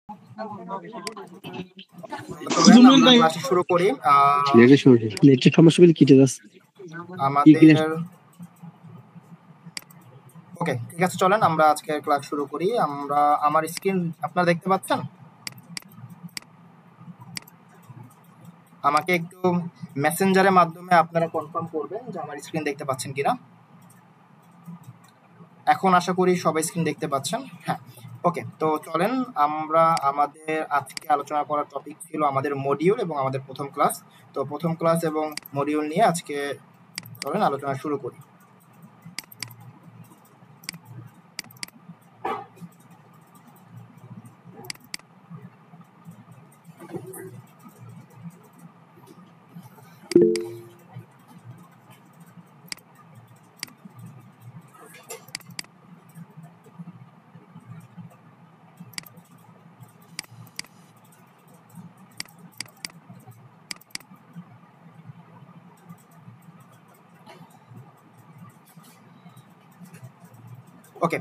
আমরা ক্লাস শুরু করি। নেটের সমস্যাগুলি কেটে যাচ্ছে আমাদের ওকে, ঠিক আছে, চলেন আমরা আজকে ক্লাস শুরু করি। আমার স্ক্রিন আপনারা দেখতে পাচ্ছেন? আমাকে একটু মেসেঞ্জারের মাধ্যমে আপনারা কনফার্ম করবেন যে আমার স্ক্রিন দেখতে পাচ্ছেন কিনা। এখন আশা করি সবাই স্ক্রিন দেখতে পাচ্ছেন। হ্যাঁ, ওকে, তো চলেন আমরা আমাদের আজকে আলোচনা করার টপিক ছিল আমাদের মডিউল এবং আমাদের প্রথম ক্লাস। তো প্রথম ক্লাস এবং মডিউল নিয়ে আজকে চলেন আলোচনা শুরু করি। Okay,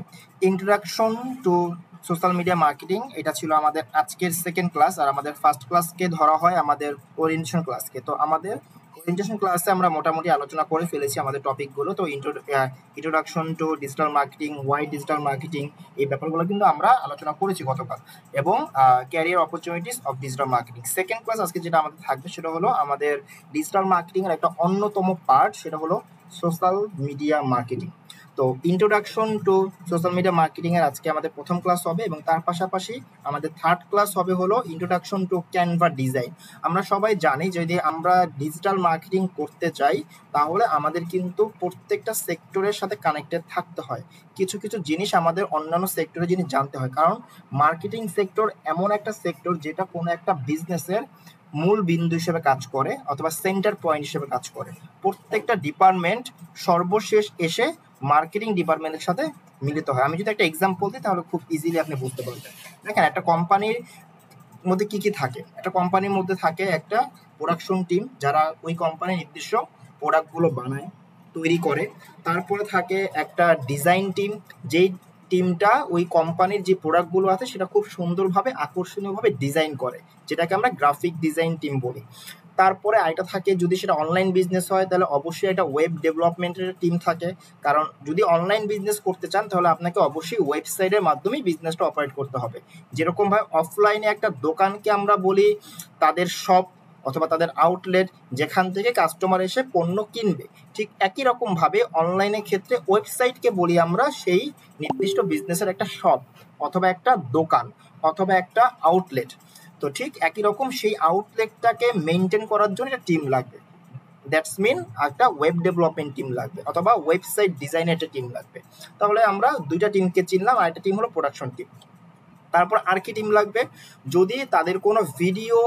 introduction to social media marketing, এটা ছিল আমাদের আজকের সেকেন্ড ক্লাস। আর আমাদের ফার্স্ট ক্লাসকে ধরা হয় আমাদের ওরিয়েন্টেশন ক্লাসকে। তো আমাদের ওরিয়েন্টেশন ক্লাসে আমরা মোটামুটি আলোচনা করে ফেলেছি আমাদের টপিকগুলো। তো introduction to digital marketing, why digital marketing, এই ব্যাপারগুলো কিন্তু আমরা আলোচনা করেছি গতকাল। এবং career opportunities of digital marketing, second class আজকে যেটা আমাদের থাকবে সেটা হলো আমাদের ডিজিটাল মার্কেটিং এর একটা অন্যতম পার্ট, সেটা হলো সোশ্যাল মিডিয়া মার্কেটিং। তো introduction to social media marketing এর আজকে আমাদের প্রথম ক্লাস হবে এবং তার পাশাপাশি আমাদের থার্ড ক্লাস হবে হলো ইন্ট্রোডাকশন টু ক্যানভা ডিজাইন। আমরা সবাই জানি যদি আমরা ডিজিটাল মার্কেটিং করতে চাই তাহলে আমাদের কিন্তু প্রত্যেকটা সেক্টরের সাথে কানেক্টেড থাকতে হয়। কিছু কিছু জিনিস আমাদের অন্যান্য সেক্টরের জিনিস জানতে হয়, কারণ মার্কেটিং সেক্টর এমন একটা সেক্টর যেটা কোনো একটা বিজনেসের মূল বিন্দু হিসেবে কাজ করে অথবা সেন্টার পয়েন্ট হিসেবে কাজ করে। প্রত্যেকটা ডিপার্টমেন্ট সর্বশেষ এসে মার্কেটিং ডিপার্টমেন্টের সাথে মিলিত হয়। আমি যদি একটা এক্সাম্পল দিই তাহলে খুব ইজিলি আপনি বুঝতে পারবেন। দেখেন, একটা কোম্পানির মধ্যে কি কি থাকে। একটা কোম্পানির মধ্যে থাকে একটা প্রোডাকশন টিম, যারা ওই কোম্পানির নির্দিষ্ট প্রোডাক্টগুলো বানায়, তৈরি করে। তারপরে থাকে একটা ডিজাইন টিম, যেই টিমটা ওই কোম্পানির যে প্রোডাক্টগুলো আছে সেটা খুব সুন্দরভাবে আকর্ষণীয়ভাবে ডিজাইন করে, যেটাকে আমরা গ্রাফিক ডিজাইন টিম বলি। তারপরে আরেকটা থাকে, যদি সেটা অনলাইন বিজনেস হয় তাহলে অবশ্যই একটা ওয়েব ডেভেলপমেন্টের টিম থাকে, কারণ যদি অনলাইন বিজনেস করতে চান তাহলে আপনাকে অবশ্যই ওয়েবসাইটের মাধ্যমেই বিজনেসটা অপারেট করতে হবে। যেরকমভাবে অফলাইনে একটা দোকানকে আমরা বলি তাদের শপ অথবা তাদের আউটলেট, যেখান থেকে কাস্টমার এসে পণ্য কিনবে, ঠিক একই রকমভাবে অনলাইনের ক্ষেত্রে ওয়েবসাইটকে বলি আমরা সেই নির্দিষ্ট বিজনেসের একটা শপ অথবা একটা দোকান অথবা একটা আউটলেট। তো ঠিক একই রকম সেই আউটলেটটাকে মেনটেন করার জন্য একটা টিম লাগবে। দ্যাটস মিন একটা ওয়েব ডেভেলপমেন্ট টিম লাগবে অথবা ওয়েবসাইট ডিজাইনের একটা টিম লাগবে। তাহলে আমরা দুইটা টিমকে চিনলাম, আর একটা টিম হলো প্রোডাকশন টিম। তারপর আর কি টিম লাগবে, যদি তাদের কোনো ভিডিও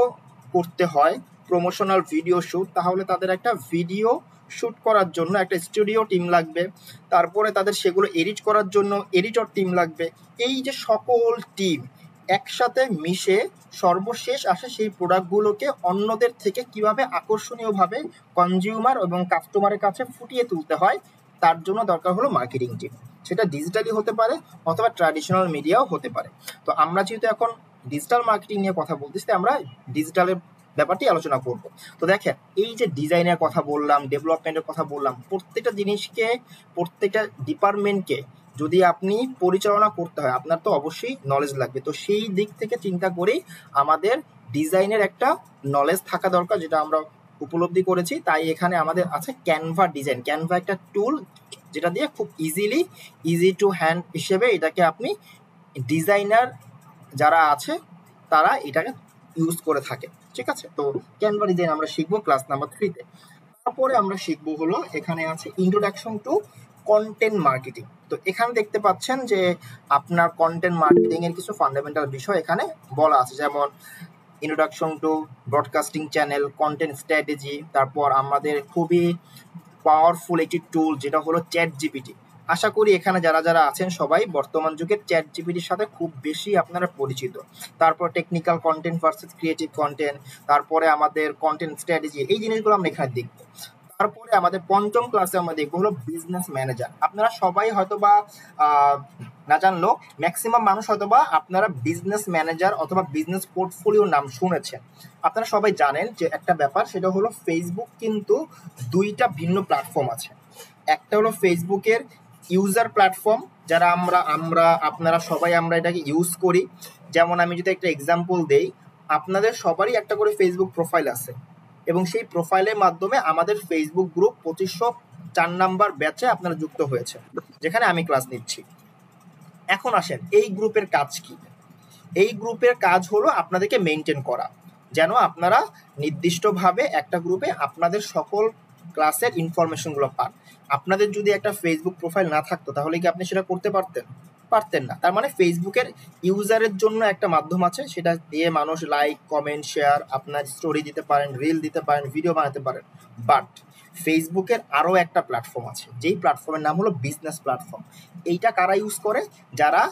করতে হয়, প্রমোশনাল ভিডিও শ্যুট, তাহলে তাদের একটা ভিডিও শ্যুট করার জন্য একটা স্টুডিও টিম লাগবে। তারপরে তাদের সেগুলো এডিট করার জন্য এডিটর টিম লাগবে। এই যে সকল টিম একসাথে মিশে সর্বশেষ আসে সেই প্রোডাক্টগুলোকে অন্যদের থেকে কিভাবে আকর্ষণীয়ভাবে কনজিউমার এবং কাস্টমারের কাছে ফুটিয়ে তুলতে হয়, তার জন্য দরকার হলো মার্কেটিং টিম। সেটা ডিজিটালি হতে পারে অথবা ট্র্যাডিশনাল মিডিয়াও হতে পারে। তো আমরা যেহেতু এখন ডিজিটাল মার্কেটিং নিয়ে কথা বলতেছি, আমরা ডিজিটালের ব্যাপারটি আলোচনা করব। তো দেখেন, এই যে ডিজাইনের কথা বললাম, ডেভেলপমেন্টের কথা বললাম, প্রত্যেকটা জিনিসকে, প্রত্যেকটা ডিপার্টমেন্টকে যদি আপনি পরিচালনা করতে হয় আপনার তো অবশ্যই নলেজ লাগবে। তো সেই দিক থেকে চিন্তা করেই আমাদের ডিজাইনের একটা নলেজ থাকা দরকার, যেটা আমরা উপলব্ধি করেছি। তাই এখানে আমাদের আছে ক্যানভা ডিজাইন। ক্যানভা একটা টুল যেটা দিয়ে খুব ইজি টু হ্যান্ড হিসেবে এটাকে আপনি ডিজাইনার যারা আছে তারা এটাকে ইউজ করে থাকে। ঠিক আছে, তো ক্যানভা ডিজাইন আমরা শিখবো ক্লাস নাম্বার 3-তে। তারপরে আমরা শিখবো হলো, এখানে আছে ইন্ট্রোডাকশন টু কন্টেন্ট মার্কেটিং। তো এখানে দেখতে পাচ্ছেন যে আপনার কন্টেন্ট মার্কেটিং এর কিছু ফান্ডামেন্টাল বিষয় এখানে বলা আছে, যেমন introduction to broadcasting channel, content strategy. তারপর আমাদের খুবই পাওয়ারফুল একটি টুল যেটা হলো চ্যাট জিপিটি। আশা করি এখানে যারা যারা আছেন সবাই বর্তমান যুগে চ্যাট জিপিটির সাথে খুব বেশি আপনারা পরিচিত। তারপর technical content versus creative content, তারপরে আমাদের কন্টেন্ট স্ট্র্যাটেজি, এই জিনিসগুলো আমরা এখানে দেখবো। তারপরে আমাদের পঞ্চম ক্লাসে আমরা দেখবো হলো বিজনেস ম্যানেজার। আপনারা সবাই হয়তো বা না জানলেও ম্যাক্সিমাম মানুষ হয়তোবা আপনারা বিজনেস ম্যানেজার অথবা বিজনেস পোর্টফোলিও নাম শুনেছেন। আপনারা সবাই জানেন যে একটা ব্যাপার, সেটা হলো ফেসবুক কিন্তু দুইটা ভিন্ন প্ল্যাটফর্ম আছে। একটা হলো ফেসবুকের ইউজার প্ল্যাটফর্ম, যারা আপনারা সবাই আমরা এটাকে ইউজ করি। যেমন আমি যদি একটা এক্সাম্পল দেই, আপনাদের সবারই একটা করে ফেসবুক প্রোফাইল আছে এবং সেই প্রোফাইলের মাধ্যমে আমাদের ফেসবুক গ্রুপ 2504 নাম্বার ব্যাচে আপনারা যুক্ত হয়েছে, যেখানে আমি ক্লাস নিচ্ছি। এখন আসেন, এই গ্রুপের কাজ কি? এই গ্রুপের কাজ হলো আপনাদেরকে মেনটেন করা, যেন আপনারা নির্দিষ্টভাবে একটা গ্রুপে আপনাদের সকল ক্লাসের ইনফরমেশনগুলো পান। আপনাদের যদি একটা ফেসবুক প্রোফাইল না থাকতো তাহলে কি আপনি সেটা করতে পারতেন না। তার মানে ফেসবুকের ইউজারের জন্য একটা মাধ্যম আছে, সেটা দিয়ে মানুষ লাইক, কমেন্ট, শেয়ার, আপনার স্টোরি দিতে পারেন, রিল দিতে পারেন, ভিডিও বানাতে পারেন। বাট ফেসবুকের আরও একটা প্ল্যাটফর্ম আছে, যেই প্ল্যাটফর্মের নাম হলো বিজনেস প্ল্যাটফর্ম। এইটা কারা ইউজ করে? যারা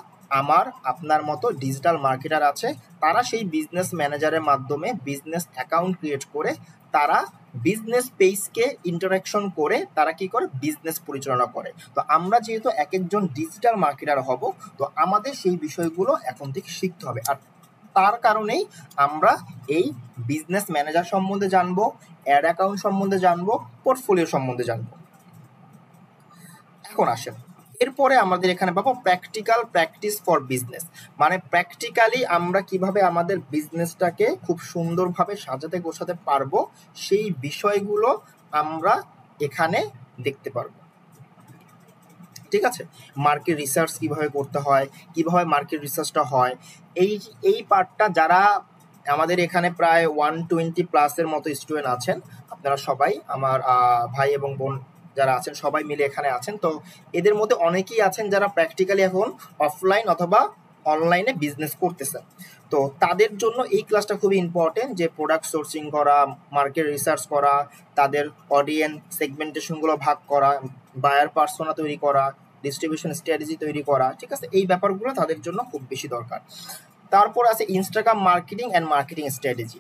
আপনার মতো ডিজিটাল মার্কেটার আছে, তারা সেই বিজনেস ম্যানেজারের মাধ্যমে বিজনেস অ্যাকাউন্ট ক্রিয়েট করে তারা বিজনেস পেজকে ইন্টারাকশন করে তারা কি করে? বিজনেস পরিচালনা করে। তো আমরা যেহেতু এক একজন ডিজিটাল মার্কেটার হব, তো আমাদের সেই বিষয়গুলো এখন থেকে শিখতে হবে। আর তার কারণেই আমরা এই বিজনেস ম্যানেজার সম্বন্ধে জানবো, অ্যাড অ্যাকাউন্ট সম্বন্ধে জানবো, পোর্টফোলিও সম্বন্ধে জানবো। এখন আসেন, এরপরে আমাদের এখানে পাবো প্র্যাকটিক্যাল প্র্যাকটিস ফর বিজনেস। মানে প্র্যাকটিক্যালি আমরা কিভাবে আমাদের বিজনেসটাকে খুব সুন্দরভাবে সাজাতে গোছাতে পারবো, সেই বিষয়গুলো আমরা এখানে দেখতে পারবো। ঠিক আছে, মার্কেট রিসার্চ কিভাবে করতে হয়, কিভাবে মার্কেট রিসার্চটা হয়, এই পার্টটা যারা আমাদের এখানে প্রায় 120+ মতো স্টুডেন্ট আছেন, আপনারা সবাই আমার ভাই এবং বোন যারা আছেন সবাই মিলে এখানে আছেন। তো এদের মধ্যে অনেকেই আছেন যারা প্র্যাকটিক্যালি এখন অফলাইন অথবা অনলাইনে বিজনেস করতেছেন। তো তাদের জন্য এই ক্লাসটা খুবই ইম্পর্টেন্ট, যে প্রোডাক্ট সোর্সিং করা, মার্কেট রিসার্চ করা, তাদের অডিয়েন্স সেগমেন্টেশনগুলো ভাগ করা, বায়ার পার্সোনা তৈরি করা, ডিস্ট্রিবিউশন স্ট্র্যাটেজি তৈরি করা। ঠিক আছে, এই ব্যাপারগুলো তাদের জন্য খুব বেশি দরকার। তারপর আছে Instagram marketing and marketing strategy.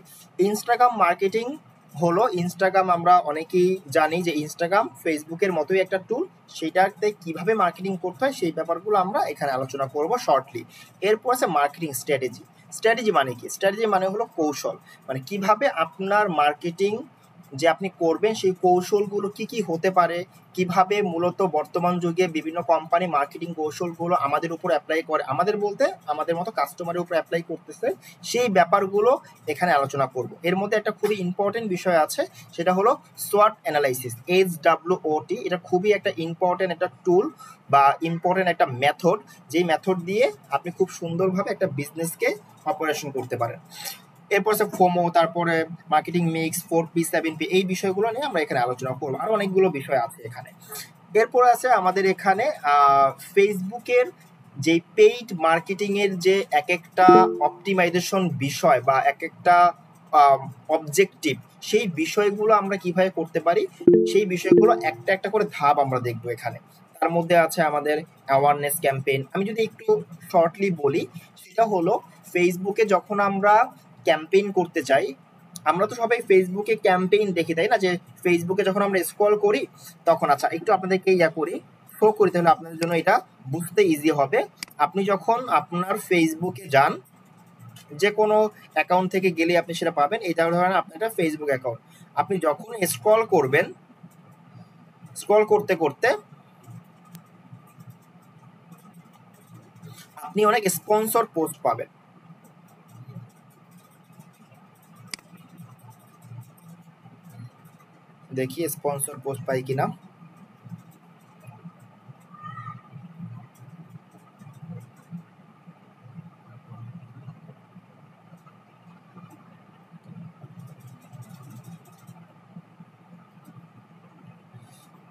Instagram marketing হলো, ইনস্টাগ্রাম আমরা অনেকেই জানি যে ইনস্টাগ্রাম ফেসবুকের মতোই একটা টুল, সেটাতে কিভাবে মার্কেটিং করতে হয় সেই ব্যাপারগুলো আমরা এখানে আলোচনা করব শর্টলি। এরপর আছে মার্কেটিং স্ট্র্যাটেজি। স্ট্র্যাটেজি মানে কি? স্ট্র্যাটেজি মানে হলো কৌশল, মানে কিভাবে আপনার মার্কেটিং যে আপনি করবেন সেই কৌশলগুলো কি কি হতে পারে, কিভাবে মূলত বর্তমান যুগে বিভিন্ন কোম্পানি মার্কেটিং কৌশলগুলো আমাদের উপর অ্যাপ্লাই করে, আমাদের বলতে আমাদের মতো কাস্টমারের উপর অ্যাপ্লাই করতেছে, সেই ব্যাপারগুলো এখানে আলোচনা করব। এর মধ্যে একটা খুবই ইম্পর্টেন্ট বিষয় আছে, সেটা হলো SWOT অ্যানালাইসিস, SWOT। এটা খুবই একটা ইম্পর্টেন্ট একটা টুল বা ইম্পর্টেন্ট একটা মেথড, যেই মেথড দিয়ে আপনি খুব সুন্দরভাবে একটা বিজনেসকে অপারেশন করতে পারেন। এরপর আছে ফোমো, তারপরে মার্কেটিং মিক্স, 4P 7P, এই বিষয়গুলো নিয়ে আমরা এখানে আলোচনা করবো। আরো অনেকগুলো বিষয় আছে এখানে। এরপর আছে আমাদের এখানে ফেসবুকের যে পেইড মার্কেটিং এর যে এক একটা অপটিমাইজেশন বিষয় বা এক একটা অবজেক্টিভ, সেই বিষয়গুলো আমরা কিভাবে করতে পারি, সেই বিষয়গুলো একটা একটা করে ধাপ আমরা দেখবো এখানে। তার মধ্যে আছে আমাদের অ্যাওয়ারনেস ক্যাম্পেইন। আমি যদি একটু শর্টলি বলি, সেটা হলো ফেসবুকে যখন আমরা ক্যাম্পেইন করতে চাই, আমরা তো সবাই ফেসবুকে ক্যাম্পেইন দেখি, তাই না? যে ফেসবুকে যখন আমরা স্ক্রল করি তখন, আচ্ছা একটু আপনাদেরকে শো করি, তাহলে আপনাদের জন্য এটা বুঝতে ইজি হবে। আপনি যখন আপনার ফেসবুকে যান, যে কোনো অ্যাকাউন্ট থেকে গেলে আপনি সেটা পাবেন। এটা ধরেন আপনার একটা ফেসবুক অ্যাকাউন্ট, আপনি যখন স্ক্রল করবেন, স্ক্রল করতে করতে আপনি অনেক স্পন্সর পোস্ট পাবেন। দেখি স্পন্সর পোস্ট পাই কিনা।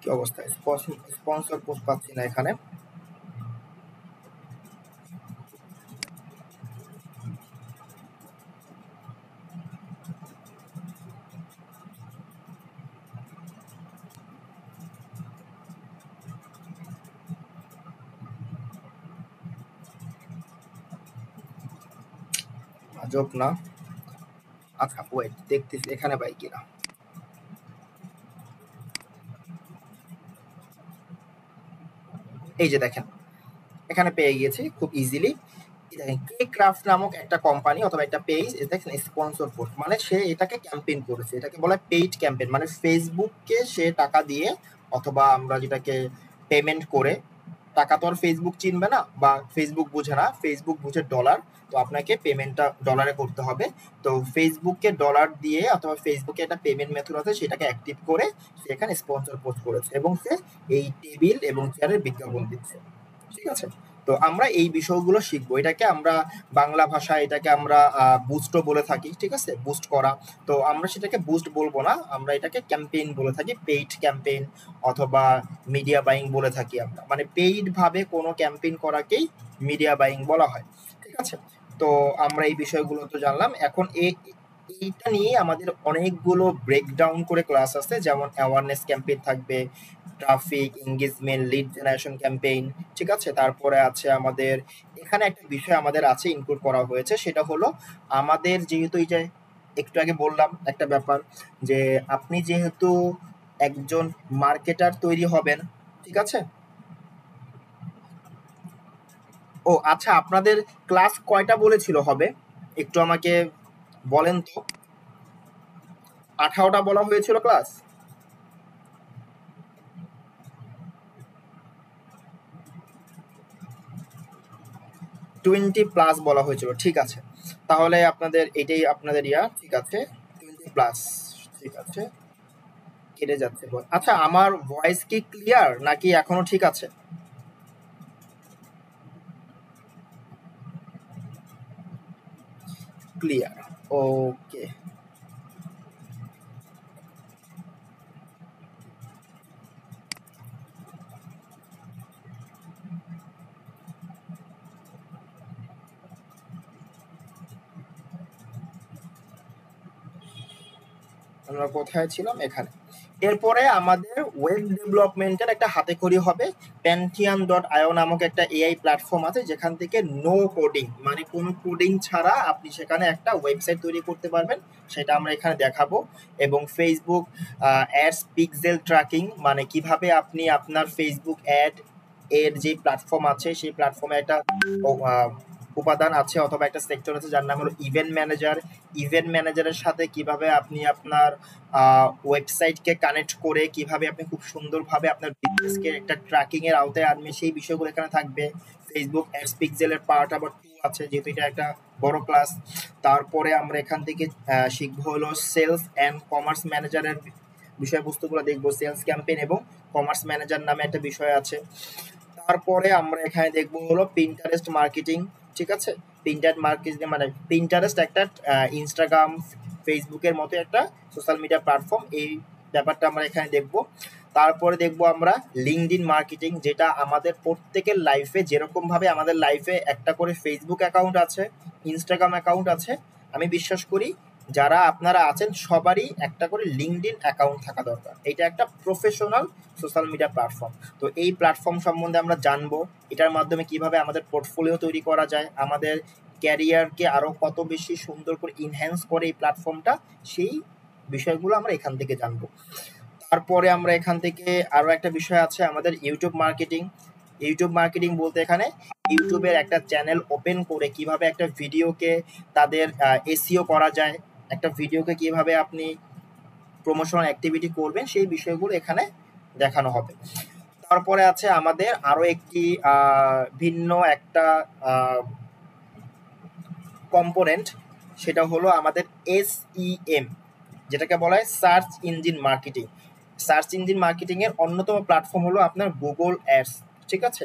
কি অবস্থা, স্পন্সর পোস্ট পাচ্ছি না এখানে। আজব না। আচ্ছা ওয়েট, দেখতেছি এখানে পাই কিনা। এই যে দেখেন, এখানে পেয়ে গিয়েছি খুব ইজিলি। দেখেন কে ক্রাফট নামক একটা কোম্পানি অথবা একটা পেজ, দেখেন স্পন্সর পোস্ট, মানে সে এটাকে ক্যাম্পেইন করেছে, এটাকে বলা হয় পেইড ক্যাম্পেইন, মানে ফেসবুককে সে টাকা দিয়ে অথবা আমরা যেটাকে পেমেন্ট করে, টাকা তো আর ফেসবুক চিনবে না বা ফেসবুক বুঝে না, ফেসবুক বুঝে ডলার, তো আপনাকে পেমেন্টটা ডলারে করতে হবে। তো ফেসবুককে ডলার দিয়ে অথবা ফেসবুকে একটা পেমেন্ট মেথড আছে সেটাকে অ্যাক্টিভ করে সে এখানে স্পন্সর পোস্ট করেছে এবং সে এই টেবিল এবং চেয়ারের বিজ্ঞাপন দিচ্ছে। ঠিক আছে, তো আমরা এই বিষয়গুলো শিখবো। এটাকে আমরা বাংলা ভাষায় এটাকে আমরা বুস্টও বলে থাকি। ঠিক আছে, বুস্ট করা। তো আমরা সেটাকে বুস্ট বলবো না, আমরা এটাকে ক্যাম্পেইন বলে থাকি, পেইড ক্যাম্পেইন অথবা মিডিয়া বাইং বলে থাকি আমরা, মানে পেইড ভাবে কোনো ক্যাম্পেইন করাকেই মিডিয়া বাইং বলা হয়। ঠিক আছে, তো আমরা এই বিষয়গুলো তো জানলাম। এখন এইটা নিয়ে আমাদের অনেকগুলো ব্রেকডাউন করে ক্লাস আছে, যেমন অ্যাওয়ারনেস ক্যাম্পেইন থাকবে, traffic engagement, lead generation campaign. ঠিক আছে, তারপরে আছে আমাদের এখানে একটা বিষয় আমাদের আছে ইনক্লুড করা হয়েছে, সেটা হলো আমাদের যেহেতু এই যে একটু আগে বললাম একটা ব্যাপার, যে আপনি যেহেতু একজন মার্কেটার তৈরি হবেন। ঠিক আছে, ও আচ্ছা, আপনাদের ক্লাস কয়টা বলেছিল হবে, একটু আমাকে বলেন তো। 18টা বলা হয়েছিল ক্লাস? 20+ বলা হয়েছিল। ঠিক আছে, তাহলে আপনাদের এটাই আপনাদের ইয়া। ঠিক আছে, 20+। ঠিক আছে, কেটে যাচ্ছে। আচ্ছা, আমার ভয়েস কি ক্লিয়ার নাকি এখনো ঠিক আছে? ক্লিয়ার, ওকে। আমরা কোথায় ছিলাম? এখানে। এরপরে আমাদের ওয়েব ডেভেলপমেন্টের একটা হাতেখড়ি হবে। Pantheon.io নামক একটা এআই প্ল্যাটফর্ম আছে, যেখান থেকে নো কোডিং, মানে কোনো কোডিং ছাড়া আপনি সেখানে একটা ওয়েবসাইট তৈরি করতে পারবেন, সেটা আমরা এখানে দেখাবো। এবং ফেসবুক অ্যাডস পিক্সেল ট্র্যাকিং, মানে কিভাবে আপনি আপনার ফেসবুক অ্যাড এর যে প্ল্যাটফর্ম আছে সেই প্ল্যাটফর্মে একটা উপাদান আছে অথবা একটা সেক্টর আছে যার নাম হলো ইভেন্ট ম্যানেজার। ইভেন্ট ম্যানেজারের সাথে কিভাবে আপনি আপনার ওয়েবসাইটকে কানেক্ট করে কিভাবে আপনি খুব সুন্দরভাবে আপনার বিজনেসকে একটা ট্র্যাকিং এর আওতায় আনবেন, সেই বিষয়গুলো এখানে থাকবে। ফেসবুক অ্যাডস পিক্সেলের পার্ট আবার 2 আছে, যেহেতু এটা একটা বড় ক্লাস। তারপরে আমরা এখান থেকে শিখবো হলো সেলস অ্যান্ড কমার্স ম্যানেজারের বিষয়বস্তুগুলো দেখবো। সেলস ক্যাম্পেইন এবং কমার্স ম্যানেজার নামে একটা বিষয় আছে। তারপরে আমরা এখানে দেখবো হলো পিন্টারেস্ট মার্কেটিং। ঠিক আছে, পিন্টারেস্ট মার্কেটিং মানে পিন্টারেস্ট একটা ইনস্টাগ্রাম ফেসবুকের মতো একটা সোশ্যাল মিডিয়া প্ল্যাটফর্ম, এই ব্যাপারটা আমরা এখানে দেখবো। তারপরে দেখবো আমরা লিঙ্কডইন মার্কেটিং, যেটা আমাদের প্রত্যেকের লাইফে, যেরকম ভাবে আমাদের লাইফে একটা করে ফেসবুক অ্যাকাউন্ট আছে, ইনস্টাগ্রাম অ্যাকাউন্ট আছে, আমি বিশ্বাস করি যারা আপনারা আছেন সবারই একটা করে লিঙ্কডইন অ্যাকাউন্ট থাকা দরকার। এটা একটা প্রফেশনাল সোশ্যাল মিডিয়া প্ল্যাটফর্ম। তো এই প্ল্যাটফর্ম সম্বন্ধে আমরা জানবো, এটার মাধ্যমে কিভাবে আমাদের পোর্টফোলিও তৈরি করা যায়, আমাদের ক্যারিয়ারকে আরো কত বেশি সুন্দর করে ইনহ্যান্স করে এই প্ল্যাটফর্মটা, সেই বিষয়গুলো আমরা এখান থেকে জানবো। তারপরে আমরা এখান থেকে আরো একটা বিষয় আছে আমাদের ইউটিউব মার্কেটিং। ইউটিউব মার্কেটিং বলতে এখানে ইউটিউবের একটা চ্যানেল ওপেন করে কিভাবে একটা ভিডিওকে তাদের এসইও করা যায়, একটা ভিডিওকে কিভাবে আপনি প্রমোশনাল অ্যাক্টিভিটি করবেন, সেই বিষয়গুলো এখানে দেখানো হবে। তারপরে আছে আমাদের আরো একটি ভিন্ন একটা কম্পোনেন্ট, সেটা হলো আমাদের SEM, যেটাকে বলা হয় search engine marketing. Search engine marketing এর অন্যতম প্ল্যাটফর্ম হলো আপনার গুগল অ্যাডস। ঠিক আছে,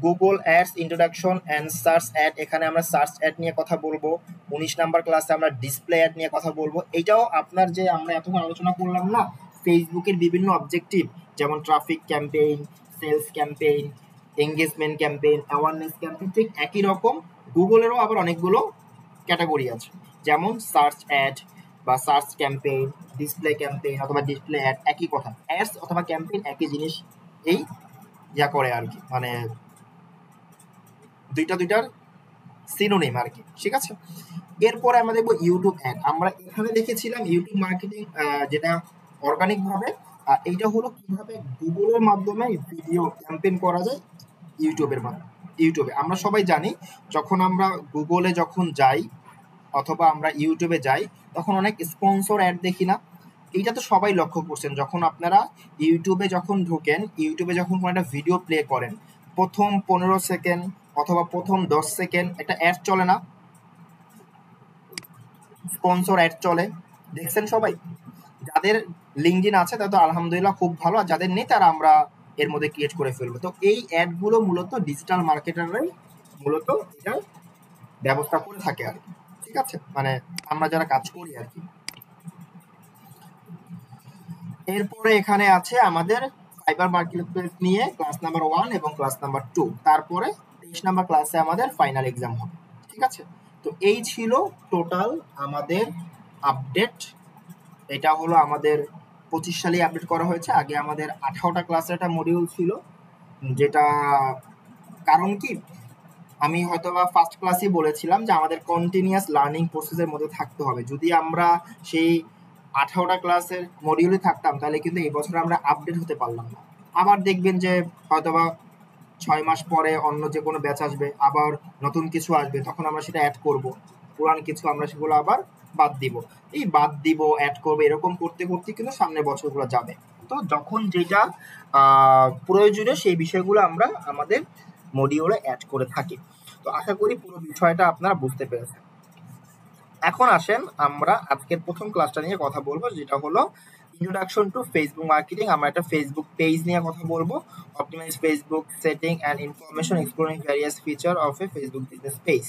Google ads introduction and search add, এখানে আমরা সার্চ অ্যাড নিয়ে কথা বলবো। 19 নাম্বার ক্লাসে আমরা ডিসপ্লে অ্যাড নিয়ে কথা বলবো। এটাও আপনার যে আমরা এতক্ষণ আলোচনা করলাম না ফেসবুকের বিভিন্ন অবজেক্টিভ, যেমন traffic campaign, sales campaign, engagement campaign, awareness campaign, ঠিক একই রকম গুগলেরও আবার অনেকগুলো ক্যাটাগরি আছে, যেমন সার্চ অ্যাড বা সার্চ ক্যাম্পেইন, ডিসপ্লে ক্যাম্পেইন অথবা ডিসপ্লে অ্যাড, একই কথা। অ্যাডস অথবা ক্যাম্পেইন একই জিনিস, এই ইয়া করে আর কি, মানে দুইটার সিনোনিম আর কি। ঠিক আছে, এরপরে আমরা দেখবো ইউটিউব অ্যাড। আমরা এখানে দেখেছিলাম ইউটিউব মার্কেটিং, যেটা অর্গানিক ভাবে, এইটা হলো কিভাবে গুগলের মাধ্যমে ভিডিও ক্যাম্পেইন করা যায় ইউটিউবের মাধ্যমে। ইউটিউবে আমরা সবাই জানি যখন আমরা গুগলে যখন যাই অথবা আমরা ইউটিউবে যাই তখন অনেক স্পন্সর অ্যাড দেখি না? এইটা তো সবাই লক্ষ্য করছেন। যখন আপনারা ইউটিউবে যখন ঢোকেন, ইউটিউবে যখন কোনো একটা ভিডিও প্লে করেন, প্রথম 15 সেকেন্ড অথবা প্রথম 10 সেকেন্ড একটা অ্যাড চলে না? স্পন্সর অ্যাড চলে, দেখছেন সবাই? যাদের লিঙ্কডইন আছে তাদের তো আলহামদুলিল্লাহ খুব ভালো, আর যাদের নেই তারা আমরা এর মধ্যে ক্রিয়েট করে ফেলবো। তো এই অ্যাডগুলো মূলত ডিজিটাল মার্কেটাররাই মূলত এটা ব্যবস্থা করে থাকে আর কি, ঠিক আছে? মানে আমরা যারা কাজ করি আর কি। এরপরে এখানে আছে আমাদের সাইবার মার্কেটপ্লেস নিয়ে ক্লাস নাম্বার 1 এবং ক্লাস নাম্বার 2, তারপরে 23 নাম্বার ক্লাসে আমাদের ফাইনাল এক্সাম হবে, ঠিক আছে? তো এই ছিল টোটাল আমাদের আপডেট। এটা হলো আমাদের 25 সালে আপডেট করা হয়েছে। আগে আমাদের 18টা ক্লাসের একটা মডিউল ছিল, যেটা কারণ কি আমি হয়তোবা ফার্স্ট ক্লাসেই বলেছিলাম যে আমাদের কন্টিনিউয়াস লার্নিং প্রসেসের মধ্যে থাকতে হবে। যদি আমরা সেই 18টা ক্লাসের মডিউলে থাকতাম তাহলে কিন্তু এই বছর আমরা আপডেট হতে পারলাম না। আবার দেখবেন যে হয়তোবা 6 মাস পরে অন্য যে কোনো ব্যাচ আসবে, আবার নতুন কিছু আসবে, তখন আমরা সেটা অ্যাড করব। পুরান কিছু আমরা সেগুলো আবার বাদ দিব, এই বাদ দিব অ্যাড করবো, এরকম করতে করতে কিন্তু সামনের বছরগুলো যাবে। তো যখন যেটা প্রয়োজনীয় সেই বিষয়গুলো আমরা আমাদের মডিউলে অ্যাড করে থাকি। তো আশা করি পুরো বিষয়টা আপনারা বুঝতে পেরেছেন। এখন আসেন আমরা আজকের প্রথম ক্লাসটা নিয়ে কথা বলবো, যেটা হলো ইন্ট্রোডাকশন টু ফেসবুক মার্কেটিং। আমরা একটা ফেসবুক পেজ নিয়ে কথা বলবো, optimize Facebook setting and information exploring various feature of a Facebook business page.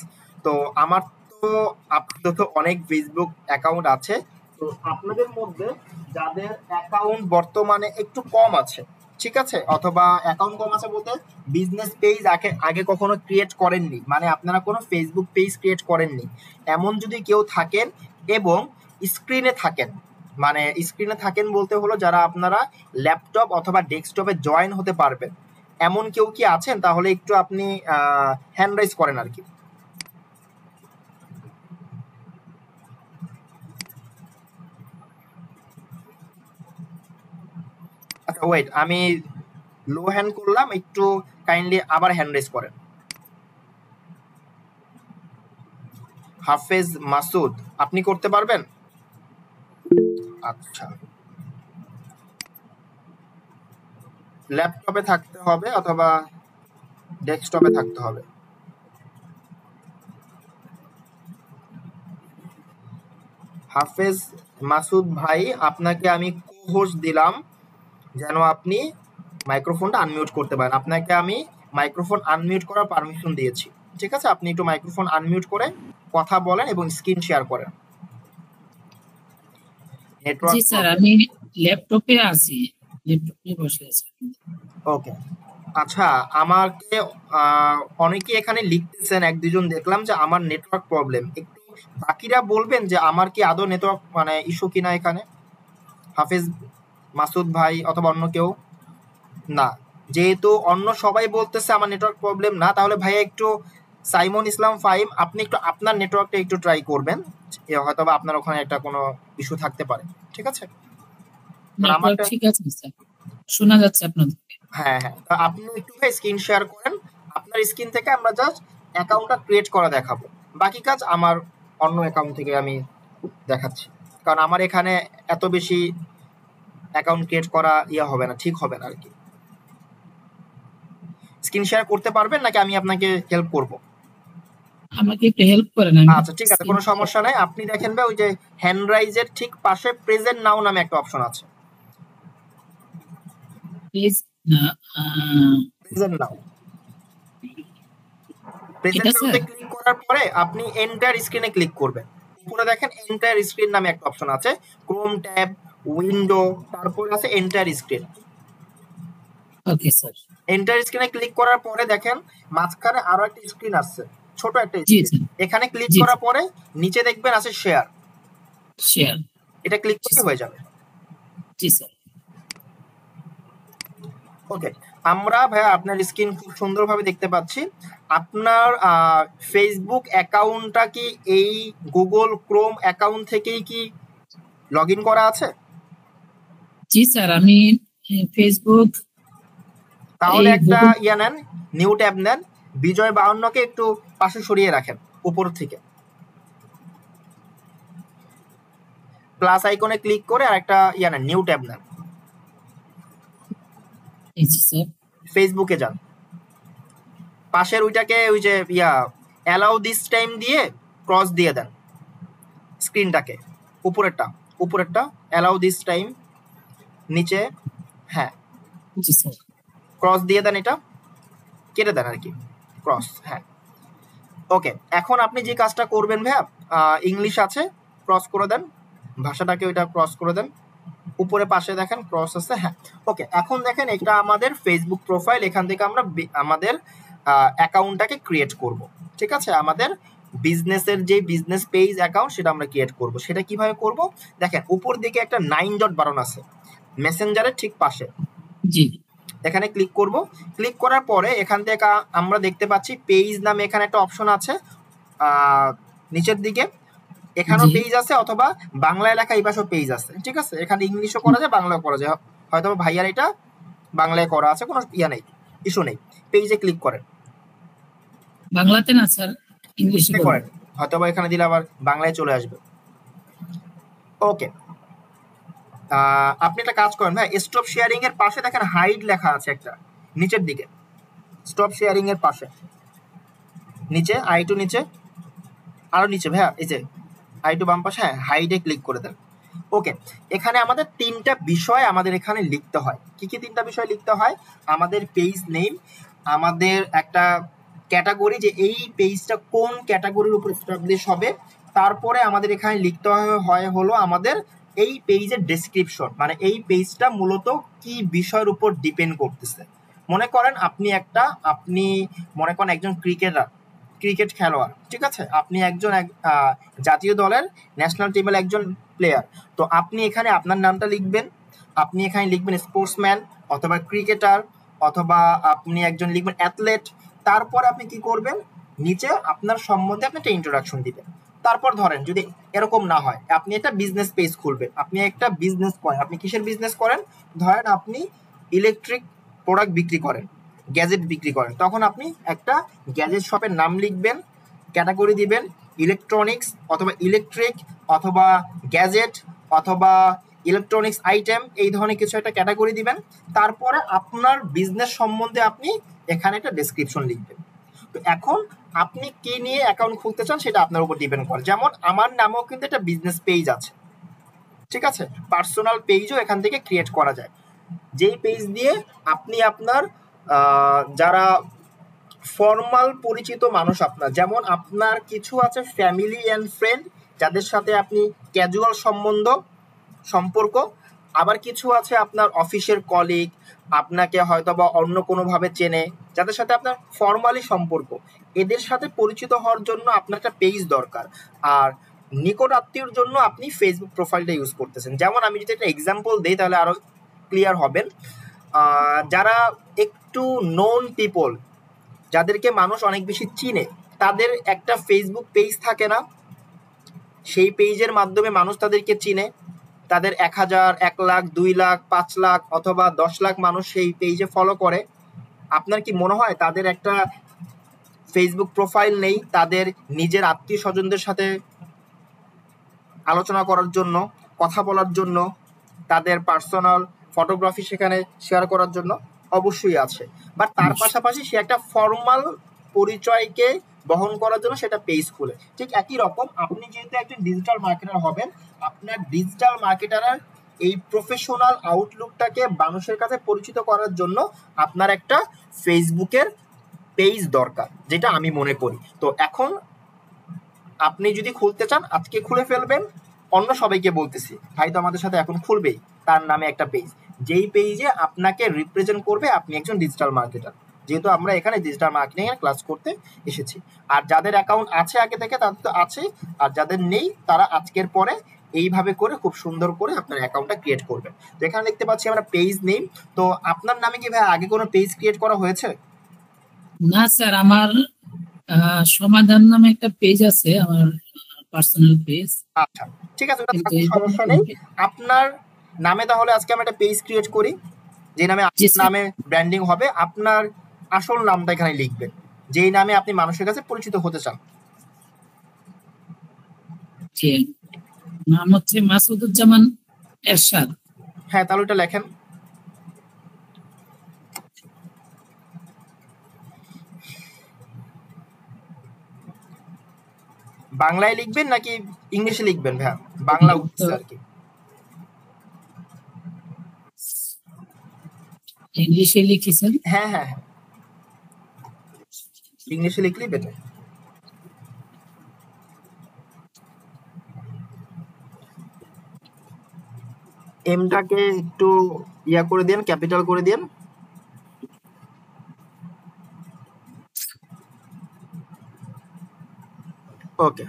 তো আমার তো আপাতত অনেক ফেসবুক অ্যাকাউন্ট আছে, তো আপনাদের মধ্যে যাদের অ্যাকাউন্ট বর্তমানে একটু কম আছে, ঠিক আছে, অথবা অ্যাকাউন্ট কম আছে বলতে বিজনেস পেজ আগে কখনো ক্রিয়েট করেননি, মানে আপনারা কোনো ফেসবুক পেজ ক্রিয়েট করেননি, এমন যদি কেউ থাকেন এবং স্ক্রিনে থাকেন, মানে স্ক্রিনে থাকেন বলতে হলো যারা আপনারা ল্যাপটপ অথবা ডেস্কটপে জয়েন হতে পারবেন, এমন কেউ কি আছেন? তাহলে একটু আপনি হ্যান্ড রাইজ করেন আর কি। আচ্ছা ওয়েট, আমি লো হ্যান্ড করলাম, একটু কাইন্ডলি আবার হ্যান্ড রেজ করেন। হাফেজ মাসুদ, আপনি করতে পারবেন? আচ্ছা, ল্যাপটপে থাকতে হবে অথবা ডেস্কটপে থাকতে হবে। হাফেজ মাসুদ ভাই, আপনাকে আমি কো-হোস্ট দিলাম যেন আপনি মাইক্রোফোনটা আনমিউট করতে পারেন। আপনাকে আমি মাইক্রোফোন আনমিউট করার পারমিশন দিয়েছি, ঠিক আছে? আপনি একটু মাইক্রোফোন আনমিউট করে কথা বলেন এবং স্ক্রিন শেয়ার করেন। জি স্যার, আমি ল্যাপটপে আছি, ল্যাপটপে বসে আছি। ওকে, আচ্ছা, আমাকে অনেকে এখানে লিখতেছেন, এক দুজন দেখলাম যে আমার নেটওয়ার্ক প্রবলেম, একটু বাকিরা বলবেন যে আমার কি আদৌ নেটওয়ার্ক মানে ইস্যু কিনা এখানে? হাফিজ মাসুদ ভাই অথবা অন্য কেউ? না, যেহেতু অন্য সবাই বলতেছে আমার নেটওয়ার্ক প্রবলেম না, তাহলে ভাইয়া একটু সাইমন ইসলাম ফাহিম, আপনি একটু আপনার নেটওয়ার্কটা একটু ট্রাই করবেন, হয়তো বা আপনার ওখানে একটা কোনো ইস্যু থাকতে পারে, ঠিক আছে? নেটওয়ার্ক ঠিক আছে স্যার, শোনা যাচ্ছে আপনাদের। হ্যাঁ হ্যাঁ, আপনি একটু স্ক্রিন শেয়ার করেন, আপনার স্ক্রিন থেকে আমরা জাস্ট অ্যাকাউন্টটা ক্রিয়েট করা দেখাবো, বাকি কাজ আমার অন্য অ্যাকাউন্ট থেকে আমি দেখাচ্ছি, কারণ আমার এখানে এত বেশি অ্যাকাউন্ট ক্রিয়েট করা হবে না, ঠিক হবে না আর কি। স্ক্রিন শেয়ার করতে পারবেন নাকি আমি আপনাকে হেল্প করব? আমাকে একটু হেল্প করেন। আচ্ছা ঠিক আছে, কোনো সমস্যা নাই। আপনি দেখেন ভাই, ওই যে হ্যান্ড রাইজের ঠিক পাশে প্রেজেন্ট নাও নামে একটা অপশন আছে, প্রেজেন্ট নাও। প্রেজেন্ট নাওতে ক্লিক করার পরে আপনি এন্টায়ার স্ক্রিনে ক্লিক করবেন। উপরে দেখেন এন্টায়ার স্ক্রিন নামে একটা অপশন আছে, ক্রোম ট্যাব, উইন্ডো, তারপর আছে entire screen. Okay sir, entire স্ক্রিনে ক্লিক করার পরে দেখেন মাঝখানে আরো একটা স্ক্রিন আছে, ছোট একটা স্ক্রিন, এখানে ক্লিক করার পরে নিচে দেখবেন আছে শেয়ার, শেয়ার, এটা ক্লিক করতে হয়ে যাবে। জি স্যার। ওকে, আমরা ভাইয়া আপনার স্ক্রিন খুব সুন্দরভাবে দেখতে পাচ্ছি। আপনার ফেসবুক অ্যাকাউন্টটা কি এই গুগল ক্রোম অ্যাকাউন্ট থেকেই কি লগইন করা আছে? জি স্যার, আমি ফেসবুক, তাহলে একটা নেন, নিউ ট্যাব নেন, বিজয় 52কে একটু পাশে সরিয়ে রাখেন উপর থেকে, প্লাস আইকনে ক্লিক করে আর একটা নিউ ট্যাব নেন, স্যার ফেসবুকে যান, পাশের ওইটাকে ওই যে অ্যালাউ দিস টাইম দিয়ে ক্রস দিয়ে দেন স্ক্রিনটাকে, উপরেরটা অ্যালাউ দিস টাইম, নিচে হ্যাঁ জি স্যার ক্রস দিয়ে দেন, এটা কেটে দেন আর কি, ক্রস, হ্যাঁ ওকে। এখন আপনি যে কাজটা করবেন ভাইয়া, ইংলিশ আছে ক্রস করে দেন, ভাষাটাকে ওইটা ক্রস করে দেন, উপরে পাশে দেখেন ক্রস আছে, হ্যাঁ ওকে। এখন দেখেন এটা আমাদের ফেসবুক প্রোফাইল, এখান থেকে আমরা আমাদের অ্যাকাউন্টটাকে ক্রিয়েট করব, ঠিক আছে। আমাদের বিজনেসের যে বিজনেস পেজ অ্যাকাউন্ট সেটা আমরা ক্রিয়েট করব। সেটা কিভাবে করব, দেখেন উপর দিকে একটা 9 ডট বাটন আছে মেসেঞ্জারের ঠিক পাশে, জি এখানে ক্লিক করব। ক্লিক করার পরে এখান থেকে আমরা দেখতে পাচ্ছি পেজ নামে এখানে একটা অপশন আছে নিচের দিকে, এখানেও পেজ আছে, অথবা বাংলায় লেখা এই পাশেও পেজ আছে, ঠিক আছে। এখানে ইংলিশও করা যায়, বাংলাও করা যায়, হয়তো ভাইয়ার এটা বাংলায় করা আছে, কোনো নেই, ইস্যু নেই। পেজে ক্লিক করেন, বাংলাতে না স্যার ইংলিশে করেন, হয়তো এখানে দিলে আবার বাংলায় চলে আসবে। ওকে, আপনি একটা কাজ করেন ভাই, স্টপ শেয়ারিং এর পাশে দেখেন হাইড লেখা আছে একটা নিচের দিকে, স্টপ শেয়ারিং এর পাশে নিচে আইটু নিচে, আরো নিচে ভাইয়া, এই যে আইটু বাম পাশে, হ্যাঁ হাইডে ক্লিক করে দেন। ওকে, এখানে আমাদের 3টা বিষয় আমাদের এখানে লিখতে হয়। কি কি 3টা বিষয় লিখতে হয়? আমাদের পেজ নেম, আমাদের একটা ক্যাটাগরি, যে এই পেজটা কোন ক্যাটাগরির উপর এস্টাবলিশ হবে, তারপরে আমাদের এখানে লিখতে হয় হলো আমাদের এই পেজের ডেসক্রিপশন, মানে এই পেজটা মূলত কি বিষয়ের উপর ডিপেন্ড করতেছে। মনে করেন আপনি মনে করেন একজন ক্রিকেট খেলোয়াড়, ঠিক আছে, আপনি একজন জাতীয় দলের ন্যাশনাল টিমের একজন প্লেয়ার, তো আপনি এখানে আপনার নামটা লিখবেন, আপনি এখানে লিখবেন স্পোর্টসম্যান অথবা ক্রিকেটার, অথবা আপনি একজন লিখবেন অ্যাথলেট। তারপর আপনি কি করবেন, নিচে আপনার সম্বন্ধে আপনি একটা ইন্ট্রোডাকশন দিবেন। তারপর ধরেন যদি এরকম না হয়, আপনি একটা বিজনেস পেজ খুলবেন, আপনি একটা বিজনেস করেন, আপনি কিসের বিজনেস করেন, ধরেন আপনি ইলেকট্রিক প্রোডাক্ট বিক্রি করেন, গ্যাজেট বিক্রি করেন, তখন আপনি একটা গ্যাজেট শপের নাম লিখবেন, ক্যাটাগরি দিবেন ইলেকট্রনিক্স অথবা ইলেকট্রিক অথবা গ্যাজেট অথবা ইলেকট্রনিক্স আইটেম, এই ধরনের কিছু একটা ক্যাটাগরি দিবেন। তারপরে আপনার বিজনেস সম্বন্ধে আপনি এখানে একটা ডেসক্রিপশন লিখবেন। তো এখন আপনি কি নিয়ে অ্যাকাউন্ট খুলতে চান সেটা আপনার উপর ডিপেন্ড করে। যেমন আমার নামেও কিন্তু একটা বিজনেস পেজ আছে, ঠিক আছে, পার্সোনাল পেজও এখান থেকে ক্রিয়েট করা যায়, যেই পেজ দিয়ে আপনি আপনার যারা ফর্মাল পরিচিত মানুষ, আপনার যেমন আপনার কিছু আছে ফ্যামিলি অ্যান্ড ফ্রেন্ড, যাদের সাথে আপনি ক্যাজুয়াল সম্পর্ক, আবার কিছু আছে আপনার অফিসের কলিগ, আপনাকে হয়তো বা অন্য কোনোভাবে চেনে, যাদের সাথে আপনার ফর্মালি সম্পর্ক, এদের সাথে পরিচিত হওয়ার জন্য আপনার একটা পেজ দরকার। আর নিকট আত্মীয়র জন্য আপনি ফেসবুক প্রোফাইলটা ইউজ করতেছেন। যেমন আমি যদি একটা এক্সাম্পল দিই তাহলে আরো ক্লিয়ার হবেন। যারা একটু নোন পিপল, যাদেরকে মানুষ অনেক বেশি চিনে, তাদের একটা ফেসবুক পেজ থাকে না, সেই পেজের মাধ্যমে মানুষ তাদেরকে চিনে, তাদের 1000, 1 লাখ, 2 লাখ, 5 লাখ অথবা 10 লাখ মানুষ সেই পেজে ফলো করে। আপনার কি মনে হয় তাদের একটা ফেসবুক প্রোফাইল নেই, তাদের নিজের আত্মীয় স্বজনদের সাথে আলোচনা করার জন্য, কথা বলার জন্য, তাদের পার্সোনাল ফটোগ্রাফি সেখানে শেয়ার করার জন্য? অবশ্যই আছে, বাট তার পাশাপাশি সে একটা ফর্মাল পরিচয়কে বহন করার জন্য সেটা পেজ খুলে। ঠিক একই রকম আপনি যেহেতু একজন ডিজিটাল মার্কেটার হবেন, আপনার ডিজিটাল মার্কেটারের এই প্রফেশনাল আউটলুকটাকে মানুষের কাছে পরিচিত করার জন্য আপনার একটা ফেসবুকের পেজ দরকার, যেটা আমি মনে করি। তো এখন আপনি যদি খুলতে চান আজকে খুলে ফেলবেন। অন্য সবাইকে বলতেছি, ভাই তো আমাদের সাথে এখন খুলবেই তার নামে একটা পেজ, যেই পেজে আপনাকে রিপ্রেজেন্ট করবে আপনি একজন ডিজিটাল মার্কেটার, যেহেতু আমরা এখানে ডিজিটাল মার্কেটিং এর ক্লাস করতে এসেছি। আর যাদের অ্যাকাউন্ট আছে আগে থেকে তাদের তো আছে, আর যাদের নেই তারা আজকের পরে এইভাবে করে খুব সুন্দর করে আপনার অ্যাকাউন্টটা ক্রিয়েট করবেন। তো এখানে দেখতে পাচ্ছি আমরা পেজ নেম। তো আপনার নামে কি ভাই আগে কোনো পেজ ক্রিয়েট করা হয়েছে? না স্যার, আমার সমাধান নামে একটা পেজ আছে, আমার পার্সোনাল পেজ। আচ্ছা ঠিক আছে, ওটা সমস্যা নেই। আপনার নামে তাহলে আজকে আমরা একটা পেজ ক্রিয়েট করি, যে নামে ব্র্যান্ডিং হবে। আপনার আসল নামটা এখানে লিখবেন, যেই নামে আপনি মানুষের কাছে পরিচিত হতে চান। জি, নাম হচ্ছে মাসুদুজ্জামান এরশাদ। হ্যাঁ, তাহলে ওটা লেখেন। বাংলায় লিখবেন নাকি ইংলিশে লিখবেন ভাইয়া? বাংলা উঠছে আর কি। ইংলিশে লিখেছেন? হ্যাঁ হ্যাঁ হ্যাঁ, ইংলিশে লিখলেই বেটার। এমটাকে একটু ইয়া করে দেন, ক্যাপিটাল করে দেন। ওকে,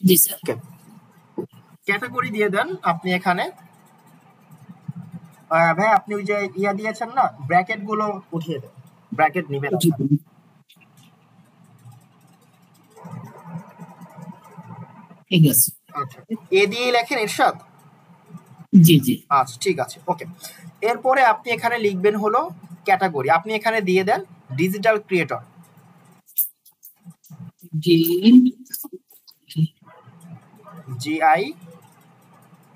জি স্যার। ওকে, ক্যাটাগরি দিয়ে দেন আপনি এখানে। ভাই আপনি ওই যে ইয়া দিয়েছেন না, ব্র্যাকেট গুলো উঠিয়ে দেন, ব্র্যাকেট নিবেন আপনার। ঠিক আছে। আচ্ছা, এ দিয়ে লেখেন এরশাদ। জি জি। আচ্ছা ঠিক আছে, ওকে। এরপরে আপনি এখানে লিখবেন হলো ক্যাটাগরি, আপনি এখানে দিয়ে দেন ডিজিটাল ক্রিয়েটর। জিআই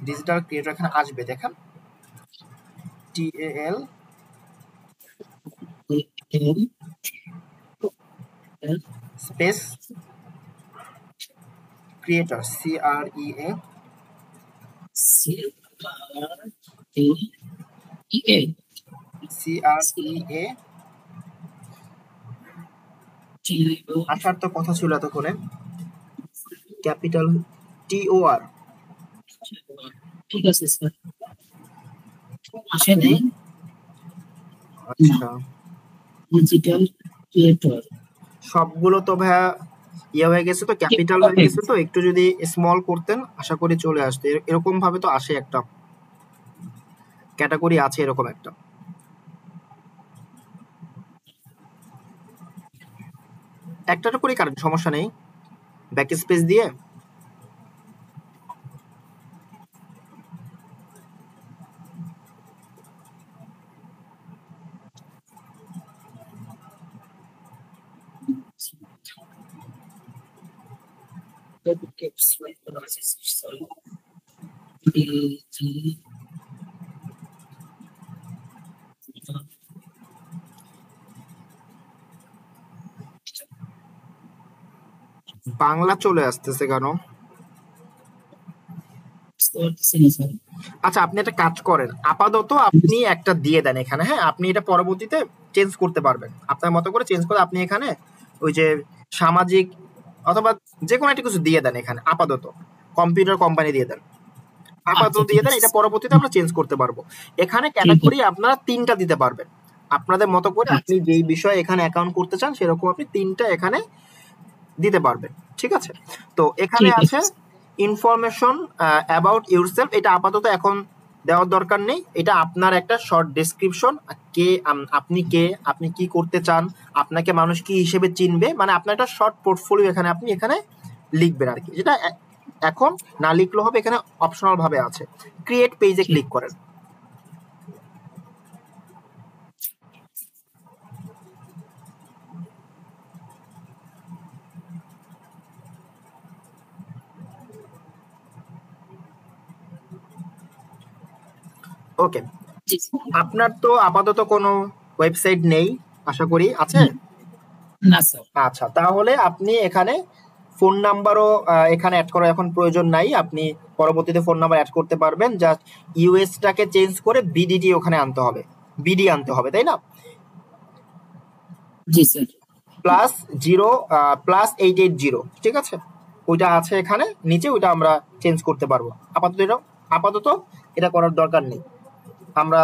ডিজিটাল ক্রিয়েটর এখানে আসবে, দেখেন TAL স্পেস ক্রিয়েটর CREA আসার তো কথা ছিল এতক্ষণে, ক্যাপিটাল TOR। ঠিক আছে স্যার, আসেনি। আচ্ছা, ডিজিটাল ক্রিয়েটর সবগুলো তো ভাইয়া ইয়ে হয়ে গেছে, তো ক্যাপিটাল হয়ে গেছে, তো একটু যদি স্মল করতেন আশা করি চলে আসতো। এরকম ভাবে তো আসে, একটা ক্যাটাগরি আছে এরকম একটা। একটাটা করে কারেন, সমস্যা নেই, ব্যাক স্পেস দিয়ে। বাংলা চলে আসতেছে কেন? আচ্ছা, আপনি একটা কাজ করেন, আপাতত আপনি একটা দিয়ে দেন এখানে, হ্যাঁ আপনি এটা পরবর্তীতে চেঞ্জ করতে পারবেন আপনার মতো করে, চেঞ্জ করে আপনি এখানে ওই যে সামাজিক অথবা যে কোনো একটা কিছু দিয়ে দেন এখানে, আপাতত কম্পিউটার কোম্পানি দিয়ে দেন, আপাতত দিয়ে দেন, এটা পরবর্তীতে আমরা চেঞ্জ করতে পারবো। এখানে ক্যাটাগরি আপনারা 3টা দিতে পারবেন আপনাদের মতো করে, আপনি যেই বিষয়ে এখানে অ্যাকাউন্ট করতে চান সেরকম আপনি 3টা এখানে দিতে পারবেন, ঠিক আছে? তো এখানে আছে ইনফরমেশন অ্যাবাউট ইউরসেলফ, এটা আপাতত এখন দেওয়ার দরকার নেই, এটা আপনার একটা শর্ট ডেসক্রিপশন, কে আপনি কে, আপনি কি করতে চান, আপনাকে মানুষ কি হিসেবে চিনবে, মানে আপনার একটা শর্ট পোর্টফোলিও এখানে আপনি এখানে লিখবেন আর কি, যেটা এখন না লিখলেও হবে, এখানে অপশনাল ভাবে আছে। ক্রিয়েট পেজে ক্লিক করেন। ওকে, আপনার তো আপাতত কোনো ওয়েবসাইট নেই আশা করি, আছে? না স্যার। আচ্ছা, তাহলে আপনি এখানে ফোন নাম্বারও এখানে অ্যাড করার এখন প্রয়োজন নাই, আপনি পরবর্তীতে ফোন নাম্বার অ্যাড করতে পারবেন, জাস্ট ইউএসটাকে চেঞ্জ করে বিডিটি ওখানে আনতে হবে, বিডি আনতে হবে, তাই না? জি স্যার। +0 +880, ঠিক আছে, ওইটা আছে এখানে নিচে, ওইটা আমরা চেঞ্জ করতে পারবো। আপাতত এটা করার দরকার নেই। আমরা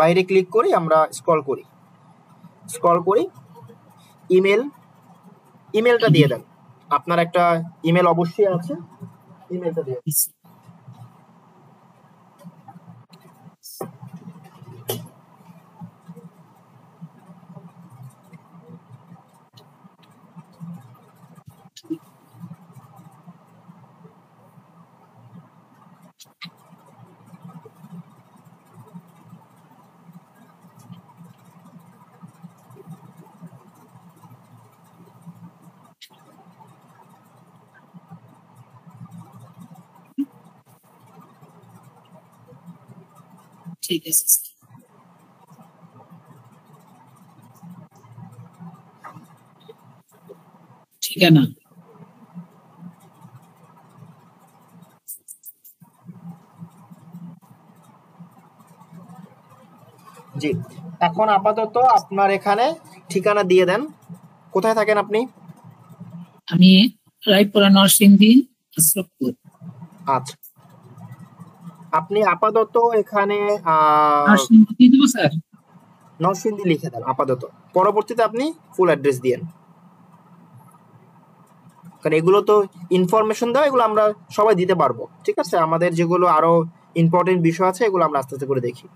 বাইরে ক্লিক করি, আমরা স্ক্রল করি, ইমেলটা দিয়ে দেন, আপনার একটা ইমেল অবশ্যই আছে, ইমেলটা দিয়ে দেন। ঠিক আছে স্যার। ঠিকানা জি, এখন আপাতত আপনার এখানে ঠিকানা দিয়ে দেন, কোথায় থাকেন আপনি? আমি রায়পুরা নরসিংদী আশরফপুর। আচ্ছা, আপনি আপাতত এখানে নরসিংদী দিয়ে দেবো স্যার? নরসিংদী লিখে দেন আপাতত, পরবর্তীতে আপনি ফুল অ্যাড্রেস দিয়েন, কারণ এগুলো তো ইনফরমেশন দেওয়া, এগুলো আমরা সবাই দিতে পারবো। ঠিক আছে, আমাদের যেগুলো আরো ইম্পর্টেন্ট বিষয় আছে এগুলো আমরা আস্তে আস্তে করে দেখি।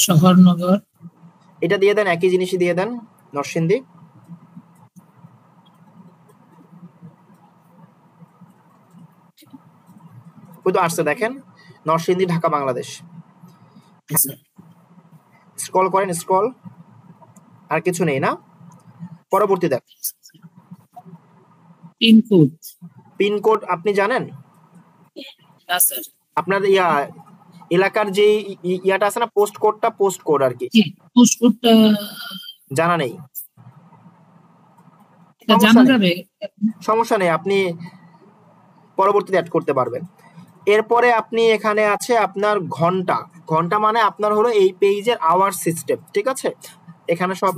শহরনগর। এটা দিয়ে দেন, একই জিনিসই দিয়ে দেন, নরসিংদী। ওই তো আসছে দেখেন, নরসিংদী, ঢাকা, বাংলাদেশ। স্ক্রল করেন, স্ক্রল, আর কিছু নেই না? পরবর্তী দেখ, পিনকোড। পিনকোড আপনি জানেন? না স্যার। আপনার এলাকার যে ইয়াটা আছে না, পোস্ট কোডটা, পোস্ট কোড আর কি, পোস্ট কোডটা জানা নেই? জানা যাবে, সমস্যা নেই, আপনি পরবর্তীতে অ্যাড করতে পারবেন। এরপরে আপনি এখানে আছে আপনার ঘন্টা। ঘন্টা মানে আপনার হলো এই পেজের আওয়ার সিস্টেম। ঠিক আছে, এখানে সব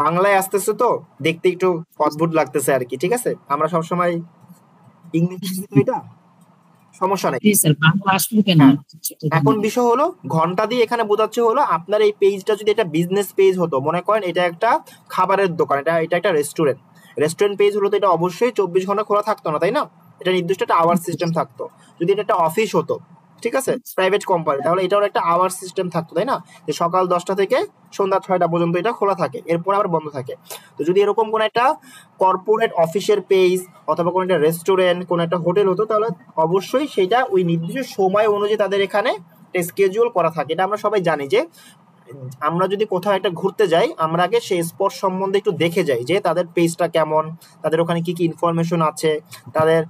বাংলায় আসতেছে তো দেখতে একটু অদ্ভুত লাগতেছে আর কি। ঠিক আছে, আমরা সবসময় ইংলিশ, এটা সমস্যা নেই। বাংলা আসবে কেন? এখন বিষয় হলো, ঘন্টা দিয়ে এখানে বোঝাচ্ছে হলো আপনার এই পেজটা যদি এটা বিজনেস পেজ হতো, মনে করেন এটা একটা খাবারের দোকান, এটা একটা রেস্টুরেন্ট, রেস্টুরেন্ট পেজ হলো তো এটা অবশ্যই 24 ঘন্টা খোলা থাকতো না, তাই না? এটা নির্দিষ্ট একটা আওয়ার সিস্টেম থাকতো। যদি এটা একটা অফিস হতো, ঠিক আছে, প্রাইভেট কোম্পানি, তাহলে এটাও একটা আওয়ার সিস্টেম থাকতো, তাই না? যে সকাল 10টা থেকে সন্ধ্যা 6টা পর্যন্ত এটা খোলা থাকে, এরপর আবার বন্ধ থাকে। তো যদি এরকম কোন একটা কর্পোরেট অফিসের পেজ অথবা কোন একটা রেস্টুরেন্ট, কোন একটা হোটেল হতো, তাহলে অবশ্যই সেটা ওই নির্দিষ্ট সময় অনুযায়ী তাদের এখানে স্কেডিউল করা থাকে। এটা আমরা সবাই জানি যে আমরা যদি কোথাও একটা ঘুরতে যাই, আমরা আগে সেই স্পট সম্বন্ধে একটু দেখে যাই যে তাদের পেজটা কেমন, তাদের ওখানে কি কি ইনফরমেশন আছে, তাদের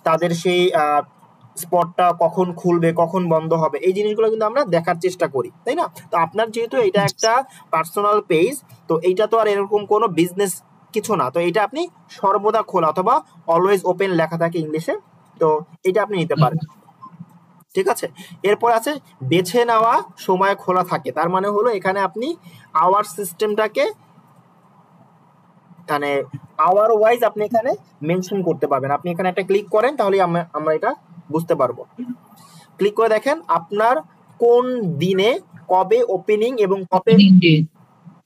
তাদের সেই স্পটটা কখন খুলবে, কখন বন্ধ হবে, এই জিনিসগুলো কিন্তু আমরা দেখার চেষ্টা করি, তাই না? তো আপনার যেহেতু এটা একটা পার্সোনাল পেজ, তো এইটা তো আর এরকম কোনো বিজনেস কিছু না, তো এটা আপনি সর্বদা খোলা অথবা অলওয়েজ ওপেন লেখা থাকে ইংলিশে, তো এটা আপনি নিতে পারেন। ঠিক আছে, এরপর আছে বেছে নেওয়া সময় খোলা থাকে। তার মানে হলো এখানে আপনি আওয়ার সিস্টেমটাকে মানে আওয়ার ওয়াইজ আপনি এখানে মেনশন করতে পারবেন। আপনি এখানে একটা ক্লিক করেন, তাহলে আমরা এটা বুঝতে পারবো। ক্লিক করে দেখেন আপনার কোন দিনে কবে ওপেনিং এবং কবে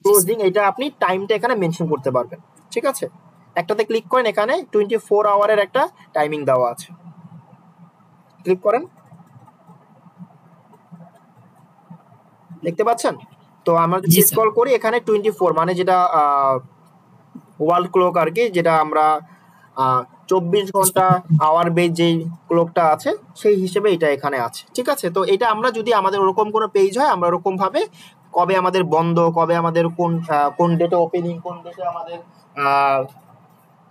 ক্লোজিং, এটা আপনি টাইমটা এখানে মেনশন করতে পারবেন। ঠিক আছে, একটাতে ক্লিক করেন, এখানে 24 আওয়ারের একটা টাইমিং দেওয়া আছে, ক্লিক করেন, দেখতে পাচ্ছেন? তো আমরা যদি স্ক্রল করি, এখানে 24 মানে যেটা ওয়ার্ল্ড ক্লক আর কি, যেটা আমরা 24 ঘন্টা আওয়ার বেজ যেই ক্লকটা আছে সেই হিসেবে এটা এখানে আছে। ঠিক আছে, তো এটা আমরা যদি আমাদের ওরকম কোনো পেজ হয়, আমরা ওরকম ভাবে কবে আমাদের বন্ধ, কবে আমাদের কোন ডেটে ওপেনিং, কোন ডেটে আমাদের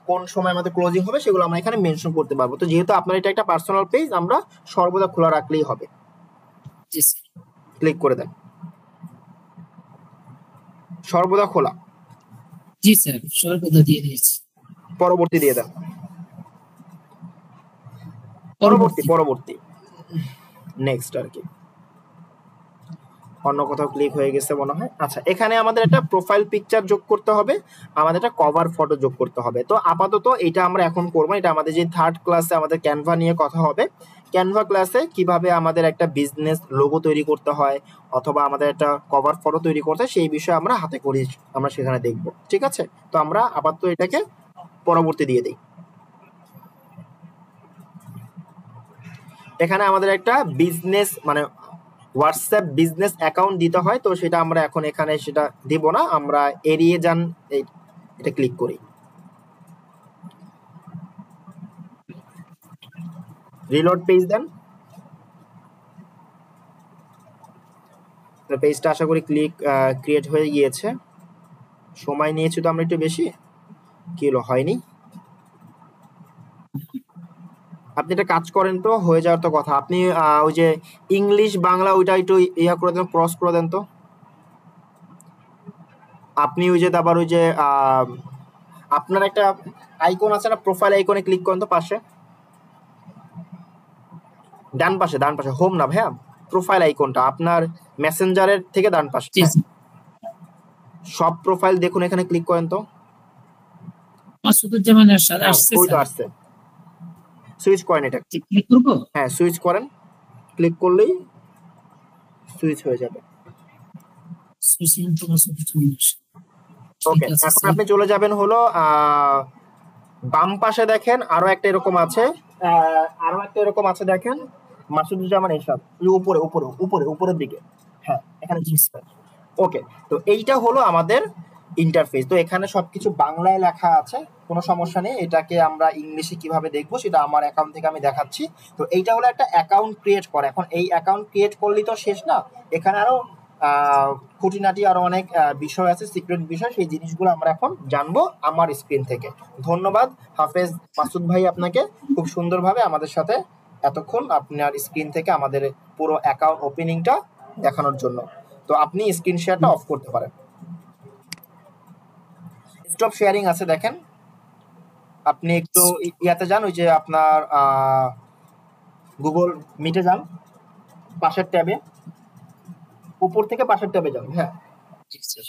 কোন সময় আমাদের ক্লোজিং হবে, সেগুলো আমরা এখানে মেনশন করতে পারবো। তো যেহেতু আপনার এটা একটা পার্সোনাল পেজ, আমরা সর্বদা খোলা রাখলেই হবে। ক্লিক করে দেন, সর্বদা খোলা। জি স্যার, সর্বদা দিয়ে দিয়েছি। পরবর্তী দিয়ে দেন, পরবর্তী নেক্সট আর কি, অন্য কোথাও ক্লিক হয়ে গেছে মনে হয়। আচ্ছা, এখানে আমাদের একটা প্রোফাইল পিকচার যোগ করতে হবে, আমাদের একটা কভার ফটো যোগ করতে হবে। তো আপাতত এটা আমরা এখন করবো, এটা আমাদের যে থার্ড ক্লাসে আমাদের ক্যানভা নিয়ে কথা হবে। ক্যানভা ক্লাসে কিভাবে আমাদের একটা বিজনেস লোগো তৈরি করতে হয় অথবা আমাদের একটা কভার ফটো তৈরি করতে হয়, সেই বিষয়ে আমরা হাতে করি আমরা সেখানে দেখবো। ঠিক আছে, তো আমরা আপাতত এটাকে পরবর্তী দিয়ে দিই। এখানে আমাদের একটা বিজনেস মানে হোয়াটসঅ্যাপ বিজনেস অ্যাকাউন্ট দিতে হয়, তো সেটা আমরা এখন এখানে সেটা দিব না, আমরা এড়িয়ে যান, এটা ক্লিক করি, রিলোড পেজ দেন। পেজটা আশা করি ক্রিয়েট হয়ে গিয়েছে, সময় নিয়েছি তো আমরা একটু বেশি, কি হলো, হয়নি। আপনি একটা কাজ করেন তো, হয়ে যাওয়ার তো কথা। আপনি ওই যে ইংলিশ বাংলা ওইটা একটু ইয়া করে দেন, ক্রস করে দেন তো। আপনি ওই যে আবার ওই যে আপনার একটা আইকন আছে না, প্রোফাইল আইকনে ক্লিক করেন তো পাশে, ডান পাশে, ডান পাশে, হোম না ভাইয়া, প্রোফাইল আইকনটা আপনার মেসেঞ্জারের থেকে ডান পাশে। জি জি সব প্রোফাইল দেখুন, এখানে ক্লিক করেন তো। মাসুদুজ্জামান এরশাদ আসছে ওইটা স্যার। আসছে, সুইচ করেন এটা। ক্লিক করবো? হ্যাঁ সুইচ করেন, ক্লিক করলেই সুইচ হয়ে যাবে। সুশান্ত মাসুদুজ্জামান এরশাদ। ঠিক ওকে, আছে এখন স্যার। আপনি চলে যাবেন হলো বাম পাশে দেখেন আরো একটা এরকম আছে, দেখেন মাসুদুজ্জামান এরশাদ, ওই উপরে উপরে উপরে উপরের দিকে। হ্যাঁ এখানে। জি স্যার। ওকে, তো এইটা হলো আমাদের ইন্টারফেস। তো এখানে সবকিছু বাংলায় লেখা আছে, কোনো সমস্যা নেই। এটাকে আমরা ইংলিশে কিভাবে দেখবো সেটা আমার অ্যাকাউন্ট থেকে আমি দেখাচ্ছি। তো এইটা হলো একটা অ্যাকাউন্ট ক্রিয়েট করে। এখন এই অ্যাকাউন্ট ক্রিয়েট করলেই তো শেষ না, এখানে আরো খুঁটিনাটি আরো অনেক বিষয় আছে, সিক্রেট বিষয়, সেই জিনিসগুলো আমরা এখন জানবো আমার স্ক্রিন থেকে। ধন্যবাদ হাফেজ মাসুদ ভাই আপনাকে, খুব সুন্দরভাবে আমাদের সাথে এতক্ষণ আপনার স্ক্রিন থেকে আমাদের পুরো অ্যাকাউন্ট ওপেনিংটা দেখানোর জন্য। তো আপনি স্ক্রিন শেয়ারটা অফ করতে পারেন। স্টপ শেয়ারিং আছে দেখেন, আপনি একটু ইয়াতে যান, ওই যে আপনার গুগল মিটে যান, পাশের ট্যাবে, উপর থেকে পাশের ট্যাবে যান। হ্যাঁ জি স্যার।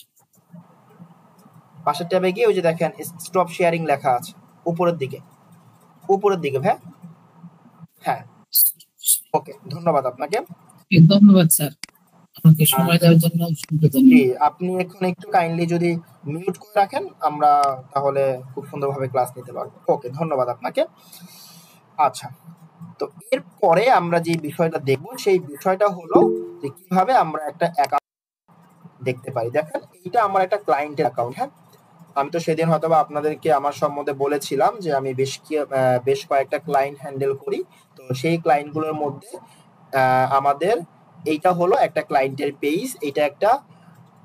পাশের ট্যাবে গিয়ে ওই যে দেখেন স্টপ শেয়ারিং লেখা আছে উপরের দিকে, উপরের দিকে ভাই। হ্যাঁ ওকে, ধন্যবাদ আপনাকে। ধন্যবাদ স্যার, আমাকে সময় দেওয়ার জন্য অসংখ্য জি, ধন্যবাদ। আপনি এখন একটু কাইন্ডলি যদি মিউট করে রাখেন, আমরা তাহলে খুব সুন্দরভাবে ক্লাস নিতে পারবো। ওকে, ধন্যবাদ আপনাকে। আচ্ছা, তো এরপরে আমরা যে বিষয়টা দেখবো সেই বিষয়টা হলো যে কিভাবে আমরা একটা অ্যাকাউন্ট দেখতে পারি। দেখেন এইটা আমার একটা ক্লায়েন্টের অ্যাকাউন্ট। হ্যাঁ, আমি তো সেদিন হয়তো আপনাদেরকে আমার সম্বন্ধে বলেছিলাম যে আমি বেশ কয়েকটা ক্লায়েন্ট হ্যান্ডেল করি। তো সেই ক্লায়েন্টগুলোর মধ্যে আমাদের এইটা হলো একটা ক্লায়েন্টের পেজ। এটা একটা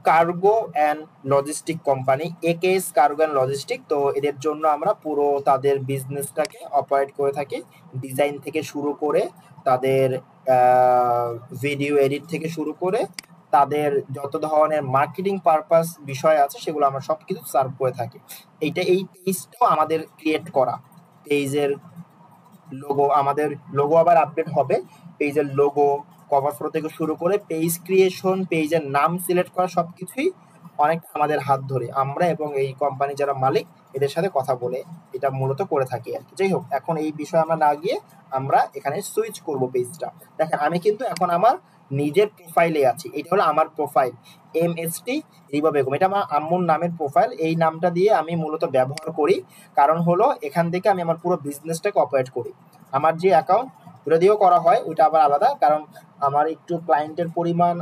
cargo and logistic company, AKS cargo and logistic. তো এদের জন্য আমরা পুরো তাদের বিজনেসটাকে অপারেট করে থাকি, ডিজাইন থেকে শুরু করে তাদের ভিডিও এডিট থেকে শুরু করে তাদের যত ধরনের মার্কেটিং পারপাস বিষয় আছে সেগুলো আমরা সব কিছু সার্ভ করে থাকি। এই পেজটাও আমাদের ক্রিয়েট করা। পেজের লোগো, আমাদের লোগো আবার আপডেট হবে, পেজের লোগো, কভার ফটো থেকে শুরু করে পেজ ক্রিয়েশন, পেজের নাম সিলেক্ট করা, সবকিছুই অনেকটা আমাদের হাত ধরে আমরা এবং এই কোম্পানি যারা মালিক এদের সাথে কথা বলে এটা মূলত করে থাকি আর কি। যাই হোক, এখন এই বিষয়ে আমরা না গিয়ে আমরা এখানে সুইচ করব পেজটা। দেখেন আমি কিন্তু এখন আমার নিজের প্রোফাইলে আছি, এটা হলো আমার প্রোফাইল, MST রিবা বেগম, এটা আমার আম্মুর নামের প্রোফাইল। এই নামটা দিয়ে আমি মূলত ব্যবহার করি, কারণ হলো এখান থেকে আমি আমার পুরো বিজনেসটাকে অপারেট করি। আমার যে অ্যাকাউন্ট ওটা দিয়েও করা হয়, ওইটা আবার আলাদা, কারণ আমার একটু ক্লায়েন্টের পরিমাণ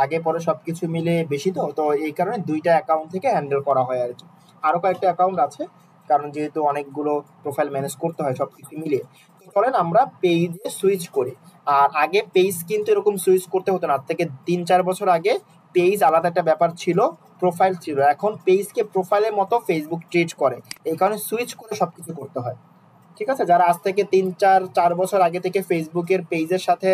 আগে পরে সবকিছু মিলে বেশি, তো এই কারণে দুইটা অ্যাকাউন্ট থেকে হ্যান্ডেল করা হয় আর কি। আরো কয়েকটা অ্যাকাউন্ট আছে, কারণ যেহেতু অনেকগুলো প্রোফাইল ম্যানেজ করতে হয় সবকিছু মিলিয়ে। তো চলেন আমরা পেজে সুইচ করি। আর আগে পেজ কিন্তু এরকম সুইচ করতে হতো না, আজ থেকে 3-4 বছর আগে পেজ আলাদা একটা ব্যাপার ছিল, প্রোফাইল ছিল। এখন পেজকে প্রোফাইলের মতো ফেসবুক ট্রিট করে, এই কারণে সুইচ করে সবকিছু করতে হয়। ঠিক আছে, যারা আজ থেকে 3-4 বছর আগে থেকে ফেসবুকের পেজের সাথে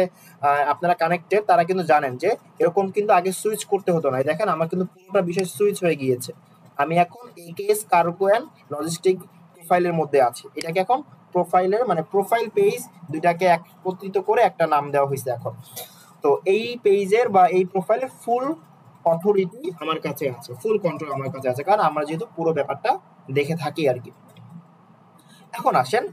আপনারা কানেক্টেড, তারা কিন্তু জানেন যে এরকম কিন্তু আগে সুইচ করতে হতো না। দেখেন আমার কিন্তু পুরোটা বিষয় সুইচ হয়ে গিয়েছে, আমি এখন একেএস কার্গো অ্যান্ড লজিস্টিক প্রোফাইলের মধ্যে আছি। এটাকে এখন প্রোফাইলের মানে প্রোফাইল পেজ দুইটাকে একত্রিত করে একটা নাম দেওয়া হয়েছে এখন। তো এই পেজের বা এই প্রোফাইলের ফুল অথরিটি আমার কাছে আছে, ফুল কন্ট্রোল আমার কাছে আছে, কারণ আমরা যেহেতু পুরো ব্যাপারটা দেখে থাকি আর কি। এখন আসেন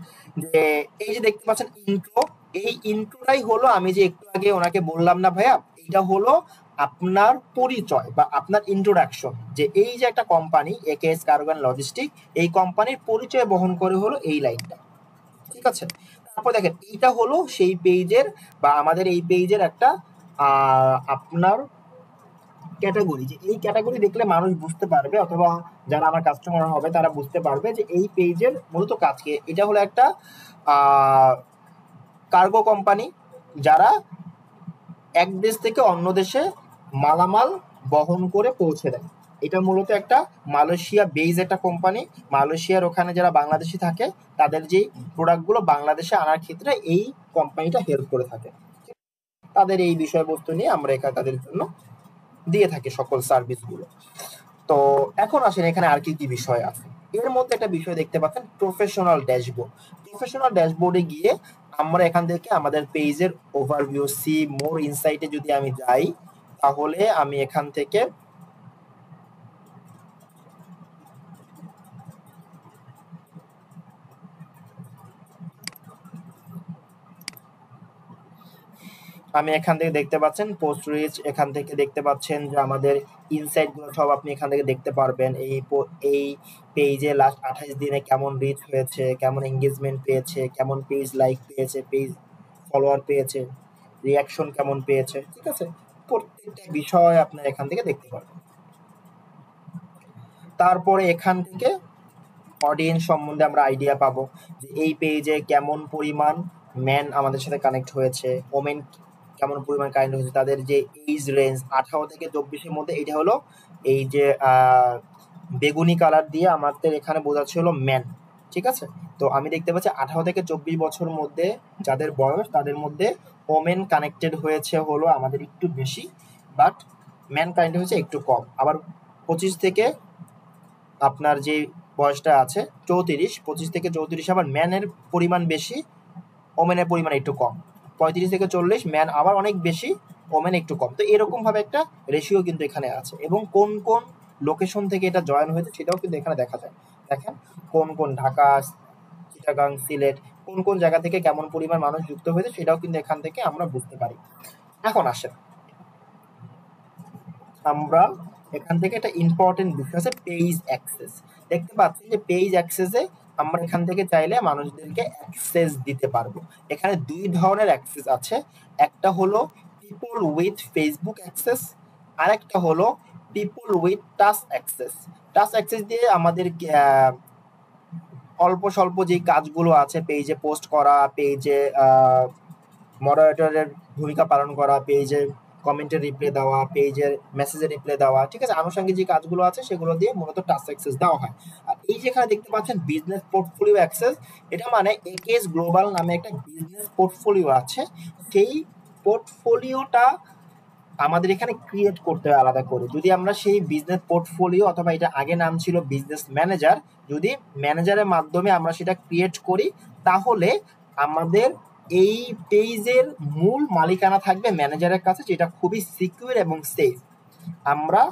যে এই যে দেখতে পাচ্ছেন ইন্ট্রো, এই ইন্ট্রোটাই হলো আমি যে একটু আগে ওনাকে বললাম না ভাইয়া, এটা হলো আপনার পরিচয় বা আপনার ইন্ট্রোডাকশন, যে এই যে একটা company AKS cargo and logistic, এই কোম্পানির পরিচয় বহন করে হলো এই লাইনটা। ঠিক আছে, তারপর দেখেন এইটা হলো সেই পেজের বা আমাদের এই পেজের একটা আপনার ক্যাটাগরি, যে এই ক্যাটাগরি দেখলে মানুষ বুঝতে পারবে, অথবা যারা আমার কাস্টমার হবে তারা বুঝতে পারবে যে এই পেজের মূলত কাজ কি। এটা হলো একটা কার্গো কোম্পানি, যারা এক দেশ থেকে অন্য দেশে মালামাল বহন করে পৌঁছে দেয়। এটা মূলত একটা মালয়েশিয়া বেজ একটা কোম্পানি। মালয়েশিয়ার ওখানে যারা বাংলাদেশি থাকে তাদের যেই প্রোডাক্টগুলো বাংলাদেশে আনার ক্ষেত্রে এই কোম্পানিটা হেল্প করে থাকে। তাদের এই বিষয়বস্তু নিয়ে আমরা এখানে তাদের জন্য দিয়ে থাকি সকল সার্ভিসগুলো। তো এখন আসেন এখানে আর কি কি বিষয় আছে। এর মধ্যে একটা বিষয় দেখতে পাচ্ছেন প্রফেশনাল ড্যাশবোর্ড। প্রফেশনাল ড্যাশবোর্ডে গিয়ে আমরা এখান থেকে আমাদের পেজের ওভারভিউ সি মোর ইনসাইটে যদি আমি যাই, তাহলে আমি এখান থেকে দেখতে পাচ্ছেন পোস্ট রিচ, এখান থেকে দেখতে পাচ্ছেন যে আমাদের ইনসাইট গুলো সব আপনি এখান থেকে দেখতে পারবেন। এই পেজে লাস্ট 28 দিনে কেমন রিচ হয়েছে, কেমন এঙ্গেজমেন্ট পেয়েছে, কেমন পেজ লাইক পেয়েছে, পেজ ফলোয়ার পেয়েছে, রিয়াকশন কেমন পেয়েছে, ঠিক আছে, প্রত্যেকটা বিষয় আপনার এখান থেকে দেখতে পারবেন। তারপরে এখান থেকে অডিয়েন্স সম্বন্ধে আমরা আইডিয়া পাবো যে এই পেজে কেমন পরিমাণ ম্যান আমাদের সাথে কানেক্ট হয়েছে, ওমেন কেমন পরিমাণ কানেক্ট হয়েছে, তাদের যে এজ রেঞ্জ 18 থেকে 24-এর মধ্যে। এটা হলো এই যে বেগুনি কালার দিয়ে আমাদের এখানে বোঝাচ্ছে হলো ম্যান, ঠিক আছে। তো আমি দেখতে পাচ্ছি 18 থেকে 24 বছর মধ্যে যাদের বয়স, তাদের মধ্যে ওমেন কানেক্টেড হয়েছে হলো আমাদের একটু বেশি, বাট ম্যান কানেক্টেড হয়েছে একটু কম। আবার 25 থেকে আপনার যে বয়সটা আছে 34, 25 থেকে 34 আবার ম্যানের পরিমাণ বেশি, ওমেনের পরিমাণ একটু কম। 35 থেকে 40 ম্যান আবার অনেক বেশি, ওমেন একটু কম। তো এরকম ভাবে একটা রেশিও কিন্তু এখানে আছে, এবং কোন কোন লোকেশন থেকে এটা জয়েন হয়েছে সেটাও কিন্তু এখানে দেখা যায়। দেখেন কোন কোন ঢাকা, চিটাগাং, সিলেট, কোন কোন জায়গা থেকে কেমন পরিমাণ মানুষ যুক্ত হয়েছে সেটাও কিন্তু এখান থেকে আমরা বুঝতে পারি। এখন আসেন আমরা এখান থেকে একটা ইম্পর্টেন্ট বিষয় আছে পেজ অ্যাক্সেস। দেখতে পাচ্ছেন যে পেজ অ্যাক্সেসে আমরা এখান থেকে চাইলে মানুষদেরকে অ্যাক্সেস দিতে পারবো। এখানে দুই ধরনের অ্যাক্সেস আছে, একটা হলো পিপল উইথ ফেসবুক অ্যাক্সেস, আর একটা হলো people with touch access. Touch access দিয়ে আমাদের অল্প স্বল্প যে কাজগুলো আছে, পেজে পোস্ট করা, পেজে মডারেটরের ভূমিকা পালন করা, পেজে কমেন্টের রিপ্লাই দেওয়া, পেজের মেসেজের রিপ্লাই দেওয়া, ঠিক আছে, আনুষঙ্গিক যে কাজগুলো আছে সেগুলো দিয়ে মূলত টাস্ক অ্যাক্সেস দেওয়া হয়। আর এই যেখানে দেখতে পাচ্ছেন বিজনেস পোর্টফোলিও অ্যাক্সেস, এটা মানে একেএস গ্লোবাল নামে একটা বিজনেস পোর্টফোলিও আছে। সেই পোর্টফোলিওটা আমাদের এখানে ক্রিয়েট করতে হয় আলাদা করে। যদি আমরা সেই বিজনেস পোর্টফোলিও, অথবা এটা আগে নাম ছিল বিজনেস ম্যানেজার, যদি ম্যানেজারের মাধ্যমে আমরা সেটা ক্রিয়েট করি, তাহলে আমাদের এই পেজের মূল মালিকানা থাকবে ম্যানেজারের কাছে, যেটা খুবই সিকিউর এবং সেফ। আমরা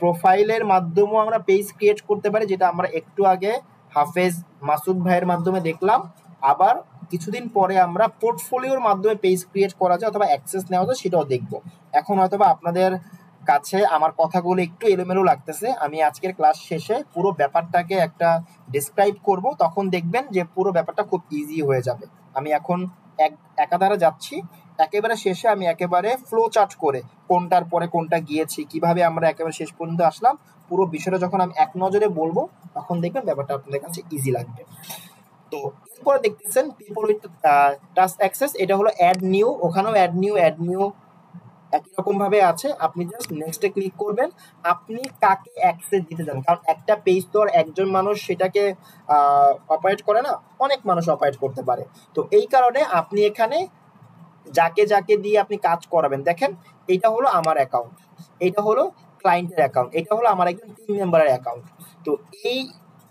প্রোফাইলের মাধ্যমেও আমরা পেজ ক্রিয়েট করতে পারি, যেটা আমরা একটু আগে হাফেজ মাসুদ ভাইয়ের মাধ্যমে দেখলাম। আবার কিছুদিন পরে আমরা পোর্টফোলিওর মাধ্যমে পেজ ক্রিয়েট করা যায় অথবা অ্যাক্সেস নেওয়া যায়, সেটাও দেখবো। এখন হয়তোবা আপনাদের কাছে আমার কথাগুলো একটু এলোমেলো লাগতেছে, আমি আজকের ক্লাস শেষে পুরো ব্যাপারটাকে একটা ডিসক্রাইব করব, তখন দেখবেন যে পুরো ব্যাপারটা খুব ইজি হয়ে যাবে। আমি এখন একাধারে যাচ্ছি, একেবারে শেষে আমি একেবারে ফ্লো চার্ট করে কোনটার পরে কোনটা গিয়েছি, কিভাবে আমরা একেবারে শেষ পর্যন্ত আসলাম, পুরো বিষয়টা যখন আমি এক নজরে বলবো, তখন দেখবেন ব্যাপারটা আপনাদের কাছে ইজি লাগবে। তো এরপরে দেখতেছেন পিপল উইথ টাচ অ্যাক্সেস, এটা হলো অ্যাড নিউ। ওখানেও অ্যাড নিউ একই রকম ভাবে আছে। আপনি জাস্ট নেক্সটে ক্লিক করবেন, আপনি কাকে অ্যাক্সেস দিতে চান, কারণ একটা পেজ তো আর একজন মানুষ সেটাকে অপারেট করে না, অনেক মানুষ অপারেট করতে পারে। তো এই কারণে আপনি এখানে যাকে যাকে দিয়ে আপনি কাজ করাবেন, দেখেন এটা হলো আমার অ্যাকাউন্ট, এটা হলো ক্লায়েন্টের অ্যাকাউন্ট, এটা হলো আমার একজন টিম মেম্বারের অ্যাকাউন্ট। তো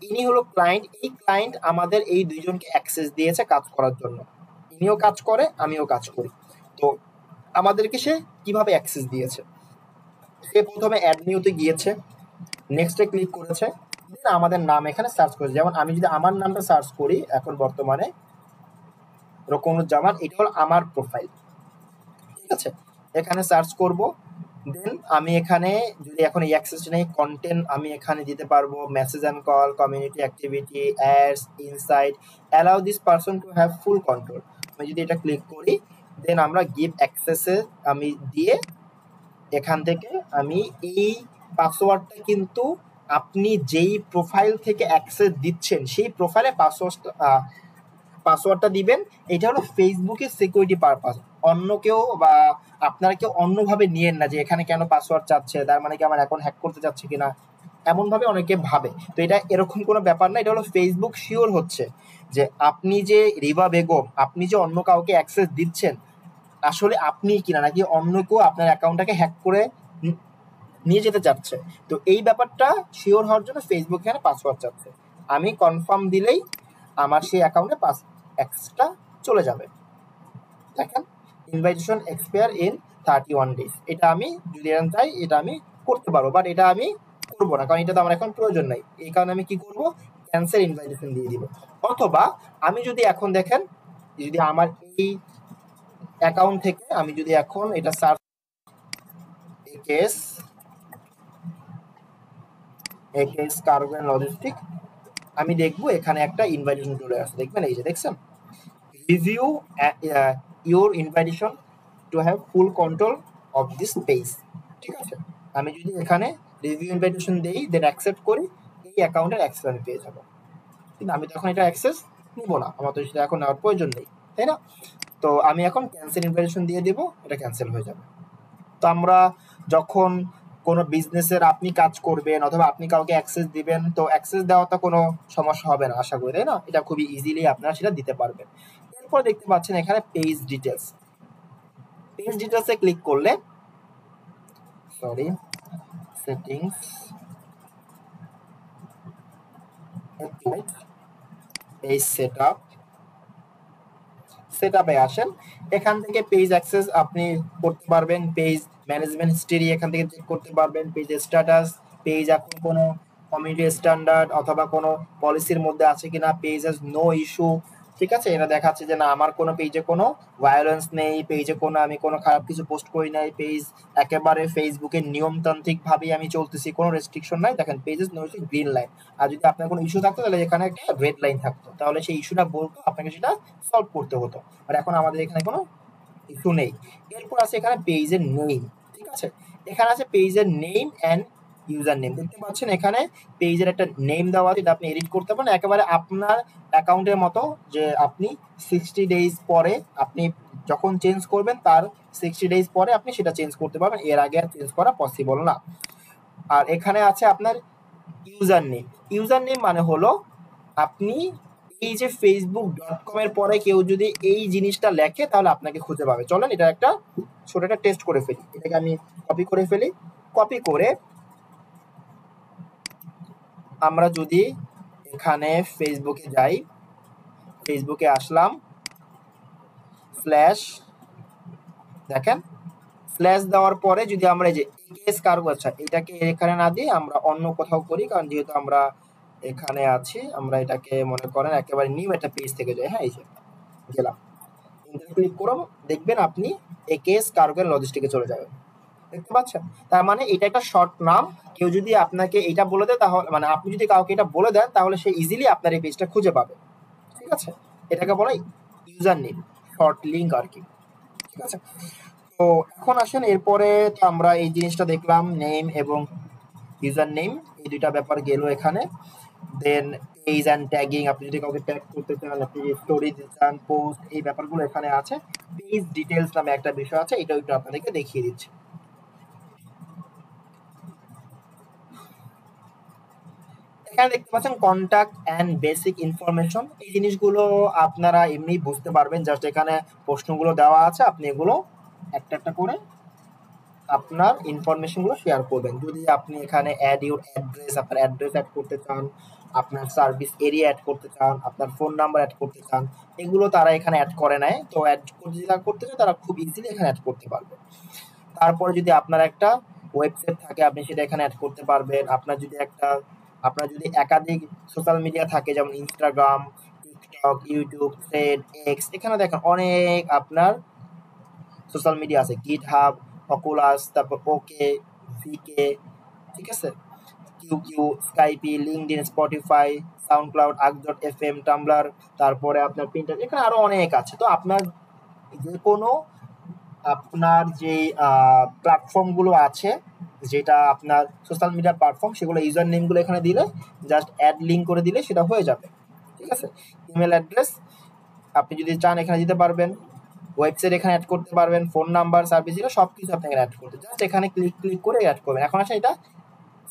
ইনি হলো ক্লায়েন্ট, এই ক্লায়েন্ট আমাদের এই দুইজনকে অ্যাক্সেস দিয়েছে কাজ করার জন্য, ইনিও কাজ করে আমিও কাজ করি। তো আমাদেরকে সে কিভাবে অ্যাক্সেস দিয়েছে, সে প্রথমে অ্যাড নিউতে গিয়েছে, নেক্সটে ক্লিক করেছে, দেন আমাদের নাম এখানে সার্চ করেছে। যেমন আমি যদি আমার নামটা সার্চ করি এখন বর্তমানে রকনুজ্জামান, এটা হলো আমার প্রোফাইল, ঠিক আছে, এখানে সার্চ করব। দেন আমি এখানে যদি এখন এই অ্যাক্সেস নেই, কন্টেন্ট আমি এখানে দিতে পারবো, message and call, community activity, ads, insight, allow this person to have full control. আমি যদি এটা ক্লিক করি, দেন আমরা গিভ অ্যাক্সেসে আমি দিয়ে এখান থেকে আমি এই পাসওয়ার্ডটা কিন্তু আপনি যেই প্রোফাইল থেকে অ্যাক্সেস দিচ্ছেন সেই প্রোফাইলে পাসওয়ার্ডটা দিবেন। এটা হলো ফেসবুকের সিকিউরিটি পারপাস। অন্য কেউ বা আপনারা কেউ অন্যভাবে নিয়েন না যে এখানে কেন পাসওয়ার্ড চাচ্ছে, তার মানে কি আমার অ্যাকাউন্ট হ্যাক করতে চাচ্ছে কিনা, এমন ভাবে অনেকে ভাবে। তো এটা এরকম কোনো ব্যাপার না, এটা হলো ফেসবুক শিওর হচ্ছে যে আপনি যে রিবা বেগম, আপনি যে অন্য কাউকে অ্যাক্সেস দিচ্ছেন আসলে আপনি কিনা, নাকি অন্য কেউ আপনার অ্যাকাউন্টটাকে হ্যাক করে নিয়ে যেতে চাচ্ছে। তো এই ব্যাপারটা শিওর হওয়ার জন্য ফেসবুক এখানে পাসওয়ার্ড চাচ্ছে। আমি কনফার্ম দিলেই আমার সেই অ্যাকাউন্টে এক্সট্রা চলে যাবে। দেখেন, ইনভাইটেশন এক্সপায়ার ইন 31 ডেজ, এটা আমি যদি চাই এটা আমি করতে পারবো, বাট এটা আমি করবো না, কারণ এটা তো আমার এখন প্রয়োজন নাই। এই কারণে আমি কি করব, ক্যান্সেল ইনভাইটেশন দিয়ে দিব। অথবা আমি যদি এখন দেখেন, যদি আমার এই অ্যাকাউন্ট থেকে আমি যদি এখন এটা search AKS cargo and logistic, আমি দেখবো এখানে একটা ইনভাইটেশন চলে আসছে। দেখবেন, এই যে দেখছেন, review your invitation to have full control of this page. ঠিক আছে, আমি যদি এখানে রিভিউ ইনভাইটেশন দেই, দেন অ্যাকসেপ্ট করি, এই অ্যাকাউন্টের অ্যাক্সেস আমি পেয়ে যাবো। কিন্তু আমি তো এখন এটা অ্যাক্সেস নিব না, আমার তো সেটা এখন নেওয়ার প্রয়োজন নেই, তাই না? তো আমি এখন ক্যান্সেল ইনভাইটেশন দিয়ে দেবো, এটা ক্যান্সেল হয়ে যাবে। তো আমরা যখন কোনো বিজনেসের আপনি কাজ করবেন অথবা আপনি কাউকে অ্যাক্সেস দিবেন, তো অ্যাক্সেস দেওয়াটা কোনো সমস্যা হবে না আশা করি, তাই না? এটা খুবই ইজিলি আপনারা সেটা দিতে পারবেন। এরপর দেখতে পাচ্ছেন এখানে পেজ ডিটেলস। পেজ ডিটেলসে ক্লিক করলে, সরি, সেটিংস, পেজ সেটআপ, সেটআপে আসেন। এখান থেকে পেজ অ্যাক্সেস আপনি করতে পারবেন, পেজ ম্যানেজমেন্ট হিস্টরি এখান থেকে চেক করতে পারবেন, পেজের স্ট্যাটাস, পেজ এখন কোনো কমিউনিটি স্ট্যান্ডার্ড অথবা কোনো পলিসির মধ্যে আছে কিনা, পেজ হ্যাজ নো ইস্যু। ঠিক আছে, এটা দেখাচ্ছে যে না, আমার কোনো পেজে কোনো ভায়োলেন্স নেই, পেজে কোনো আমি কোনো খারাপ কিছু পোস্ট করি নাই, পেজ একেবারে ফেসবুকের নিয়মতান্ত্রিক ভাবেই আমি চলতেছি, কোনো রেস্ট্রিকশন নাই। দেখেন, pages no issue, green line. আর যদি আপনার কোনো ইস্যু থাকতো তাহলে এখানে একটা রেড লাইন থাকতো, তাহলে সেই ইস্যুটা বলতো, আপনাকে সেটা সলভ করতে হতো। আর এখন আমাদের এখানে কোনো ইস্যু নেই। এরপর আছে এখানে পেজের নেম। ঠিক আছে, এখানে আছে পেজের নেম অ্যান্ড ইউজার নেম। দেখতে পাচ্ছেন এখানে পেজের একটা নেম দেওয়া আছে, এটা আপনি এডিট করতে পারেন একেবারে আপনার অ্যাকাউন্টের মতো, যে আপনি 60 ডেজ পরে আপনি যখন চেঞ্জ করবেন তার 60 ডেজ পরে আপনি সেটা চেঞ্জ করতে পারবেন, এর আগে আর চেঞ্জ করা পসিবল না। আর এখানে আছে আপনার ইউজার নেম। ইউজার নেম মানে হলো আপনি এই যে facebook.com এর পরে কেউ যদি এই জিনিসটা লেখে তাহলে আপনাকে খুঁজে পাবে। চলেন এটা একটা ছোট একটা টেস্ট করে ফেলি। এটাকে আমি কপি করে ফেলি। কপি করে আমরা যদি এখানে ফেসবুকে যাই, ফেসবুকে আসলাম, স্ল্যাশ, দেখেন স্ল্যাশ দেওয়ার পরে যদি আমরা এই যে একেএস কার্গো, আচ্ছা এটাকে এখানে না দিয়ে আমরা অন্য কোথাও করি, কারণ যেহেতু আমরা এখানে আছি, আমরা এটাকে মনে করেন একেবারে নিউ একটা পেজ থেকে যাই। হ্যাঁ, এই যে গেলাম, ক্লিক করুন, দেখবেন আপনি একেএস কার্গো এন্ড লজিস্টিকে চলে যাবেন। দেখতে পাচ্ছেন, তার মানে এটা একটা শর্ট নাম। কেউ যদি আপনাকে এটা বলে দেয় তাহলে, মানে আপনি যদি কাউকে এটা বলে দেন তাহলে সে ইজিলি আপনার এই পেজটা খুঁজে পাবে। ঠিক আছে, এটাকে বলে ইউজার নেম, শর্ট লিঙ্ক আর কি। ঠিক আছে, তো এখন আসেন এরপরে তো আমরা এই জিনিসটা দেখলাম, নেম এবং ইউজার নেম, এই দুইটা ব্যাপার গেল এখানে। দেন পেজ অ্যান্ড ট্যাগিং, আপনি যদি কাউকে ট্যাগ করতে চান, আপনি স্টোরি দিতে চান, পোস্ট, এই ব্যাপারগুলো এখানে আছে। পেজ ডিটেলস নামে একটা বিষয় আছে, এটা একটু আপনাদেরকে দেখিয়ে দিচ্ছি। এখানে দেখতে পাচ্ছেন কন্টাক্ট অ্যান্ড বেসিক ইনফরমেশন। এই জিনিসগুলো আপনারা এমনি বুঝতে পারবেন, জাস্ট এখানে প্রশ্নগুলো দেওয়া আছে, আপনি এগুলো একটা একটা করে আপনার ইনফরমেশনগুলো শেয়ার করবেন। যদি আপনি এখানে অ্যাড ইউর অ্যাড্রেস, আপনার অ্যাড্রেস অ্যাড করতে চান, আপনার সার্ভিস এরিয়া অ্যাড করতে চান, আপনার ফোন নাম্বার অ্যাড করতে চান, এগুলো তারা এখানে অ্যাড করে নেয়। তো অ্যাড করতে যারা করতে চান তারা খুব ইজিলি এখানে অ্যাড করতে পারবে। তারপরে যদি আপনার একটা ওয়েবসাইট থাকে আপনি সেটা এখানে অ্যাড করতে পারবেন। আপনার যদি একাধিক সোশ্যাল মিডিয়া থাকে, যেমন Instagram, TikTok, YouTube, Thread, X, এখানে দেখেন অনেক আপনার সোশ্যাল মিডিয়া আছে, গিটহাব, অকুলাস, তারপর ওকে, ভিকে, ঠিক আছে, Q, Skype, LinkedIn, Spotify, SoundCloud, আর্ক.fm, টাম্বলার, তারপরে আপনার প্রিন্টার, এখানে আরো অনেক আছে। তো আপনার যে কোনো আপনার যে প্ল্যাটফর্মগুলো আছে, যেটা আপনার সোশ্যাল মিডিয়া প্ল্যাটফর্ম, সেগুলো ইউজার নেমগুলো এখানে দিলে, জাস্ট অ্যাড লিঙ্ক করে দিলে সেটা হয়ে যাবে। ঠিক আছে, ইমেল অ্যাড্রেস আপনি যদি চান এখানে দিতে পারবেন। ওয়েবসাইট এখানে অ্যাড করতে পারবেন, ফোন নাম্বার, সার্ভিস এরিয়া সবকিছু আপনি এখানে অ্যাড করতে, জাস্ট এখানে ক্লিক করে অ্যাড করবেন। এখন আসলে এটা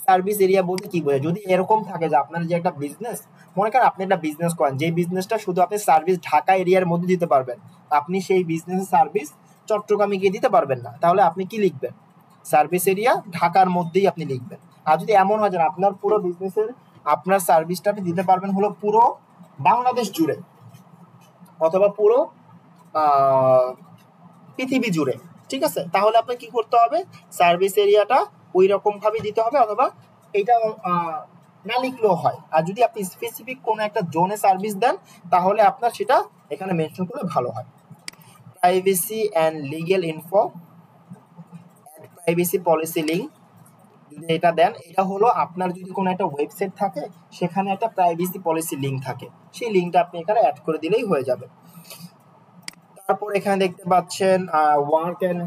সার্ভিস এরিয়া বলতে কি বোঝায়? যদি এরকম থাকে যে আপনার যে একটা বিজনেস, মনে করেন আপনি একটা বিজনেস করেন, যে বিজনেসটা শুধু আপনি সার্ভিস ঢাকা এরিয়ার মধ্যে দিতে পারবেন, আপনি সেই বিজনেসের সার্ভিস চট্টগ্রামে গিয়ে দিতে পারবেন না, তাহলে আপনি কি লিখবেন? সার্ভিস এরিয়া ঢাকার মধ্যেই আপনি লিখবেন। আর যদি এমন হয় যে আপনার পুরো বিজনেসের আপনার সার্ভিসটা আপনি দিতে পারবেন হলো পুরো বাংলাদেশ জুড়ে অথবা পুরো পৃথিবী জুড়ে, ঠিক আছে, তাহলে আপনাকে কি করতে হবে? সার্ভিস এরিয়াটা ওই রকম ভাবে দিতে হবে, অথবা এটা না লিখলেও হয়। আর যদি আপনি স্পেসিফিক কোনো একটা জোনে সার্ভিস দেন, তাহলে আপনার সেটা এখানে মেনশন করলে ভালো হয়। Privacy and legal info, privacy policy link, যদি এটা দেন, এটা হলো আপনার যদি কোনো একটা ওয়েবসাইট থাকে, সেখানে একটা প্রাইভেসি পলিসি লিঙ্ক থাকে, সেই লিঙ্কটা আপনি এখানে অ্যাড করে দিলেই হয়ে যাবে। তারপর এখানে দেখতে পাচ্ছেন ওয়ার্ক অ্যান্ড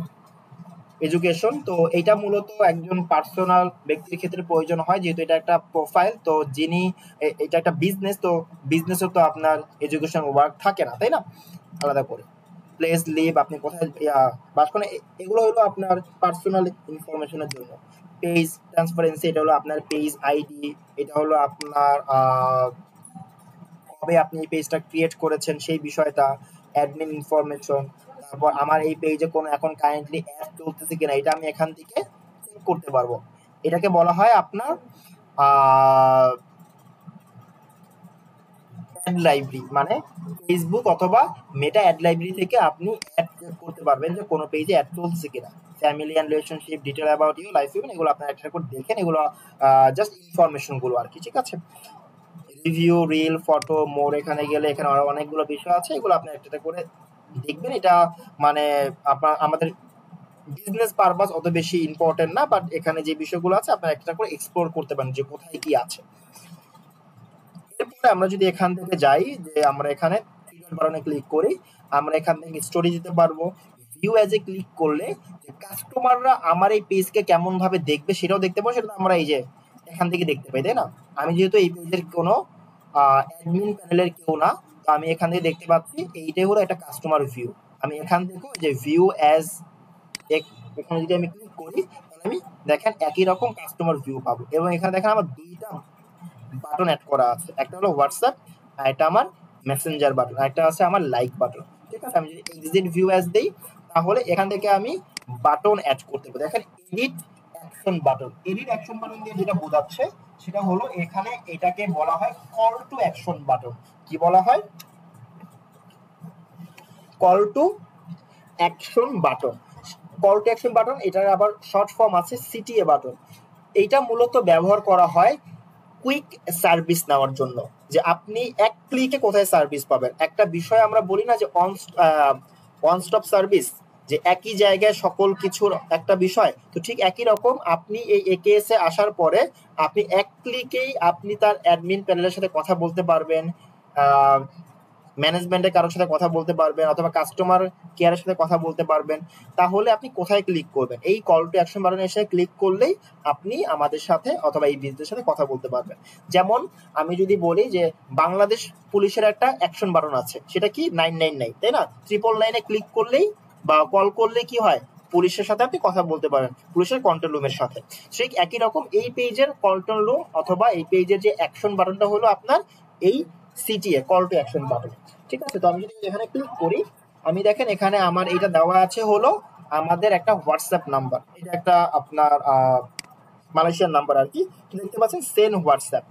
এডুকেশন। তো এটা মূলত একজন পার্সোনাল ব্যক্তির ক্ষেত্রে প্রয়োজন হয়, যেহেতু এটা একটা প্রোফাইল, তো যিনি এটা একটা বিজনেস, তো বিজনেসও তো আপনার এডুকেশন ওয়ার্ক থাকে না, তাই না, আলাদা করে। প্লেস লিভ, আপনি কোথায় বাস করেন, এগুলো হলো আপনার পার্সোনাল ইনফরমেশনের জন্য। পেজ ট্রান্সপারেন্সি, এটা হলো আপনার পেজ আইডি, এটা হলো আপনার কবে আপনি এই পেজটা ক্রিয়েট করেছেন সেই বিষয়টা, অ্যাডমিন ইনফরমেশন। তারপর আমার এই পেজে কোনো এখন কারেন্টলি অ্যাড চলতেছে কিনা, এটা আমি এখান থেকে চেক করতে পারবো। এটাকে বলা হয় আপনার অ্যাড লাইব্রেরি, মানে ফেসবুক অথবা মেটা অ্যাড লাইব্রেরি থেকে আপনি অ্যাড চেক করতে পারবেন যে কোনো পেজে অ্যাড চলছে কিনা। Family and relationship, detail about you, life event, এগুলো আপনার একটা করে দেখেন, এগুলো জাস্ট ইনফরমেশন গুলো আর কি, ঠিক আছে। রিভিউ, রিল, ফটো, মোর, এখানে গেলে এখানে আরো অনেকগুলো বিষয় আছে, এগুলো আপনি একটা করে দেখবেন। এটা মানে আমাদের বিজনেস পারপাস অত বেশি ইম্পর্টেন্ট না, বাট এখানে যে বিষয়গুলো আছে আপনারা একটা করে এক্সপ্লোর করতে পারেন যে কোথায় কি আছে। এরপরে আমরা যদি এখান থেকে যাই, যে আমরা এখানে বাটনে ক্লিক করি, আমরা এখান থেকে স্টোরি দিতে পারবো। ভিউ অ্যাজ এ ক্লিক করলে যে কাস্টমাররা আমার এই পেজকে কেমন ভাবে দেখবে সেটাও দেখতে পাবো, সেটা আমরা এই যে এখান থেকে দেখতে পাই, তাই না। আমি যেহেতু এই পেজের কোনো অ্যাডমিন প্যানেলের কেউ না, তো আমি এখান থেকে দেখতে পাচ্ছি এইটাই হলো একটা কাস্টমার ভিউ। আমি এখান থেকে যে ভিউ অ্যাজ, এখানে যদি আমি ক্লিক করি, তাহলে আমি দেখেন একই রকম কাস্টমার ভিউ পাবো। এবং এখানে দেখেন আমার দুইটা বাটন অ্যাড করা আছে, একটা হলো হোয়াটসঅ্যাপ, আর এটা আমার মেসেঞ্জার বাটন, আর একটা আছে আমার লাইক বাটন, ঠিক আছে। আমি যদি এক্সিট ভিউ অ্যাজ দেই, তাহলে এখান থেকে আমি বাটন অ্যাড করতে পারি। দেখেন edit action button, edit action button দিয়ে যেটা বোঝাচ্ছে সেটা হলো এখানে এটাকে বলা হয় কল টু অ্যাকশন বাটন। কি বলা হয়? Call to action button. Call to action button, এটার আবার শর্ট ফর্ম আছে সিটিএ বাটন। এইটা মূলত ব্যবহার করা হয় কুইক সার্ভিস নেওয়ার জন্য, যে আপনি এক ক্লিকে কোথায় সার্ভিস পাবেন। একটা বিষয় আমরা বলি না যে ওয়ান স্টপ সার্ভিস, যে একই জায়গায় সকল কিছুর একটা বিষয়, তো ঠিক একই রকম আপনি এই একেএস এ আসার পরে আপনি এক ক্লিকেই আপনি তার অ্যাডমিন প্যানেলের সাথে কথা বলতে পারবেন, ম্যানেজমেন্টের কারোর সাথে কথা বলতে পারবেন, অথবা কাস্টমার কেয়ারের সাথে কথা বলতে পারবেন। তাহলে আপনি কোথায় ক্লিক করবেন? এই কল টু অ্যাকশন বাটনে এসে ক্লিক করলেই আপনি আমাদের সাথে অথবা এই বিজনেসের সাথে কথা বলতে পারবেন। যেমন আমি যদি বলি যে বাংলাদেশ পুলিশের একটা অ্যাকশন বাটন আছে, সেটা কি 999, তাই না। 999 ক্লিক করলেই বা কল করলে কি হয়, পুলিশের সাথে আপনি কথা বলতে পারেন, পুলিশের কন্ট্রোল রুমের সাথে। ঠিক একই রকম এই পেজের কন্ট্রোল রুম অথবা এই পেজের যে অ্যাকশন বাটনটা হলো আপনার এই CTA, call to action button, ঠিক আছে। তো আমি যদি এখানে ক্লিক করি, আমি দেখেন এখানে আমার এটা দেওয়া আছে হলো আমাদের একটা হোয়াটসঅ্যাপ নাম্বার, এটা একটা আপনার মালয়েশিয়ান নাম্বার আর কি, দেখতে পাচ্ছেন সেন্ড হোয়াটসঅ্যাপ।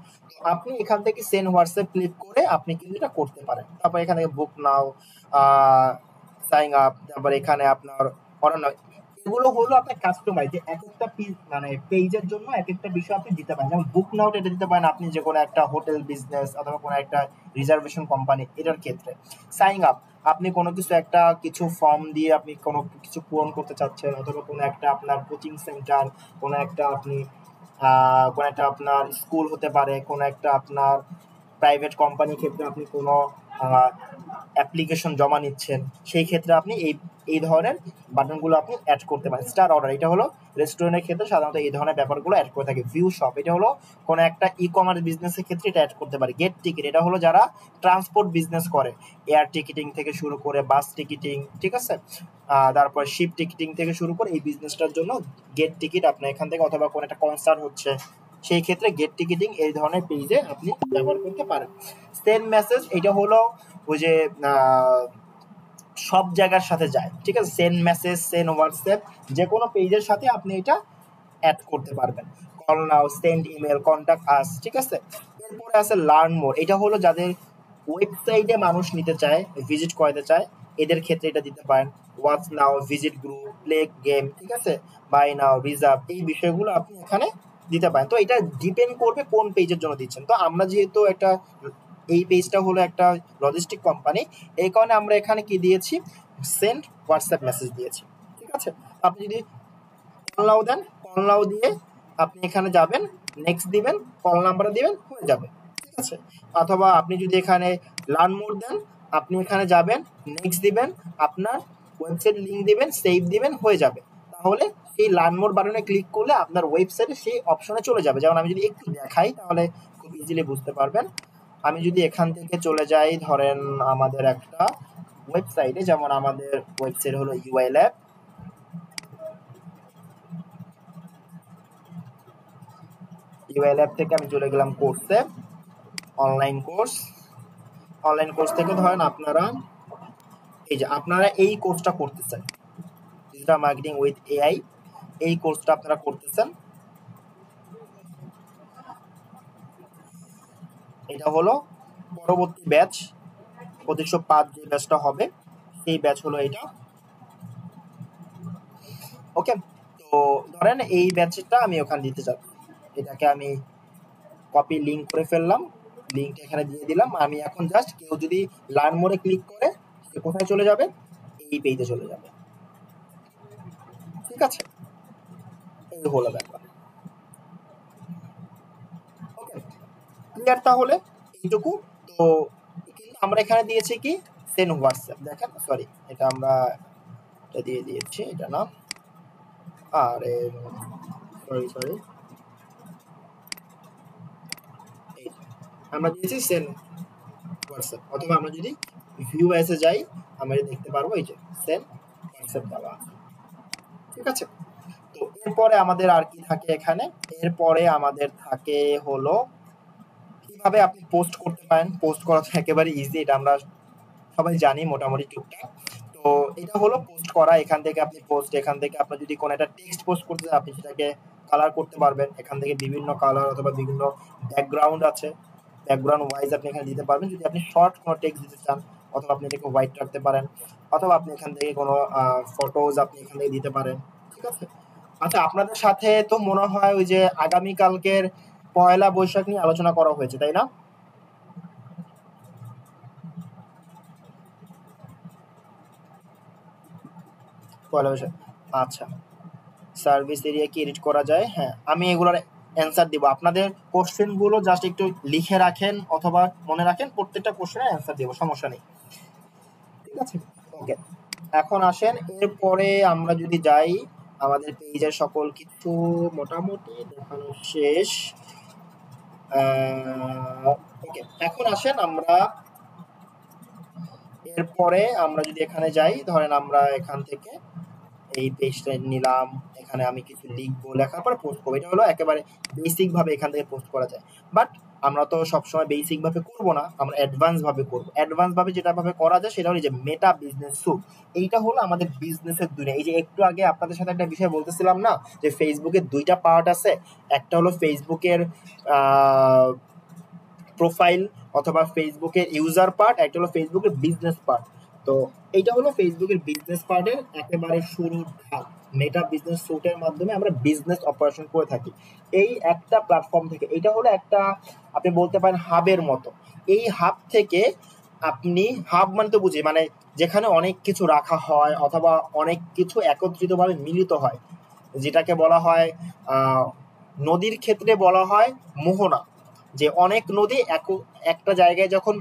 আপনি এখান থেকে সেন্ড হোয়াটসঅ্যাপ ক্লিক করে আপনি কিন্তু এটা করতে পারেন। তারপর এখানে বুক নাও, সাইন আপ, তারপর এখানে আপনার অর্ডার নাও, এগুলো হলো আপনার কাস্টমাইজ, যে এক একটা মানে পেজের জন্য এক একটা বিষয় আপনি দিতে পারেন। যেমন বুক নাও এটা দিতে পারেন আপনি যে কোনো একটা হোটেল বিজনেস অথবা কোনো একটা রিজার্ভেশন কোম্পানি, এটার ক্ষেত্রে। সাইন আপ, আপনি কোনো কিছু একটা কিছু ফর্ম দিয়ে আপনি কোনো কিছু পূরণ করতে চাচ্ছেন, অথবা কোনো একটা আপনার কোচিং সেন্টার, কোনো একটা আপনি কোনো একটা আপনার স্কুল হতে পারে, কোনো একটা আপনার প্রাইভেট কোম্পানির ক্ষেত্রে আপনি কোনো অ্যাপ্লিকেশন জমা নিচ্ছেন, সেই ক্ষেত্রে আপনি এই এই ধরনের বাটনগুলো আপনি অ্যাড করতে পারেন। স্টার অর্ডার, এটা হলো রেস্টুরেন্টের ক্ষেত্রে সাধারণত এই ধরনের ব্যাপারগুলো অ্যাড করে থাকে। ভিউ শপ, এটা হলো কোনো একটা ই কমার্স বিজনেসের ক্ষেত্রে এটা অ্যাড করতে পারে। গেট টিকিট, এটা হলো যারা ট্রান্সপোর্ট বিজনেস করে, এয়ার টিকিটিং থেকে শুরু করে বাস টিকিটিং, ঠিক আছে, তারপর শিপ টিকিটিং থেকে শুরু করে এই বিজনেসটার জন্য গেট টিকিট আপনি এখান থেকে, অথবা কোনো একটা কনসার্ট হচ্ছে সেই ক্ষেত্রে গেট টিকিটিং এই ধরনের পেজে আপনি ব্যবহার করতে পারেন। সেন্ড মেসেজ, এটা হলো ওই যে সব জায়গার সাথে যায়, ঠিক আছে, সেন্ড মেসেজ, সেন্ড হোয়াটসঅ্যাপ, যে কোনো পেজের সাথে আপনি এটা অ্যাড করতে পারবেন। Call now, send email, contact আস, ঠিক আছে। এরপরে আছে লার্ন মোর, এটা হলো যাদের ওয়েবসাইটে মানুষ নিতে চায়, ভিজিট করাতে চায়, এদের ক্ষেত্রে এটা দিতে পারেন। ওয়াচ নাও, ভিজিট গ্রুপ, প্লে গেম, ঠিক আছে, বাই নাও, রিজার্ভ, এই বিষয়গুলো আপনি এখানে দিতে পারেন। তো এটা ডিপেন্ড করবে কোন পেজের জন্য দিচ্ছেন। তো আমরা যেহেতু একটা, এই পেজটা হলো একটা লজিস্টিক কোম্পানি, এই কারণে আমরা এখানে কি দিয়েছি, সেন্ড হোয়াটসঅ্যাপ মেসেজ দিয়েছি, ঠিক আছে। আপনি যদি কল নাও দেন, কল নাও দিয়ে আপনি এখানে যাবেন, নেক্সট দিবেন, কল নাম্বার দিবেন, হয়ে যাবে, ঠিক আছে। অথবা আপনি যদি এখানে লার্ন মোর দেন, আপনি এখানে যাবেন, নেক্সট দিবেন, আপনার ওয়েবসাইট লিংক দিবেন, সেভ দিবেন, হয়ে যাবে। তাহলে এই লার্ন মোর বাটনে ক্লিক করলে আপনার ওয়েবসাইটে সেই অপশনে চলে যাবে। যেমন আমি যদি একটু দেখাই তাহলে খুব ইজিলি বুঝতে পারবেন। আমি যদি এখান থেকে চলে যাই, ধরেন আমাদের একটা ওয়েবসাইটে, যেমন আমাদের ওয়েবসাইট হলো ইউআই ল্যাব, ইউআই ল্যাব থেকে আমি চলে গেলাম কোর্সে, অনলাইন কোর্স, অনলাইন কোর্স থেকে ধরেন আপনারা এই যে আপনারা এই কোর্সটা করতেছেন, ডিজিটাল মার্কেটিং উইথ এআই, এই কোর্সটা আপনারা করতেছেন। এটা হলো পরবর্তী ব্যাচ 2505 যে ব্যাচটা হবে, সেই ব্যাচ হলো এটা, ওকে। তো ধরেন এই ব্যাচটা আমি ওখানে দিতে চাই, এটাকে আমি কপি লিংক করে ফেললাম, লিংকটা এখানে দিয়ে দিলাম। আমি এখন জাস্ট কেউ যদি লার্ন মোরে ক্লিক করে সে কোথায় চলে যাবে, এই পেজে চলে যাবে, ঠিক আছে। এই হলো ব্যাপার, ওকে, ক্লিয়ার তাহলে এইটুকু। তো কিন্তু আমরা এখানে দিয়েছি কি, সেন্ড হোয়াটসঅ্যাপ, দেখেন, সরি এটা আমরা এটা দিয়ে দিয়েছি, এটা না, আরে সরি সরি, আমরা দিয়েছি সেন্ড হোয়াটসঅ্যাপ। অথবা আমরা যদি ভিউ এসে যাই, আমরা দেখতে পারবো এই যে সেন্ড হোয়াটসঅ্যাপ দেওয়া, ঠিক আছে। তো এরপরে আমাদের আর কি থাকে এখানে, এরপরে আমাদের থাকে হলো কিভাবে আপনি পোস্ট করতে পারেন। পোস্ট করা তো একেবারে ইজি, এটা আমরা সবাই জানি মোটামুটি টুকটাক। তো এটা হলো পোস্ট করা, এখান থেকে আপনি পোস্ট, এখান থেকে আপনি যদি কোনো একটা টেক্সট পোস্ট করতে চান আপনি সেটাকে কালার করতে পারবেন, এখান থেকে বিভিন্ন কালার অথবা বিভিন্ন ব্যাকগ্রাউন্ড আছে, ব্যাকগ্রাউন্ড ওয়াইজ আপনি এখানে দিতে পারবেন। যদি আপনি শর্ট কোনো টেক্সট দিতে চান, অথবা আপনি এটাকে হোয়াইট রাখতে পারেন, অথবা আপনি এখান থেকে কোনো ফটোজ আপনি এখান থেকে দিতে পারেন, ঠিক আছে। আচ্ছা, আপনাদের সাথে তো মনে হয় ওই যে আগামীকালকের পয়লা বৈশাখ নিয়ে আলোচনা করা হয়েছে, তাই না? পয়লা বৈশাখ, আচ্ছা, সার্ভিস এরিয়া কি এডিট করা যায়? হ্যাঁ, আমি এগুলোর অ্যান্সার দিব। আপনাদের কোশ্চেনগুলো জাস্ট একটু লিখে রাখেন অথবা মনে রাখেন, প্রত্যেকটা কোশ্চেনের অ্যান্সার দিব, সমস্যা নেই, ঠিক আছে, ওকে। এখন আসেন, এরপরে আমরা যদি যাই, আমাদের পেজের সকল কিছু মোটামুটি দেখানো শেষ, ওকে। এখন আসেন আমরা, এরপরে আমরা যদি এখানে যাই, ধরেন আমরা এখান থেকে এই পেজটা নিলাম, এখানে আমি কিছু লিখবো, লেখার পর পোস্ট করবো। এটা হলো একেবারে বেসিক ভাবে এখান থেকে পোস্ট করা যায়। বাট আমরা তো সবসময় বেসিক ভাবে করবো না, আমরা অ্যাডভান্স ভাবে করবো। অ্যাডভান্স ভাবে যেটা ভাবে করা যায় সেটা হলো যে মেটা বিজনেস স্যুট। এইটা হলো আমাদের বিজনেসের দুনিয়া। এই যে একটু আগে আপনাদের সাথে একটা বিষয় বলতেছিলাম না, যে ফেসবুকের দুইটা পার্ট আছে, একটা হলো ফেসবুকের প্রোফাইল অথবা ফেসবুকের ইউজার পার্ট, একটা হলো ফেসবুকের বিজনেস পার্ট। তো এইটা হলো ফেসবুকের বিজনেস পার্টের একেবারে শুরুর ধাপ। মেটা বিজনেস স্যুটের মাধ্যমে আমরা বিজনেস অপারেশন করে থাকি এই একটা প্ল্যাটফর্ম থেকে। এটা হলো একটা, আপনি বলতে পারেন হাবের মতো। এই হাব থেকে আপনি, হাব মানে তো বুঝি মানে যেখানে অনেক কিছু রাখা হয় অথবা অনেক কিছু একত্রিতভাবে মিলিত হয়, যেটাকে বলা হয় নদীর ক্ষেত্রে বলা হয় মোহনা। যে অনেক নদী একটা জায়গায় যখন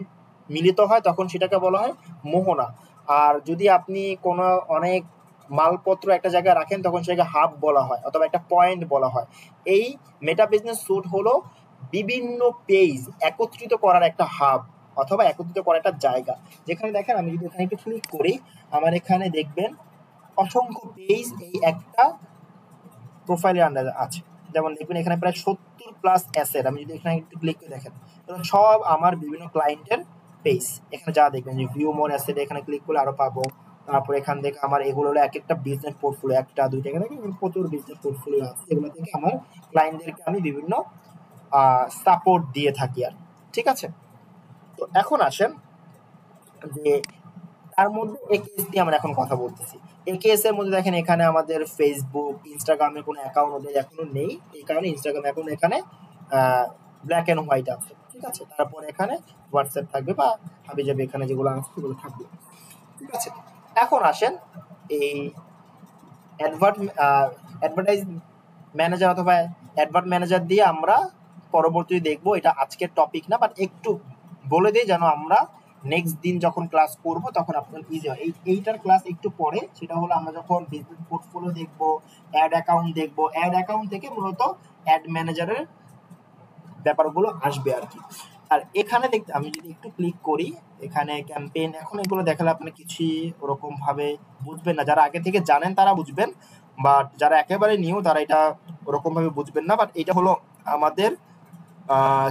মিলিত হয় তখন সেটাকে বলা হয় মোহনা। আর যদি আপনি কোনো অনেক মালপত্র একটা জায়গায় রাখেন তখন সেটাকে হাব বলা হয় অথবা একটা পয়েন্ট বলা হয়। এই মেটা বিজনেস স্যুট হলো বিভিন্ন পেজ একত্রিত করার একটা হাব অথবা একত্রিত করার একটা জায়গা, যেখানে দেখেন আমি যদি এখানে একটু ক্লিক করি আমার এখানে দেখবেন অসংখ্য পেজ এই একটা প্রোফাইলের আন্ডারে আছে। যেমন দেখবেন এখানে প্রায় 70+ অ্যাসেট, আমি যদি এখানে একটু ক্লিক করে দেখেন সব আমার বিভিন্ন ক্লায়েন্টের পেজ। এখানে যা দেখবেন যে ভিউ মোর অ্যাসেট, এখানে ক্লিক করলে আরো পাবো। তারপর এখান থেকে আমার এগুলো হলো এক একটা বিজনেস পোর্টফোলিও, একটা দুইটা এখানে প্রচুর বিজনেস পোর্টফোলিও আছে, যেগুলো থেকে আমার ক্লায়েন্টদেরকে আমি বিভিন্ন সাপোর্ট দিয়ে থাকি আর, ঠিক আছে। তো এখন আসেন যে তার মধ্যে একেএস দিয়ে আমরা এখন কথা বলতেছি। একেএস এর মধ্যে দেখেন এখানে আমাদের ফেসবুক ইনস্টাগ্রামের কোনো অ্যাকাউন্ট ওদের এখনো নেই, এই কারণে ইনস্টাগ্রাম এখন এখানে ব্ল্যাক অ্যান্ড হোয়াইট আছে, ঠিক আছে। তারপর এখানে হোয়াটসঅ্যাপ থাকবে বা হাবি যাবে এখানে যেগুলো আছে সেগুলো থাকবে, ঠিক আছে। এখন আসেন এই অ্যাডভার্টাইজ ম্যানেজার অথবা অ্যাডভার্ট ম্যানেজার দিয়ে আমরা পরবর্তী দেখবো, এটা আজকের টপিক না, বাট একটু বলে দিই যেন আমরা নেক্সট দিন যখন ক্লাস করব তখন আপনার ইজি হয়। এইটার ক্লাস একটু পরে, সেটা হলো আমরা যখন বিজনেস পোর্টফোলিও দেখবো, অ্যাড অ্যাকাউন্ট দেখবো, অ্যাড অ্যাকাউন্ট থেকে মূলত অ্যাড ম্যানেজারের ব্যাপারগুলো আসবে আর কি। আর এখানে দেখতে আমি যদি একটু ক্লিক করি এখানে ক্যাম্পেইন, এখন এগুলো দেখালে আপনি কিছুই ওরকম ভাবে বুঝবেন না, যারা আগে থেকে জানেন তারা বুঝবেন, বাট যারা একেবারে নিউ তারা এটা ওরকম ভাবে বুঝবেন না। বাট এটা হলো আমাদের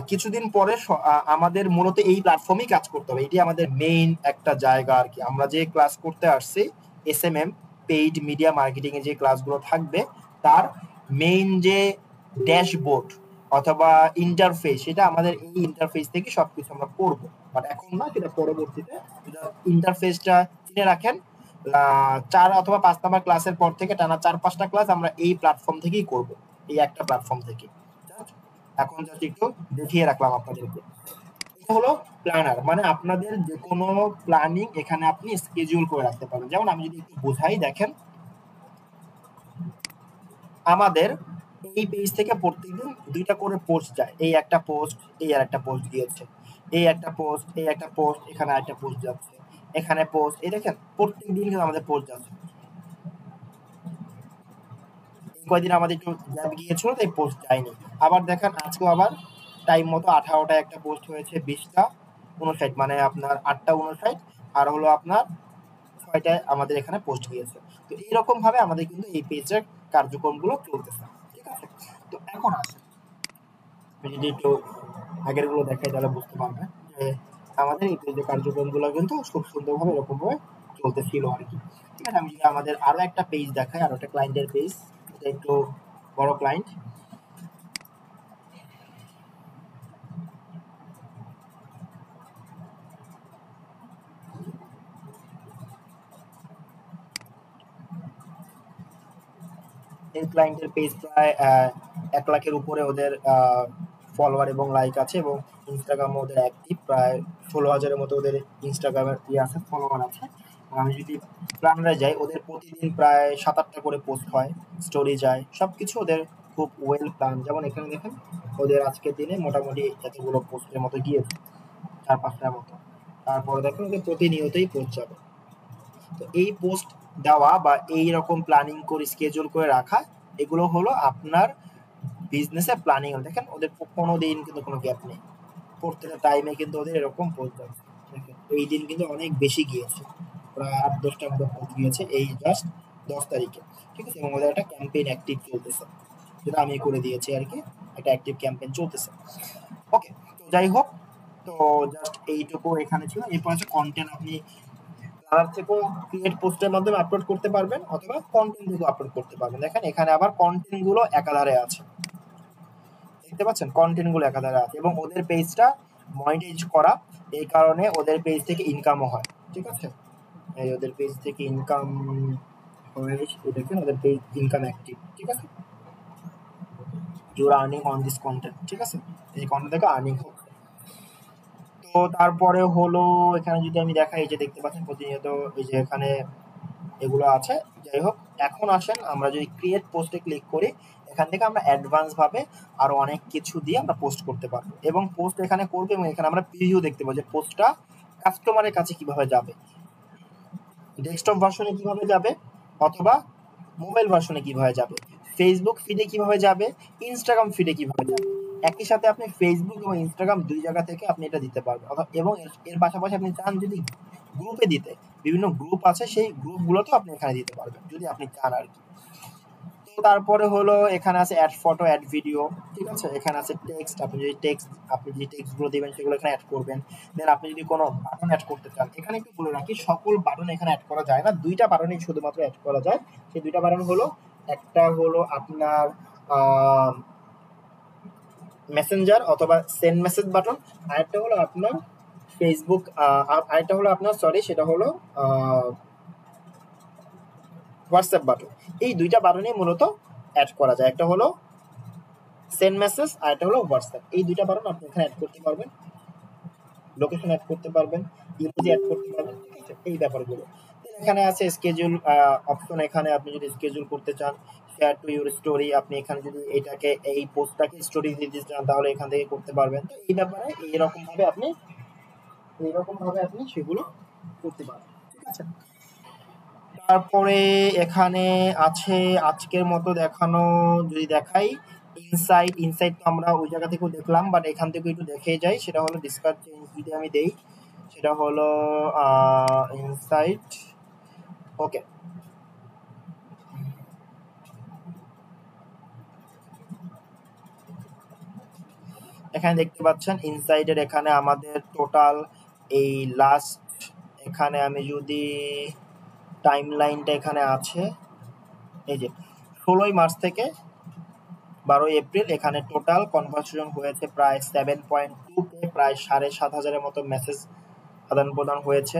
কিছুদিন পরে আমাদের মূলত এই প্ল্যাটফর্মেই কাজ করতে হবে, এটি আমাদের মেইন একটা জায়গা আর কি। আমরা যে ক্লাস করতে আসছি এসএমএম পেইড মিডিয়া মার্কেটিং এর যে ক্লাসগুলো থাকবে তার মেইন যে ড্যাশবোর্ড অথবা ইন্টারফেস, সেটা আমাদের এই ইন্টারফেস থেকে সবকিছু আমরা করব, বাট এখন না, সেটা পরবর্তীতে। ইন্টারফেসটা চিনে রাখেন, 4 অথবা 5 নাম্বার ক্লাসের পর থেকে টানা 4-5টা ক্লাস আমরা এই প্ল্যাটফর্ম থেকেই করব, এই একটা প্ল্যাটফর্ম থেকে। এখন জাস্ট একটু দেখিয়ে রাখলাম আপনাদেরকে। এটা হলো প্ল্যানার, মানে আপনাদের যে কোনো প্ল্যানিং এখানে আপনি স্কেডিউল করে রাখতে পারেন। যেমন আমি যদি একটু বোঝাই, দেখেন আমাদের এই পেজ থেকে প্রত্যেকদিন 2টা করে পোস্ট যায়, এই একটা পোস্ট, এই আর একটা পোস্ট দিয়েছে, এই একটা পোস্ট, এই একটা পোস্ট, এখানে আরেকটা পোস্ট যাচ্ছে, এখানে পোস্ট, এই দেখেন প্রত্যেকদিন কিন্তু আমাদের পোস্ট যাচ্ছে। কয়দিন আমাদের একটু গ্যাপ গিয়েছিল তাই পোস্ট যায়নি। আবার দেখেন আজকেও আবার টাইম মতো 18টা একটা পোস্ট হয়েছে, 20টা 59, মানে আপনার 8টা 59, আর হলো আপনার 6টায় আমাদের এখানে পোস্ট গিয়েছে। তো এইরকম ভাবে আমাদের কিন্তু এই পেজের কার্যক্রমগুলো চলতেছে, ঠিক আছে। তো এখন আসে আমি যদি একটু আগের গুলো দেখাই তাহলে বুঝতে পারবেন যে আমাদের এই পেজের কার্যক্রমগুলো কিন্তু খুব সুন্দরভাবে এরকম ভাবে চলতেছিল আর কি, ঠিক আছে। আমি যদি আমাদের আরো একটা পেজ দেখাই, আরো একটা ক্লায়েন্টের পেজ, এটা একটু বড় ক্লায়েন্ট। এই ক্লায়েন্টের পেজ প্রায় 1 লাখের উপরে ওদের ফলোয়ার এবং লাইক আছে, এবং ইনস্টাগ্রামে ওদের অ্যাক্টিভ প্রায় 16,000-এর মতো ওদের ইনস্টাগ্রামের আছে, ফলোয়ার আছে। আমি যদি প্ল্যানারে যাই, ওদের প্রতিদিন প্রায় 7-8টা করে পোস্ট হয়, স্টোরি যায়, সবকিছু ওদের খুব ওয়েল প্ল্যান। যেমন এখানে দেখেন ওদের আজকের দিনে মোটামুটি এতগুলো পোস্টের মতো গিয়েছে, 4-5টার মতো। তারপরে দেখেন ওদের প্রতিনিয়তই পোস্ট যাবে। তো এই পোস্ট দেওয়া বা এই রকম প্ল্যানিং করে স্কেজুল করে রাখা, এগুলো হলো আপনার বিজনেসের প্ল্যানিং। দেখেন ওদের কোনো দিন কিন্তু কোনো গ্যাপ নেই, প্রত্যেকটা টাইমে কিন্তু ওদের এরকম পোস্ট যাচ্ছে। দেখেন এই দিন কিন্তু অনেক বেশি গিয়েছে, প্রায় 8-10টার মতো পোস্ট গিয়েছে এই জাস্ট 10 তারিখে, ঠিক আছে। এবং ওদের একটা ক্যাম্পেইন অ্যাক্টিভ চলতেছে, যেটা আমি করে দিয়েছি আর কি, একটা অ্যাক্টিভ ক্যাম্পেইন চলতেছে। ওকে, তো যাই হোক, তো জাস্ট এইটুকু এখানে ছিল। এরপর আছে কন্টেন্ট, আপনি তার থেকেও ক্রিয়েট পোস্টের মাধ্যমে আপলোড করতে পারবেন অথবা কন্টেন্ট গুলো আপলোড করতে পারবেন। দেখেন এখানে আবার কন্টেন্ট গুলো একাধারে আছে, দেখতে পাচ্ছেন কন্টেন্ট গুলো একাধারে আছে, এবং ওদের পেজটা মনিটাইজ করা, এই কারণে ওদের পেজ থেকে ইনকামও হয়, ঠিক আছে। এই ওদের পেজ থেকে ইনকাম হয়, দেখেন ওদের পেজ ইনকাম অ্যাক্টিভ, ঠিক আছে। You are earning on this content, ঠিক আছে, এই কন্টেন্ট থেকে আর্নিং হচ্ছে। তো তারপরে হলো এখানে যদি আমি দেখাই, এই যে দেখতে পাচ্ছেন প্রতিনিয়ত এই যে এখানে এগুলো আছে। যাই হোক, এখন আসেন আমরা যদি ক্রিয়েট পোস্টে ক্লিক করি, এখান থেকে আমরা অ্যাডভান্স ভাবে আরো অনেক কিছু দিয়ে আমরা পোস্ট করতে পারবো, এবং পোস্ট এখানে করবো, এবং এখানে আমরা প্রিভিউ দেখতে পাবো যে পোস্টটা কাস্টমারের কাছে কিভাবে যাবে। ডেস্কটপ ভার্সনে কিভাবে যাবে, অথবা মোবাইল ভার্সনে কিভাবে যাবে, ফেসবুক ফিডে কিভাবে যাবে, ইনস্টাগ্রাম ফিডে কিভাবে যাবে। একই সাথে আপনি ফেসবুক এবং ইনস্টাগ্রাম দুই জায়গা থেকে আপনি এটা দিতে পারবেন, এবং এর পাশাপাশি আপনি চান যদি গ্রুপে দিতে, বিভিন্ন গ্রুপ আছে, সেই গ্রুপগুলোতেও আপনি এখানে দিতে পারবেন যদি আপনি চান আর কি। তো তারপরে হলো এখানে আছে অ্যাড ফটো, অ্যাড ভিডিও, ঠিক আছে। এখানে আছে টেক্সট, আপনি যে টেক্সটগুলো দিবেন সেগুলো এখানে অ্যাড করবেন। দেন আপনি যদি কোনো বাটন অ্যাড করতে চান, এখানে একটু বলে রাখি, সকল বাটন এখানে অ্যাড করা যায় না, দুইটা বাটনই শুধুমাত্র অ্যাড করা যায়। সেই দুইটা বাটন হলো, একটা হলো আপনার মেসেঞ্জার অথবা সেন্ড মেসেজ বাটন, আরেকটা হলো আপনার ফেসবুক, আরেকটা হলো আপনার সেটা হলো হোয়াটসঅ্যাপ বাটন। এই দুইটা বাটনই মূলত অ্যাড করা যায়, একটা হলো সেন্ড মেসেজ আর একটা হলো হোয়াটসঅ্যাপ। এই দুইটা বাটন আপনি এখানে অ্যাড করতে পারবেন, লোকেশন অ্যাড করতে পারবেন, ইমোজি অ্যাড করতে পারবেন, ঠিক আছে, এই ব্যাপারগুলো। এখানে আছে স্কেজুল অপশন, এখানে আপনি যদি স্কেজুল করতে চান, শেয়ার টু ইউর স্টোরি, আপনি এখানে যদি এটাকে এই পোস্টটাকে স্টোরি দিতে চান তাহলে এখান থেকে করতে পারবেন। তো এই ব্যাপারে এইরকম ভাবে আপনি সেগুলো করতে পারবেন, ঠিক আছে। তারপরে এখানে আছে আজকের মতো দেখানো, যদি দেখাই ইনসাইট তো আমরা ওই জায়গা থেকেও দেখলাম, বাট এখান থেকে একটু দেখে যাই, সেটা হলো ডিসকাস চেঞ্জ যদি আমি দেই, সেটা হলো ইনসাইট। ওকে, এখানে দেখতে পাচ্ছেন ইনসাইডের এখানে আমাদের টোটাল এই লাস্ট, এখানে আমি যদি টাইম লাইনটা এখানে আছে, এই যে 16 মার্চ থেকে 12 এপ্রিল, এখানে টোটাল কনভার্সেশন হয়েছে প্রায় 7.2K, প্রায় 7,500-এর মতো মেসেজ আদান প্রদান হয়েছে।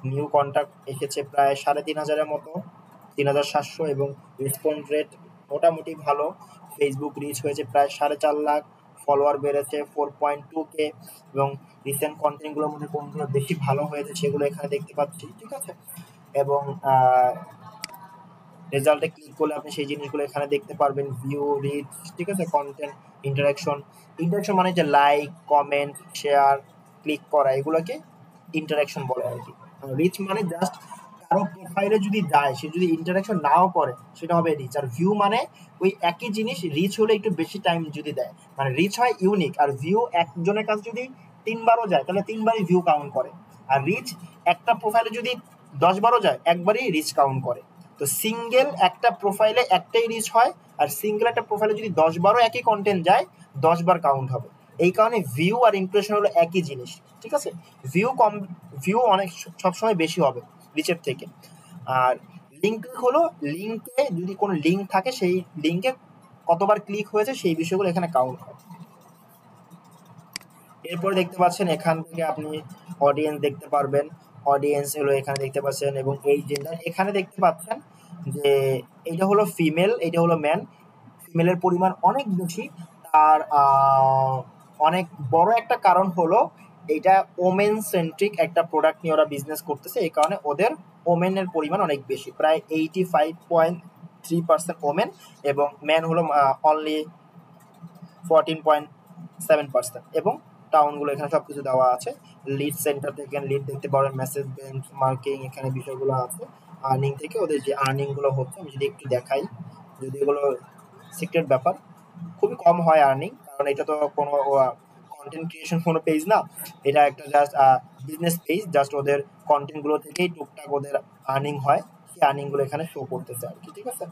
নিউ কন্ট্যাক্ট এসেছে প্রায় 3,500-এর মতো, 3,700, এবং রেসপন্স রেট মোটামুটি ভালো। ফেসবুক রিচ হয়েছে প্রায় 4.5 লাখ, ফলোয়ার বেড়েছে 4.2K, এবং রিসেন্ট কন্টেন্টগুলোর মধ্যে কোনগুলো বেশি ভালো হয়েছে সেগুলো এখানে দেখতে পাচ্ছি, ঠিক আছে। এবং রেজাল্টে ক্লিক করলে আপনি সেই জিনিসগুলো এখানে দেখতে পারবেন, ভিউ, রিচ, ঠিক আছে, কন্টেন্ট, ইন্টারাকশন মানে যে লাইক, কমেন্ট, শেয়ার, ক্লিক করা, এগুলোকে ইন্টারাকশন বলে আর কি। রিচ মানে জাস্ট কারো প্রোফাইলে যদি যায়, সে যদি ইন্টারাকশন নাও করে সেটা হবে রিচ। আর ভিউ মানে ওই একই জিনিস রিচ হলে একটু বেশি টাইম যদি দেয়, মানে রিচ হয় ইউনিক, আর ভিউ একজনের কাছে যদি 3বারও যায় তাহলে 3বারই ভিউ কাউন্ট করে। আর রিচ একটা প্রোফাইলে যদি 10বারও যায় একবারই রিচ কাউন্ট করে। তো সিঙ্গেল একটা প্রোফাইলে একটাই রিচ হয়, আর সিঙ্গেল একটা প্রোফাইলে যদি 10বারও একই কন্টেন্ট যায় 10বার কাউন্ট হবে। এই কারণে ভিউ আর ইমপ্রেশন হলো একই জিনিস, ঠিক আছে। ভিউ অনেক সবসময় বেশি হবে রিচের থেকে। আর লিঙ্ক হলো, লিঙ্কে যদি কোনো লিঙ্ক থাকে সেই লিঙ্কে কতবার ক্লিক হয়েছে সেই বিষয়গুলো এখানে কাউন্ট হয়। এরপরে দেখতে পাচ্ছেন এখান থেকে আপনি অডিয়েন্স দেখতে পারবেন, অডিয়েন্স হলো এখানে দেখতে পাচ্ছেন, এবং এই জেন্ডার এখানে দেখতে পাচ্ছেন যে এইটা হলো ফিমেল, এইটা হলো ম্যান। ফিমেলের পরিমাণ অনেক বেশি, তার অনেক বড় একটা কারণ হলো এইটা ওমেন সেন্ট্রিক একটা প্রোডাক্ট নিয়ে ওরা বিজনেস করতেছে, এই কারণে ওদের ওমেনের পরিমাণ অনেক বেশি, প্রায় 85.3% ওমেন, এবং ম্যান হলো অনলি 14.7%। এবং টাউনগুলো এখানে সবকিছু দেওয়া আছে। লিড সেন্টার থেকে লিড দেখতে পারেন, মেসেজ বেঞ্চ মার্কিং, এখানে বিষয়গুলো আছে। আর্নিং থেকে ওদের যে আর্নিং গুলো হচ্ছে আমি যদি একটু দেখাই, যদি এগুলো সিক্রেট ব্যাপার, খুবই কম হয় আর্নিং, কারণ এটা তো কোনো কন্টেন্ট ক্রিয়েশন কোনো পেজ না, এটা একটা জাস্ট বিজনেস পেজ, জাস্ট ওদের কন্টেন্ট গুলো থেকেই টুকটাক ওদের আর্নিং হয়, সেই আর্নিং গুলো এখানে শো করতেছে আর কি, ঠিক আছে।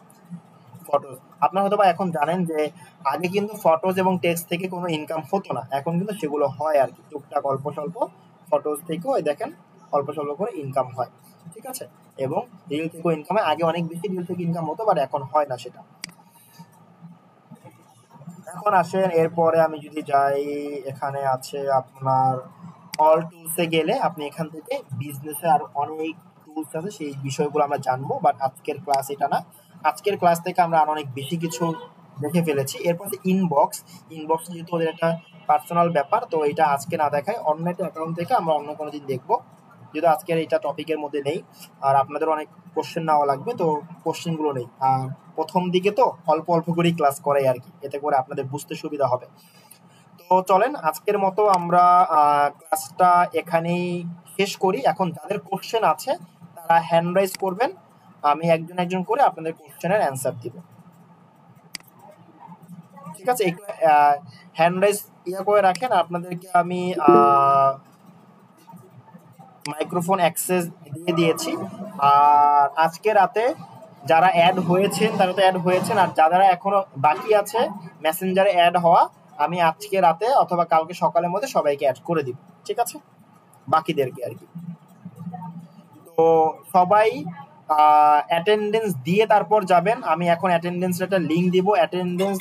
ফটোজ, আপনারা হয়তো বা এখন জানেন যে আগে কিন্তু ফটোজ এবং টেক্সট থেকে কোনো ইনকাম হতো না, এখন কিন্তু সেগুলো হয় আর কি, টুকটাক অল্প স্বল্প ফটোজ থেকেও দেখেন অল্প স্বল্প করে ইনকাম হয়, ঠিক আছে। এবং রিল থেকেও ইনকাম হয়, আগে অনেক বেশি রিল থেকে ইনকাম হতো, বাট এখন হয় না সেটা। এখন আসেন এরপরে আমি যদি যাই, এখানে আছে আপনার অল টুলসে গেলে আপনি এখান থেকে বিজনেসে আর অনেক টুলস আছে, সেই বিষয়গুলো আমরা জানবো, বাট আজকের ক্লাস এটা না। আজকের ক্লাস থেকে আমরা আর অনেক বেশি কিছু দেখে ফেলেছি। এরপর ইনবক্স, যেহেতু ওদের একটা পার্সোনাল ব্যাপার, তো এটা আজকে না দেখায়, অন্য একটা অ্যাকাউন্ট থেকে আমরা অন্য কোনো দিন দেখবো, যেহেতু আজকের এটা টপিকের মধ্যে নেই। আর আপনাদের অনেক কোশ্চেন নেওয়া লাগবে, তো কোশ্চেনগুলো নেই। আর প্রথম দিকে তো অল্প অল্প করেই ক্লাস করাই আর কি, এতে করে আপনাদের বুঝতে সুবিধা হবে। তো চলেন আজকের মতো আমরা ক্লাসটা এখানেই শেষ করি। এখন যাদের কোশ্চেন আছে তারা হ্যান্ড রাইজ করবেন, আমি একজন একজন করে আপনাদের কোশ্চেনের অ্যান্সার দিব। ঠিক আছে, একটু হ্যান্ড রাইজ করে রাখেন। আপনাদেরকে আমি মাইক্রোফোন অ্যাক্সেস দিয়ে দিয়েছি। আর আজকে রাতে যারা অ্যাড হয়েছেন তারা তো অ্যাড হয়েছেন, আর যারা এখনো বাকি আছে মেসেঞ্জারে অ্যাড হওয়া, আমি আজকে রাতে অথবা কালকে সকালের মধ্যে সবাইকে অ্যাড করে দিব। ঠিক আছে, বাকিদেরকে আর কি। তো সবাই অ্যাটেন্ডেন্স দিয়ে তারপর যাবেন। আমি এখন অ্যাটেন্ডেন্সের একটা লিঙ্ক দিব, অ্যাটেন্ডেন্স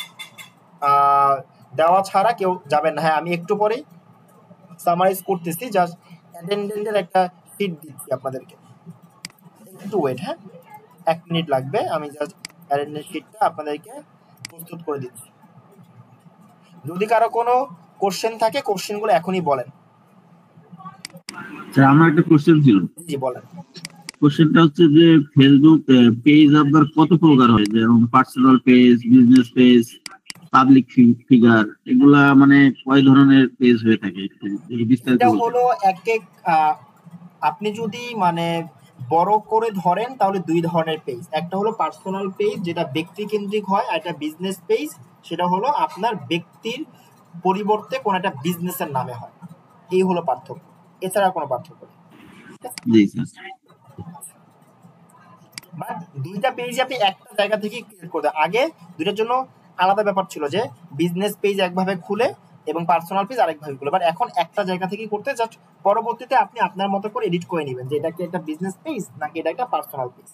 দেওয়া ছাড়া কেউ যাবেন না। হ্যাঁ, আমি একটু পরেই সামারাইজ করতেছি, জাস্ট অ্যাটেন্ডেন্সের একটা শিট দিচ্ছি আপনাদেরকে, একটু ওয়েট। হ্যাঁ, 1 মিনিট লাগবে, আমি জাস্ট অ্যাটেন্ডেন্স শিটটা আপনাদেরকে প্রস্তুত করে দিচ্ছি। যদি কারো কোনো কোশ্চেন থাকে কোশ্চেনগুলো এখনই বলেন। স্যার, আমার একটা কোশ্চেন ছিল। জি বলেন। কোশ্চেনটা হচ্ছে যে ফেসবুক পেজ আপনার কত প্রকার হয়, যেমন personal page, business page, public figure, এগুলা মানে কয় ধরনের পেজ হয়ে থাকে বিস্তারিত এটা বলবেন? হলো এক এক আপনি যদি মানে বড় করে ধরেন তাহলে 2 ধরনের পেজ। একটা হলো পার্সোনাল পেজ, যেটা ব্যক্তি কেন্দ্রিক হয়, আর একটা বিজনেস পেজ, সেটা হলো আপনার ব্যক্তির পরিবর্তে কোন একটা বিজনেসের নামে হয়। এই হলো পার্থক্য, এছাড়া কোনো পার্থক্য নেই। জি স্যার। বাট 2টা পেজ আপনি একটা জায়গা থেকে ক্রিয়েট করতে, আগে 2টার জন্য আলাদা ব্যাপার ছিল যে বিজনেস পেজ একভাবে খুলে এবং পার্সোনাল পেজ আরেকভাবে খুলে, বাট এখন একটা জায়গা থেকে করতে, জাস্ট পরবর্তীতে আপনি আপনার মতো করে এডিট করে নেবেন যে এটা কি একটা বিজনেস পেজ নাকি এটা একটা পার্সোনাল পেজ,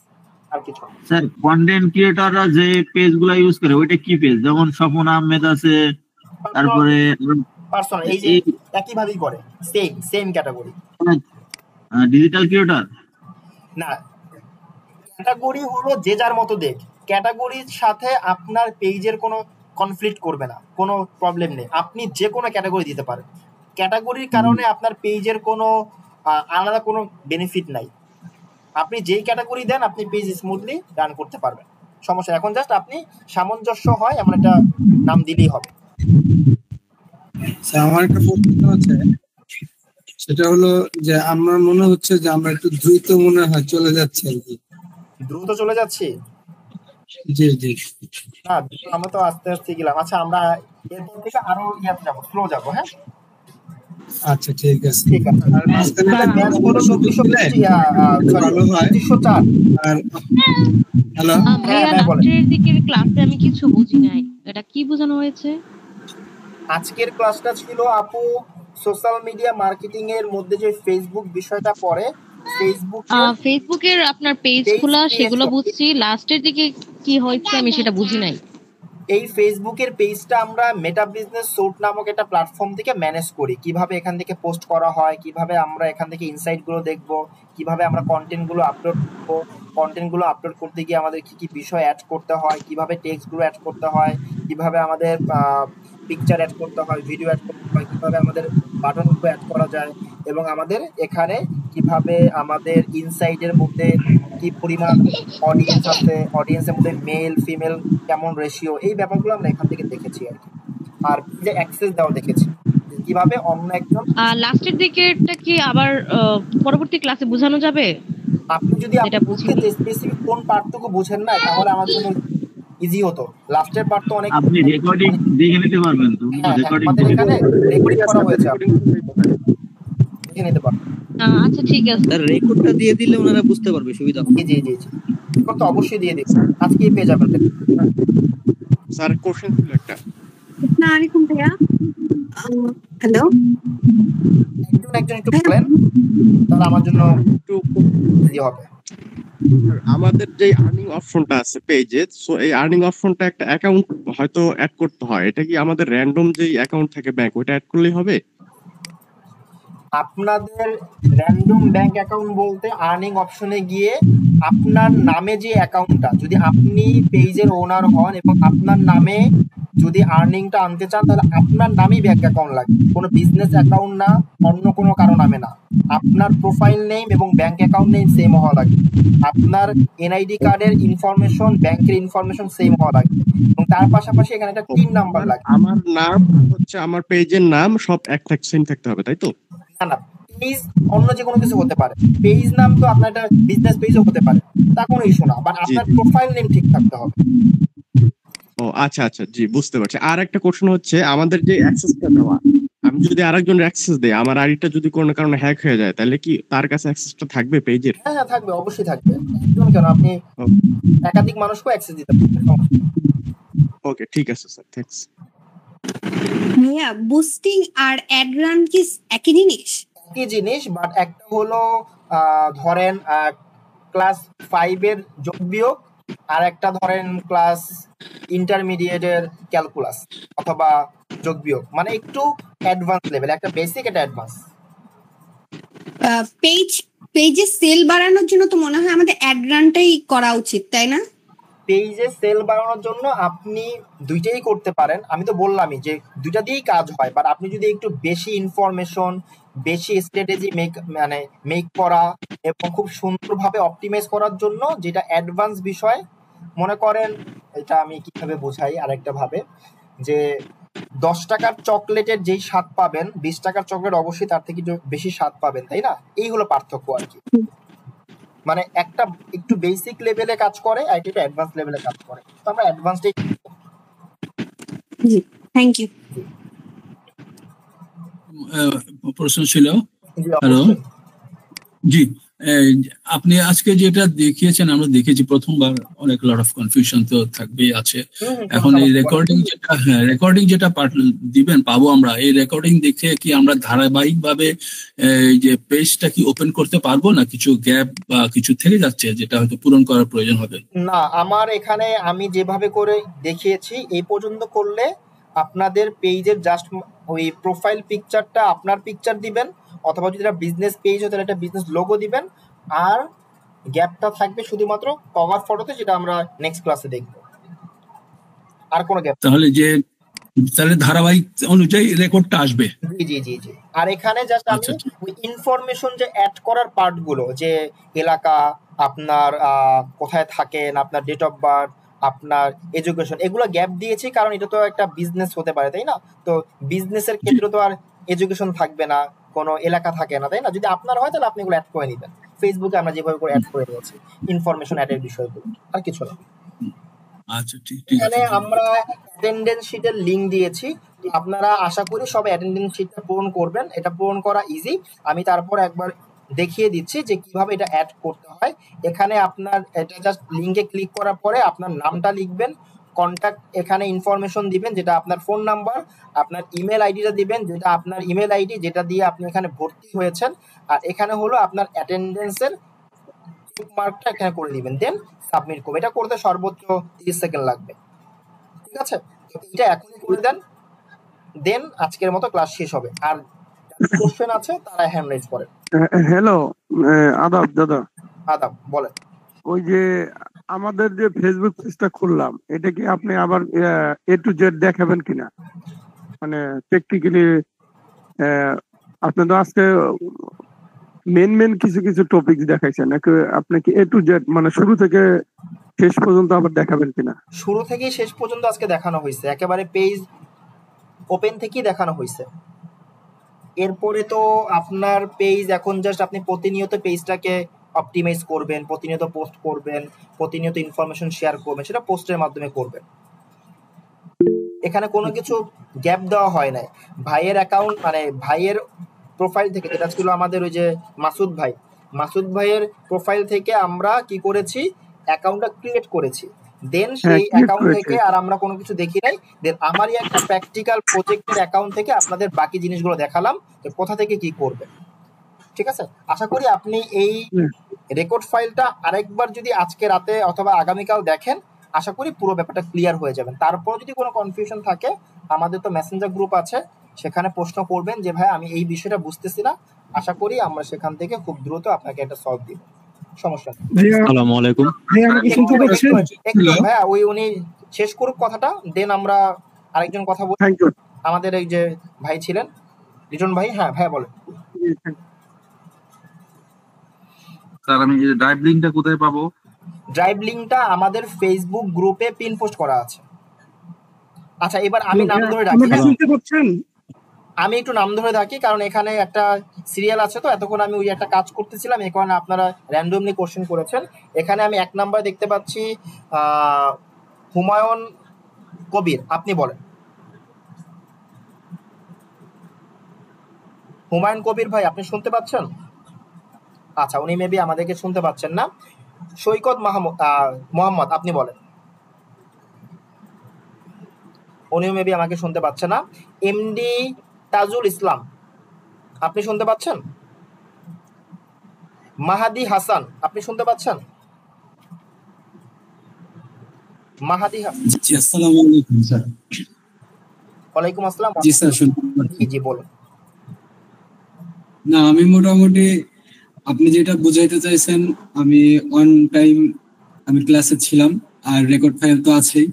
আর কিছু না। স্যার, কন্টেন্ট ক্রিয়েটররা যে পেজগুলো ইউজ করে ওইটা কি পেজ? যেমন স্বপন আহমেদ আছে, তারপরে পার্সোনাল, এই যে একই ভাবেই করে, সেম ক্যাটাগরি। ডিজিটাল ক্রিয়েটর না, ক্যাটাগরি হলো যে যার মতো দেখ, ক্যাটাগরির সাথে আপনার পেজের কোনো কনফ্লিক্ট করবে না, কোনো প্রবলেম নেই, আপনি যে কোনো ক্যাটাগরি দিতে পারেন। ক্যাটাগরির কারণে আপনার পেজের কোনো আলাদা কোনো বেনিফিট নাই। আপনি যেই ক্যাটাগরি দেন আপনি পেজ স্মুথলি রান করতে পারবেন, সমস্যা। এখন জাস্ট আপনি সামঞ্জস্য হয় এমন একটা নাম দিলেই হবে। আমার একটা প্রশ্ন আছে, সেটা হলো যে আমার মনে হচ্ছে যে আমরা একটু দ্রুত মনে হয় চলে যাচ্ছে আর কি। দ্রুত চলে যাচ্ছি? জি জি। না, আমরা তো আস্তে আস্তে গেলাম। আচ্ছা, আমরা এরপর থেকে আরো ইয়াতে যাবো, স্লো যাবো। হ্যাঁ, আচ্ছা ঠিক আছে। ঠিক আছে। আর মাঝখানে তাহলে ম্যাথ হলো 2404। আর হ্যালো, ভাইয়া, লাস্টের দিকের ক্লাসে আমি কিছু বুঝি নাই, এটা কি বোঝানো হয়েছে? আজকের ক্লাসটা ছিল আপু সোশ্যাল মিডিয়া মার্কেটিং এর মধ্যে যে ফেসবুক বিষয়টা পড়ে, ফেসবুকের আপনার পেজ খোলা সেগুলো বুঝছি, লাস্টের দিকে কি হয়েছে আমি সেটা বুঝি নাই। এই ফেসবুকের পেজটা আমরা মেটা বিজনেস সুট নামক একটা প্ল্যাটফর্ম থেকে ম্যানেজ করি। কিভাবে এখান থেকে পোস্ট করা হয়, কিভাবে আমরা এখান থেকে ইনসাইট গুলো দেখবো, কিভাবে আমরা কন্টেন্ট গুলো আপলোড করবো, কন্টেন্ট গুলো আপলোড করতে গিয়ে আমাদের কি কি বিষয় অ্যাড করতে হয়, কিভাবে টেক্সট গুলো অ্যাড করতে হয়, কিভাবে আমাদের পিকচার অ্যাড করতে হয়, ভিডিও অ্যাড করতে হয়, কিভাবে আমাদের বাটন গুলো অ্যাড করা যায়, এবং আমাদের এখানে কিভাবে আমাদের ইনসাইটের মধ্যে কি পরিমাণ অডিয়েন্স আছে, অডিয়েন্সের মধ্যে মেল ফিমেল কেমন রেশিও, এই ব্যাপারগুলো আমরা এখান থেকে দেখেছি আর কি। আর যে অ্যাক্সেস দেওয়া দেখেছি কিভাবে অন্য একজন। লাস্টের দিকেরটা কি আবার পরবর্তী ক্লাসে বোঝানো যাবে? আপনি যদি বুঝতে স্পেসিফিক কোন পার্টটুকু বুঝেন না তাহলে আমার জন্য ইজি হতো। লাস্টের পার্ট তো অনেক, আপনি রেকর্ডিং দেখে নিতে পারবেন তো, রেকর্ডিং এখানে রেকর্ডিং করা হয়েছে, আপনি দেখে নিতে পারবেন। আচ্ছা ঠিক আছে, স্যার রেকর্ডটা দিয়ে দিলে ওনারা বুঝতে পারবে, সুবিধা হবে। জি জি জি, রেকর্ড তো অবশ্যই দিয়ে দিন, আজকেই পেয়ে যাবেন। স্যার কোশ্চেন ছিল একটা। আসসালামু আলাইকুম ভাইয়া। হ্যালো, একজন একটু বলেন তাহলে আমার জন্য একটু ইজি হবে। আমাদের যে আর্নিং অপশনটা আছে পেজে, সো এই আর্নিং অপশনটা একটা অ্যাকাউন্ট হয়তো অ্যাড করতে হয়, এটা কি আমাদের র্যান্ডম যে অ্যাকাউন্ট থাকে ব্যাংক, ওটা অ্যাড করলেই হবে? আপনাদের র্যান্ডম ব্যাংক অ্যাকাউন্ট বলতে আর্নিং অপশনে গিয়ে আপনার নামে যে অ্যাকাউন্টটা, যদি আপনি পেজের ওনার হন এবং আপনার নামে যদি আর্নিংটা আনতে চান তাহলে আপনার নামেই ব্যাংক অ্যাকাউন্ট লাগবে, কোনো বিজনেস অ্যাকাউন্ট না, অন্য কোনো কারো নামে না। আপনার প্রোফাইল নেম এবং ব্যাংক অ্যাকাউন্ট নেম সেম হওয়া লাগবে, আপনার এনআইডি কার্ডের ইনফরমেশন, ব্যাংকের ইনফরমেশন সেম হওয়া লাগবে, এবং তার পাশাপাশি এখানে একটা পিন নাম্বার লাগবে। আমার নাম হচ্ছে, আমার পেজের নাম সব এক সেম থাকতে হবে, তাই তো? না না, পেজ অন্য যে কোনো কিছু হতে পারে, পেজ নাম তো আপনার একটা বিজনেস পেজও হতে পারে, তা কোনো ইস্যু না, বাট আপনার প্রোফাইল নেম ঠিক থাকতে হবে। ও আচ্ছা আচ্ছা, জি বুঝতে পারছি। আর একটা কোশ্চেন হচ্ছে, আমাদের যে অ্যাক্সেসটা দেওয়া, আমি যদি আরেকজনের অ্যাক্সেস দেই, আমার আইডিটা যদি কোনো কারণে হ্যাক হয়ে যায়, তাহলে কি তার কাছে অ্যাক্সেসটা থাকবে পেজের? হ্যাঁ হ্যাঁ থাকবে, অবশ্যই থাকবে। একজন কেন, আপনি একাধিক মানুষকে অ্যাক্সেস দিতে পারবেন। ওকে ঠিক আছে স্যার, থ্যাঙ্কস। ভাইয়া বুস্টিং আর অ্যাড রান কি একই জিনিস? একই জিনিস, বাট একটা হলো ধরেন ক্লাস 5 এর যোগ বিয়োগ, আর একটা ধরেন ক্লাস ইন্টারমিডিয়েটের ক্যালকুলাস অথবা যোগ বিয়োগ, মানে একটু অ্যাডভান্স লেভেল, একটা বেসিক একটা অ্যাডভান্স। পেজে সেল বাড়ানোর জন্য তো মনে হয় আমাদের অ্যাড রানটাই করা উচিত, তাই না? পেজে সেল বাড়ানোর জন্য আপনি দুইটাই করতে পারেন, আমি তো বললামই যে দুইটা দিয়েই কাজ হয়, বাট আপনি যদি একটু বেশি ইনফরমেশন, বেশি স্ট্র্যাটেজি মেক করা এবং খুব সুন্দরভাবে অপটিমাইজ করার জন্য, যেটা অ্যাডভান্স বিষয়, মনে করেন এটা আমি কিভাবে বোঝাই আরেকটা ভাবে, যে 10 টাকার চকলেটের যেই স্বাদ পাবেন, 20 টাকার চকলেট অবশ্যই তার থেকে বেশি স্বাদ পাবেন, তাই না? এই হলো পার্থক্য আর কি। মানে একটা একটু বেসিক লেভেলে কাজ করে, আর একটা অ্যাডভান্স লেভেলে কাজ করে, তো আমরা অ্যাডভান্সটাই। জি, থ্যাংক ইউ। প্রশ্ন ছিল। হ্যালো, জি, আপনি আজকে যেটা দেখিয়েছেন আমরা দেখেছি প্রথমবার, অনেক লট অফ কনফিউশন তো থাকবেই আছে। এখন এই রেকর্ডিং যেটা দিবেন পাবো আমরা, এই রেকর্ডিং দেখে কি আমরা ধারাবাহিক ভাবে যে পেজটা কি ওপেন করতে পারবো, না কিছু গ্যাপ বা কিছু থেকে যাচ্ছে যেটা হয়তো পূরণ করার প্রয়োজন হবে? না, আমার এখানে আমি যেভাবে করে দেখিয়েছি এই পর্যন্ত করলে আপনাদের পেজের জাস্ট ওই প্রোফাইল পিকচারটা আপনার পিকচার দিবেন, অথবা যদি এটা বিজনেস পেজ হয় তাহলে একটা বিজনেস লোগো দিবেন, আর গ্যাপটা থাকবে শুধুমাত্র কভার ফটোতে, যেটা আমরা নেক্সট ক্লাসে দেখব। আর কোনো গ্যাপ তাহলে ধারাবাহিক অনুযায়ী রেকর্ডটা আসবে। জি জি জি জি। আর এখানে জাস্ট আমি ওই ইনফরমেশন যে অ্যাড করার পার্টগুলো, যে এলাকা, আপনার কোথায় থাকেন, আপনার ডেট অফ বার্থ, আপনার এডুকেশন, এগুলো গ্যাপ দিয়েছি কারণ এটা তো একটা বিজনেস হতে পারে, তাই না? তো বিজনেসের ক্ষেত্রে তো আর এডুকেশন থাকবে না, কোনো এলাকা থাকে না, তাই না? যদি আপনার হয় তাহলে আপনি এগুলো অ্যাড করে নেবেন। ফেসবুকে আমরা যেভাবে করে অ্যাড করে দিয়েছি ইনফরমেশন অ্যাডের বিষয়গুলো, আর কিছু না। আচ্ছা ঠিক এখানে আমরা অ্যাটেন্ডেন্স শিটের লিংক দিয়েছি, আপনারা আশা করি সব অ্যাটেন্ডেন্স শিটটা পূরণ করবেন। এটা পূরণ করা ইজি, আমি তারপর একবার দেখিয়ে দিচ্ছি যে কিভাবে এটা অ্যাড করতে হয়। এখানে আপনার এটা জাস্ট লিংকে ক্লিক করার পরে আপনার নামটা লিখবেন, কন্ট্যাক্ট এখানে ইনফরমেশন দিবেন যেটা আপনার ফোন নাম্বার, আপনার ইমেল আইডিটা দিবেন যেটা আপনার ইমেল আইডি, যেটা দিয়ে আপনি এখানে ভর্তি হয়েছেন, আর এখানে হলো আপনার অ্যাটেন্ডেন্সের মার্কটা এখানে করে দিবেন, দেন সাবমিট করবেন। এটা করতে সর্বোচ্চ 30 সেকেন্ড লাগবে, ঠিক আছে? তো এটা এখনই করে দেন, দেন আজকের মতো ক্লাস শেষ হবে। আর যাদের কোশ্চেন আছে তারা হ্যান্ড রেজ করেন। হ্যালো, আদাব দাদা। আদাব, বলেন। ওই যে আমাদের যে ফেসবুক পেজটা খুললাম, এটা কি আপনি আবার এ টু জেড দেখাবেন কিনা? মানে প্র্যাকটিক্যালি আপনি তো আজকে মেন কিছু টপিক দেখাইছেন, নাকি আপনি কি এ টু জেড মানে শুরু থেকে শেষ পর্যন্ত আবার দেখাবেন কিনা? শুরু থেকে শেষ পর্যন্ত আজকে দেখানো হয়েছে, একেবারে পেজ ওপেন থেকেই দেখানো হয়েছে। এরপরে তো আপনার পেজ এখন জাস্ট আপনি প্রতিনিয়ত পেজটাকে অপটিমাইজ করবেন, প্রতিনিয়ত পোস্ট করবেন, প্রতিনিয়ত ইনফরমেশন শেয়ার করবেন, সেটা পোস্টের মাধ্যমে করবেন। এখানে কোনো কিছু গ্যাপ দেওয়া হয় নাই। ভাইয়ের অ্যাকাউন্ট মানে ভাইয়ের প্রোফাইল থেকে, যেটা ছিল আমাদের ওই যে মাসুদ ভাইয়ের প্রোফাইল থেকে আমরা কি করেছি, অ্যাকাউন্টটা ক্রিয়েট করেছি, দেন সেই অ্যাকাউন্ট থেকে আর আমরা কোনো কিছু দেখি নাই, দেন আমারই একটা প্র্যাকটিক্যাল প্রজেক্টের অ্যাকাউন্ট থেকে আপনাদের বাকি জিনিসগুলো দেখালাম যে কোথা থেকে কি করবে, ঠিক আছে? আশা করি আপনি এই রেকর্ড ফাইলটা আরেকবার যদি আজকে রাতে অথবা আগামীকাল দেখেন, আশা করি পুরো ব্যাপারটা ক্লিয়ার হয়ে যাবেন। তারপর যদি কোনো কনফিউশন থাকে, আমাদের তো মেসেঞ্জার গ্রুপ আছে, সেখানে প্রশ্ন করবেন যে ভাই আমি এই বিষয়টা বুঝতেছি না, আশা করি আমরা সেখান থেকে খুব দ্রুত আপনাকে একটা সলভ দিব, সমস্যা নেই। আসসালামু আলাইকুম। ভাইয়া ওই উনি শেষ করুক কথাটা, দেন আমরা আরেকজন কথা বলি। আমাদের এই যে ভাই ছিলেন লিটন ভাই, হ্যাঁ ভাইয়া বলেন। স্যার আমি এই ড্রাইভ লিংকটা কোথায় পাবো? ড্রাইভ লিংকটা আমাদের ফেসবুক গ্রুপে পিন পোস্ট করা আছে। আচ্ছা, এবার আমি নাম ধরে ডাকি, আমি একটু নাম ধরে থাকি, কারণ এখানে একটা সিরিয়াল আছে, তো এতক্ষণ আমি ওই একটা কাজ করতেছিলাম, এই কারণে আপনারা র্যান্ডমলি কোশ্চেন করেছেন। এখানে আমি 1 নাম্বার দেখতে পাচ্ছি হুমায়ুন কবির, আপনি বলেন। হুমায়ুন কবির ভাই, আপনি শুনতে পাচ্ছেন? আচ্ছা, উনি মেবি আমাদেরকে শুনতে পাচ্ছেন না। সৈকত মোহাম্মদ, আপনি বলেন। উনিও মেবি আমাকে শুনতে পাচ্ছে না। এমডি তাজুল ইসলাম, আপনি শুনতে পাচ্ছেন? মাহাদি হাসান, আপনি শুনতে পাচ্ছেন? মাহাদি হাসান, জি, আসসালামু আলাইকুম স্যার। ওয়ালাইকুম আসসালাম। জি স্যার, শুনতে পাচ্ছি। জি বলুন। না, আমি মোটামুটি আপনি যেটা বুঝাইতে চাইছেন, আমি অন টাইম আমি ক্লাসে ছিলাম, আর রেকর্ড ফাইল তো আছেই।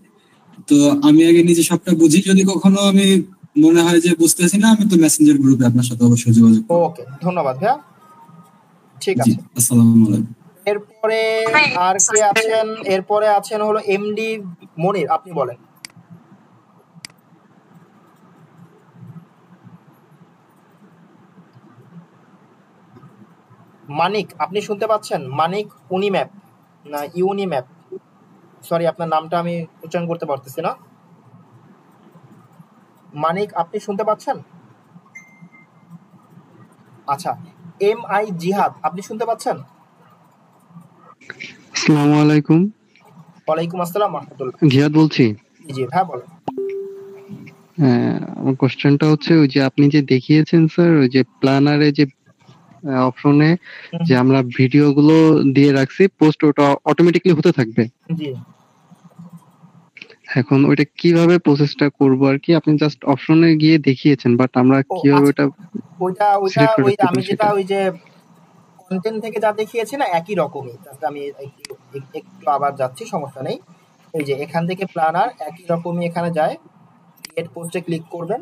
তো আমি আগে নিজে সবটা বুঝি, যদি কখনো আমি মনে হয় যে বুঝতেছি না, আমি তো মেসেঞ্জার গ্রুপে আপনার সাথে অবশ্যই যোগাযোগ করব। ওকে, ধন্যবাদ ভাইয়া। ঠিক জি, আছে। আসসালামু আলাইকুম। এরপরে আর কে আছেন? এরপরে আছেন হলো এমডি মনির, আপনি বলেন। মানিক, আপনি শুনতে পাচ্ছেন? মানিক উনিম্যাপ না ইউনিম্যাপ, সরি আপনার নামটা আমি উচ্চারণ করতে পারতেছি না। মানিক, আপনি শুনতে পাচ্ছেন? আচ্ছা, MI জিহাদ, আপনি শুনতে পাচ্ছেন? আসসালামু আলাইকুম। ওয়ালাইকুম আসসালাম রাহমাতুল্লাহ। জিয়াদ বলছি। জি হ্যাঁ, বলেন। আমার কোশ্চেনটা হচ্ছে, ওই যে আপনি যে দেখিয়েছেন স্যার, ওই যে প্ল্যানারে যে অপশনে যে আমরা ভিডিওগুলো দিয়ে রাখছি পোস্ট, ওটা অটোমেটিক্যালি হতে থাকবে। জি। এখন ওইটা কিভাবে প্রসেসটা করব আর কি? আপনি জাস্ট অপশনে গিয়ে দেখিয়েছেন, বাট আমরা কিভাবে ওটা সিলেক্ট করে ওই রাখতে আমি পারি যেটা সেটা? ওই যে কন্টেন্ট থেকে যা দেখিয়েছি না, একই রকমই। জাস্ট আমি একটু আবার যাচ্ছি, সমস্যা নেই। এই যে এখান থেকে প্ল্যানার একই রকমই এখানে যায়, ক্রিয়েট পোস্টে ক্লিক করবেন।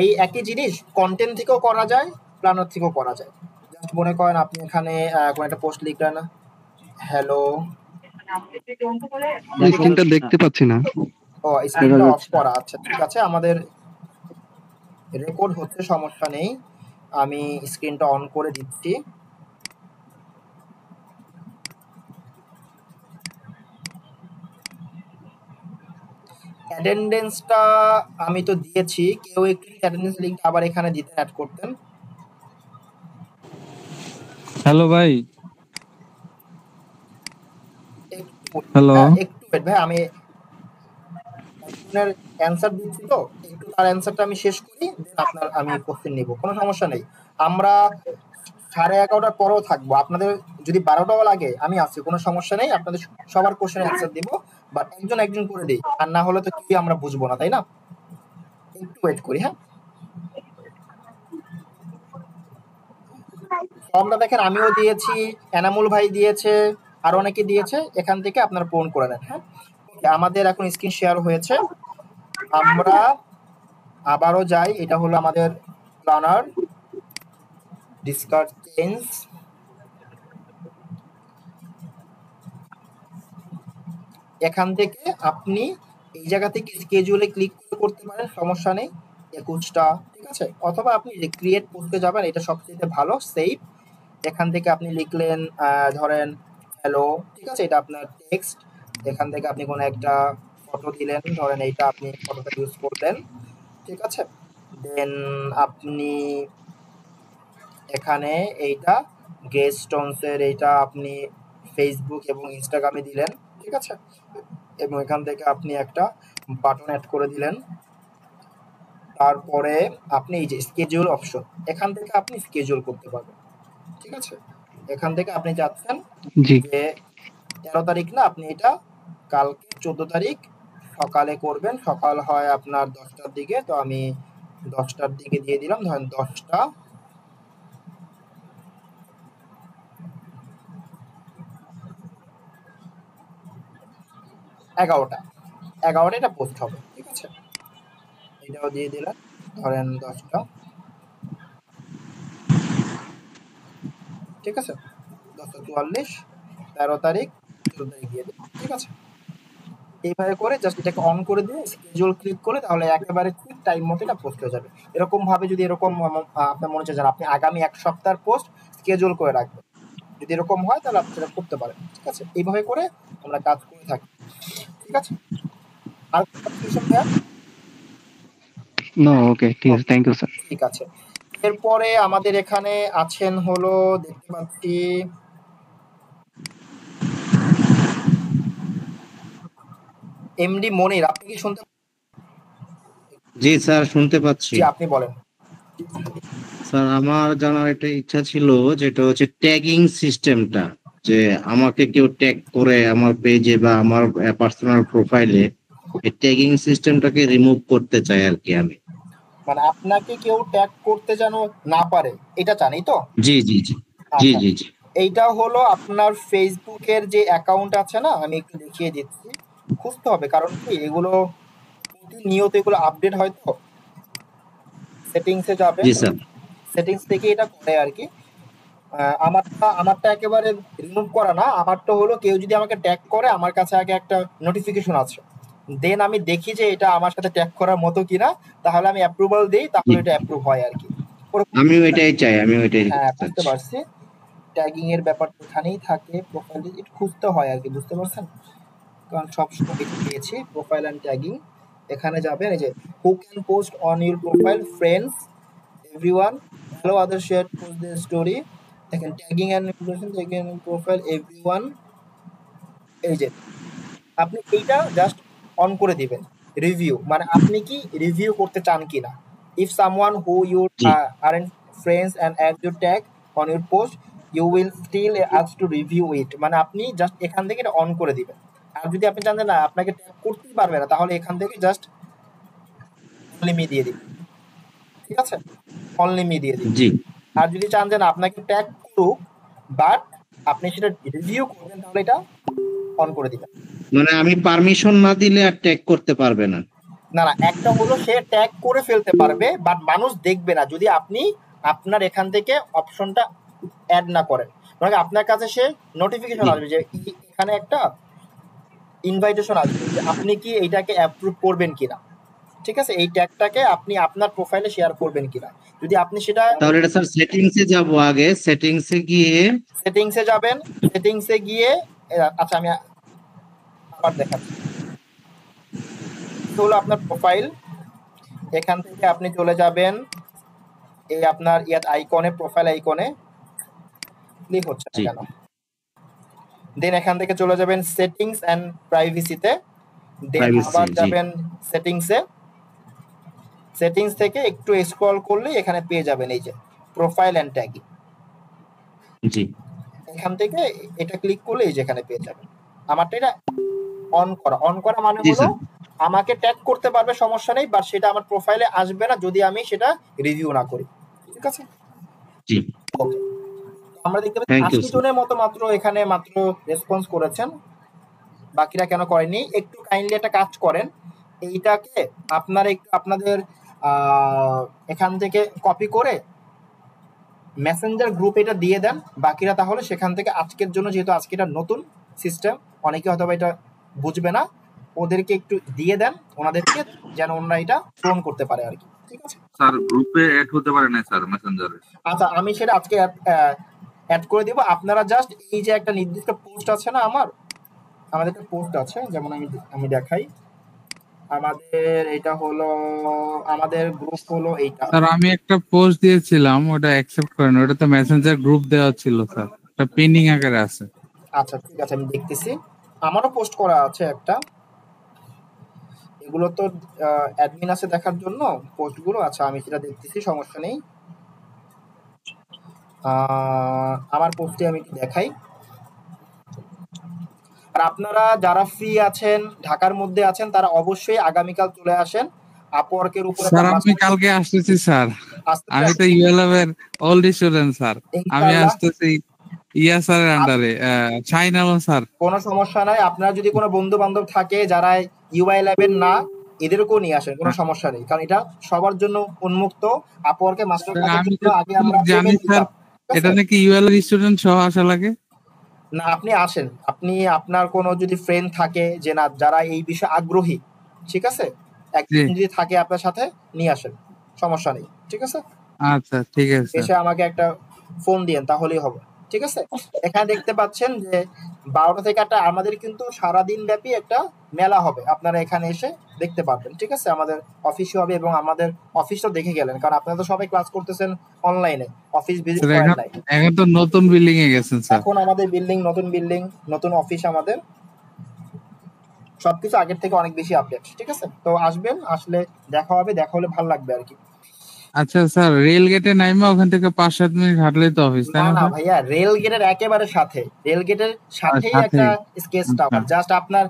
এই একই জিনিস কন্টেন্ট থেকেও করা যায়, প্ল্যানার থেকেও করা যায়। জাস্ট মনে করেন আপনি এখানে কোন একটা পোস্ট লিখলেন, হ্যালো। স্ক্রিনটা দেখতে পাচ্ছি না। ও, স্ক্রিনটা অফ করা, আচ্ছা ঠিক আছে, আমাদের রেকর্ড হচ্ছে, সমস্যা নেই। আমি স্ক্রিনটা অন করে দিচ্ছি। অ্যাটেন্ডেন্সটা আমি তো দিয়েছি, কেউ একটু অ্যাটেন্ডেন্স লিংক আবার এখানে দিতে অ্যাড করতেন। হ্যালো ভাই। হ্যালো। একটু ওয়েট ভাই, আমি একজনের অ্যানসার দিচ্ছি, তো একটু তার অ্যানসারটা আমি শেষ করি, দেন আমি কোশ্চেন নিব, কোনো সমস্যা নেই। আমরা 11:30টার পরেও থাকবো, আপনাদের যদি 12টাও লাগে আমি আছি, কোনো সমস্যা নেই। আপনাদের সবার কোশ্চেনের অ্যানসার দিব, বাট একজন একজন করে দিই, আর না হলে তো কি আমরা বুঝবো না, তাই না? একটু ওয়েট করি। হ্যাঁ, ফর্মটা দেখেন আমিও দিয়েছি, এনামুল ভাই দিয়েছে, আর অনেকে দিয়েছে, এখান থেকে আপনারা পূরণ করে নেন। হ্যাঁ, আমাদের এখন স্ক্রিন শেয়ার হয়েছে, আমরা আবারও যাই। এটা হলো আমাদের প্ল্যানার, ডিসকার্ড চেঞ্জ। এখান থেকে আপনি এই জায়গা থেকে স্কেজুলে ক্লিক করতে পারেন, সমস্যা নেই। 21টা, ঠিক আছে। অথবা আপনি ক্রিয়েট পোস্টে যাবেন, এটা সবচেয়ে ভালো, সেভ। এখান থেকে আপনি লিখলেন ধরেন হ্যালো, ঠিক আছে, এটা আপনার টেক্সট। এখান থেকে আপনি কোনো একটা ফটো দিলেন, ধরেন এইটা আপনি ফটোটা ইউজ করলেন, ঠিক আছে। দেন আপনি এখানে এইটা গেস্টনসের এইটা আপনি ফেসবুক এবং ইনস্টাগ্রামে দিলেন, ঠিক আছে। এবং এখান থেকে আপনি একটা বাটন অ্যাড করে দিলেন। তারপরে আপনি এই যে স্কেডিউল অপশন, এখান থেকে আপনি স্কেডিউল করতে পারবেন, ঠিক আছে। এখান থেকে আপনি চাচ্ছেন যে 13 তারিখ না, আপনি এটা কালকে 14 তারিখ সকালে করবেন। সকাল হয় আপনার 10টার দিকে, তো আমি 10টার দিকে দিয়ে দিলাম, ধরেন 10টা 11টা এটা পোস্ট হবে, ঠিক আছে। এটাও দিয়ে দিলাম, ধরেন 10টা, ঠিক আছে। 10:44, 13 তারিখ 14 তারিখ দিয়ে দিলাম, ঠিক আছে। এইভাবে করে জাস্ট এটাকে অন করে দিয়ে স্কেজুল ক্লিক করে তাহলে একেবারে ঠিক টাইম মতো এটা পোস্ট হয়ে যাবে। এরকম ভাবে যদি এরকম আপনার মনে হচ্ছে যে আপনি আগামী এক সপ্তাহের পোস্ট স্কেজুল করে রাখবেন, যদি এরকম হয় তাহলে আপনি সেটা করতে পারেন। ঠিক আছে, এইভাবে করে আমরা কাজ করে থাকি। ঠিক আছে, আর কিছু ভাইয়া? নো, ওকে, ঠিক আছে, থ্যাংক ইউ স্যার। ঠিক আছে, এরপরে আমাদের এখানে আছেন হলো দেখতে পাচ্ছি এমডি মনির, আপনি কি শুনতে? জি স্যার, শুনতে পাচ্ছি। জি, আপনি বলেন। স্যার, আমার জানার একটা ইচ্ছা ছিল, যেটা হচ্ছে ট্যাগিং সিস্টেমটা, যে আমাকে কেউ ট্যাগ করে আমার পেজে বা আমার পার্সোনাল প্রোফাইলে, এই ট্যাগিং সিস্টেমটাকে রিমুভ করতে চাই আর কি আমি। মানে আপনাকে কেউ ট্যাগ করতে যেন না পারে এটা চানই তো? জি জি জি জি জি জি। এইটা হলো আপনার ফেসবুকের যে অ্যাকাউন্ট আছে না, আমি একটু দেখিয়ে দিচ্ছি, খুঁজতে হবে, কারণ কি এগুলো প্রতিনিয়ত এগুলো আপডেট হয় তো। সেটিংসে যাবে, জি স্যার। সেটিংস থেকে এটা করে আর কি। আমারটা একেবারে রিমুভ করা না, আমারটা হলো কেউ যদি আমাকে ট্যাগ করে আমার কাছে আগে একটা নোটিফিকেশন আছে, দেন আমি দেখি যে এটা আমার সাথে ট্যাগ করার মতো কিনা, তাহলে আমি অ্যাপ্রুভাল দেই, তাহলে এটা অ্যাপ্রুভ হয় আর কি। আমিও এটাই চাই, আমিও এটাই। হ্যাঁ, বুঝতে পারছি। ট্যাগিং এর ব্যাপারটা এখানেই থাকে, প্রোফাইলে একটু খুঁজতে হয় আর কি, বুঝতে পারছেন? কারণ সব সময় পেয়েছি প্রোফাইল এন্ড ট্যাগিং, এখানে যাবেন, এই যে who can post on your profile, friends, everyone, hello other share post their story, দেখেন tagging and information, tagging profile, everyone. এই যে আপনি এইটা জাস্ট অন করে দিবেন, রিভিউ, মানে আপনি কি রিভিউ করতে চান কিনা। If someone who you aren't friends and add your tag on your post, you will still ask to review it, মানে আপনি জাস্ট এখান থেকে এটা অন করে দিবেন। আর যদি আপনি চান যে না আপনাকে ট্যাগ করতেই পারবে না, তাহলে এখান থেকে জাস্ট অনলি মি দিয়ে দিবেন। ঠিক আছে, অনলি মি দিয়ে দিবেন। জি। আর যদি চান যে না আপনাকে ট্যাগ করুক বাট আপনি সেটা রিভিউ করবেন, তাহলে এটা অন করে দিবেন। মানে আমি পারমিশন না দিলে আর ট্যাগ করতে পারবে না? না না, একটা হলো সে ট্যাগ করে ফেলতে পারবে বাট মানুষ দেখবে না যদি আপনি আপনার এখান থেকে অপশনটা অ্যাড না করেন। মানে আপনার কাছে সে নোটিফিকেশন আসবে যে এখানে একটা ইনভাইটেশন আসবে যে আপনি কি এইটাকে অ্যাপ্রুভ করবেন কিনা। ঠিক আছে, এই ট্যাগটাকে আপনি আপনার প্রোফাইলে শেয়ার করবেন কিনা। যদি আপনি সেটা, তাহলে এটা স্যার সেটিংসে যাব, আগে সেটিংসে গিয়ে, সেটিংসে যাবেন, সেটিংসে গিয়ে আচ্ছা আমি আবার দেখাচ্ছি, হলো আপনার প্রোফাইল, এখান থেকে আপনি চলে যাবেন এই আপনার ইয়াত আইকনে, প্রোফাইল আইকনে ক্লিক হচ্ছে না কেন, দেন এখান থেকে চলে যাবেন সেটিংস এন্ড প্রাইভেসিতে, দেন আবার যাবেন সেটিংসে, সেটিংস থেকে একটু স্ক্রল করলে এখানে পেয়ে যাবেন এই যে প্রোফাইল এন্ড ট্যাগিং। জি, এখান থেকে এটা ক্লিক করলে এই যে এখানে পেয়ে যাবেন। আমারটা এটা অন করা, অন করা মানে হলো আমাকে ট্যাগ করতে পারবে, সমস্যা নেই, বাট সেটা আমার প্রোফাইলে আসবে না যদি আমি সেটা রিভিউ না করি। ঠিক আছে, জি, ওকে। আমরা দেখতে পাচ্ছি 80 জনের মতো মাত্র এখানে মাত্র রেসপন্স করেছেন, বাকিরা কেন করেনি। একটু কাইন্ডলি একটা কাজ করেন, এইটাকে আপনারা একটু আপনাদের এখান থেকে কপি করে মেসেঞ্জার গ্রুপ এটা দিয়ে দেন, বাকিরা তাহলে সেখান থেকে আজকের জন্য, যেহেতু আজকে এটা নতুন সিস্টেম, অনেকে হয়তো এটা বুঝবে না, ওদেরকে একটু দিয়ে দেন ওনাদেরকে, যেন ওনারা এটা পূরণ করতে পারে আর কি। ঠিক আছে স্যার, গ্রুপে অ্যাড হতে পারে না স্যার মেসেঞ্জারে? আচ্ছা, আমি সেটা আজকে অ্যাড করে দিব। আপনারা জাস্ট এই যে একটা নির্দিষ্ট পোস্ট আছে না, আমাদের একটা পোস্ট আছে, যেমন আমি দেখাই, আমাদের এটা হলো, আমাদের গ্রুপ হলো এইটা। স্যার, আমি একটা পোস্ট দিয়েছিলাম, ওটা অ্যাকসেপ্ট করেন, ওটা তো মেসেঞ্জার গ্রুপ দেওয়া ছিল স্যার, এটা পেন্ডিং আকারে আছে। আচ্ছা ঠিক আছে, আমি দেখতেছি, আমারও পোস্ট করা আছে একটা, এগুলো তো অ্যাডমিন আছে দেখার জন্য পোস্টগুলো। আচ্ছা আমি সেটা দেখতেছি, সমস্যা নেই। আমার পোস্টে আমি একটু দেখাই। আর আপনারা যারা ফ্রি আছেন, ঢাকার মধ্যে আছেন, তারা অবশ্যই আগামীকাল চলে আসেন আপওয়ার্কের উপরে। স্যার, আমি কালকে আসতেছি স্যার, আমি তো ইউএলএফ এর ওল্ড স্টুডেন্ট স্যার, আমি আসতেছি ইয়া স্যারের আন্ডারে, চাইনাল স্যার। কোনো সমস্যা নাই, আপনার যদি কোনো বন্ধু বান্ধব থাকে যারা ইউএলএফ এর না, এদেরকেও নিয়ে আসেন, কোনো সমস্যা নেই, কারণ এটা সবার জন্য উন্মুক্ত। আপওয়ার্কে মাস্টার ক্লাসের জন্য আগে আমরা জানি স্যার, এটা নাকি ইউএলএফ স্টুডেন্ট সহ আসা লাগে। না, আপনি আসেন, আপনি আপনার কোনো যদি ফ্রেন্ড থাকে যে না যারা এই বিষয়ে আগ্রহী, ঠিক আছে, একজন যদি থাকে আপনার সাথে, নিয়ে আসেন, সমস্যা নেই, ঠিক আছে। আচ্ছা ঠিক আছে এসে আমাকে একটা ফোন দিয়েন, তাহলেই হবে, ঠিক আছে। এখানে দেখতে পাচ্ছেন যে 12টা থেকে 8টা আমাদের কিন্তু সারাদিন ব্যাপী একটা মেলা হবে, আপনারা এখানে এসে দেখতে পারবেন, ঠিক আছে। আমাদের অফিসে হবে এবং আমাদের অফিসটা দেখে গেলেন, কারণ আপনারা তো সবাই ক্লাস করতেছেন অনলাইনে, অফিস ভিজিট স্যার। করেন এখন নাই। এখন তো নতুন বিল্ডিং এ গেছেন স্যার। এখন আমাদের নতুন বিল্ডিং, নতুন অফিস, আমাদের সবকিছু আগের থেকে অনেক বেশি আপডেট, ঠিক আছে। তো আসবেন, আসলে দেখা হবে, দেখা হলে ভালো লাগবে আর কি। আচ্ছা স্যার, রেল গেটে নাইমা ওখান থেকে 5-7 মিনিট হাঁটলেই তো অফিস, তাই না না না স্যার? ভাইয়া, রেল গেটের একেবারে সাথে, রেল গেটের সাথেই সাথেই। একটা স্কেচ টাওয়ার, আচ্ছা। জাস্ট আপনার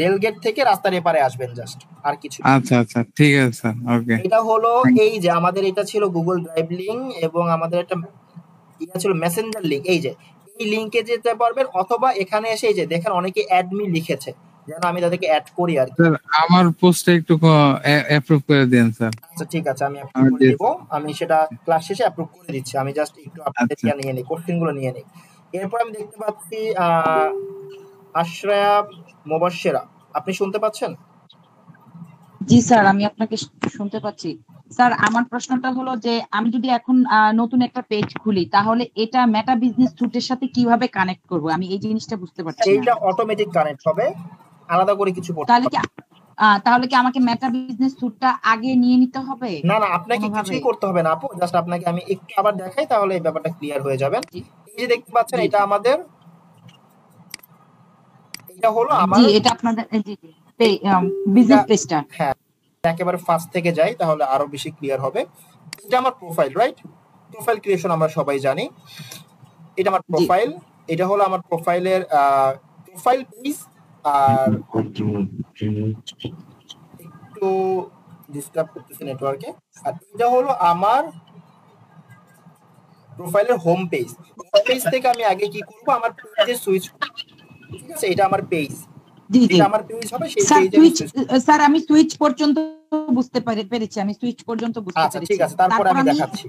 রেল গেট থেকে রাস্তার এপারে আসবেন, জাস্ট, আর কিছু না। আচ্ছা আচ্ছা ঠিক আছে স্যার, ওকে। এটা হলো এই যে আমাদের এটা ছিল গুগল ড্রাইভ লিংক, এবং আমাদের একটা এটা ছিল মেসেঞ্জার লিংক। এই যে এই লিংকে যেতে পারবেন, অথবা এখানে এসে এই যে দেখেন অনেকে অ্যাডমি লিখেছে, যেন আমি তাদেরকে অ্যাড করি আর কি। স্যার আমার পোস্টটা একটু অ্যাপ্রুভ করে দেন স্যার। আচ্ছা ঠিক আছে, আমি অ্যাপ্রুভ করে দেব, আমি সেটা ক্লাস শেষে অ্যাপ্রুভ করে দিচ্ছি। আমি জাস্ট একটু আপনাদের নিয়ে নিই, কোশ্চেনগুলো নিয়ে নিই। এরপর আমি দেখতে পাচ্ছি আশরায়া মুবাশশিরা, আপনি শুনতে পাচ্ছেন? জি স্যার, আমি আপনাকে শুনতে পাচ্ছি। স্যার আমার প্রশ্নটা হলো যে আমি যদি এখন নতুন একটা পেজ খুলি, তাহলে এটা মেটা বিজনেস স্যুটের সাথে কিভাবে কানেক্ট করব? আমি এই জিনিসটা বুঝতে পারছি না। এইটা অটোমেটিক কানেক্ট হবে, আলাদা করে কিছু করতে তাহলে হবে কি তাহলে কি আমাকে মেটা বিজনেস স্যুটটা আগে নিয়ে নিতে হবে? না না, আপনাকে কিছুই করতে হবে না আপু, জাস্ট আপনাকে আমি একটু আবার দেখাই, তাহলে এই ব্যাপারটা ক্লিয়ার হয়ে যাবে। এই যে দেখতে পাচ্ছেন, এটা আমাদের, এটা হলো আমার, জি এটা আপনাদের জি বিজনেস পেজটা। হ্যাঁ, একেবারে ফার্স্ট থেকে যাই, তাহলে আরো বেশি ক্লিয়ার হবে। এটা আমার প্রোফাইল, রাইট? প্রোফাইল ক্রিয়েশন আমরা সবাই জানি, এটা আমার প্রোফাইল। এটা হলো আমার প্রোফাইলের প্রোফাইল পেজ, আর একটু ডিস্টার্ব করতেছে নেটওয়ার্কে। আর এটা হলো আমার প্রোফাইলের হোম পেজ। হোম পেজ থেকে আমি আগে কি করব, আমার পেজে সুইচ, ঠিক আছে, এটা আমার পেজ, এটা আমার পেজ হবে, সেই পেজে স্যার আমি সুইচ পর্যন্ত বুঝতে পেরেছি, আমি সুইচ পর্যন্ত বুঝতে পেরেছি। ঠিক আছে, তারপর আমি দেখাচ্ছি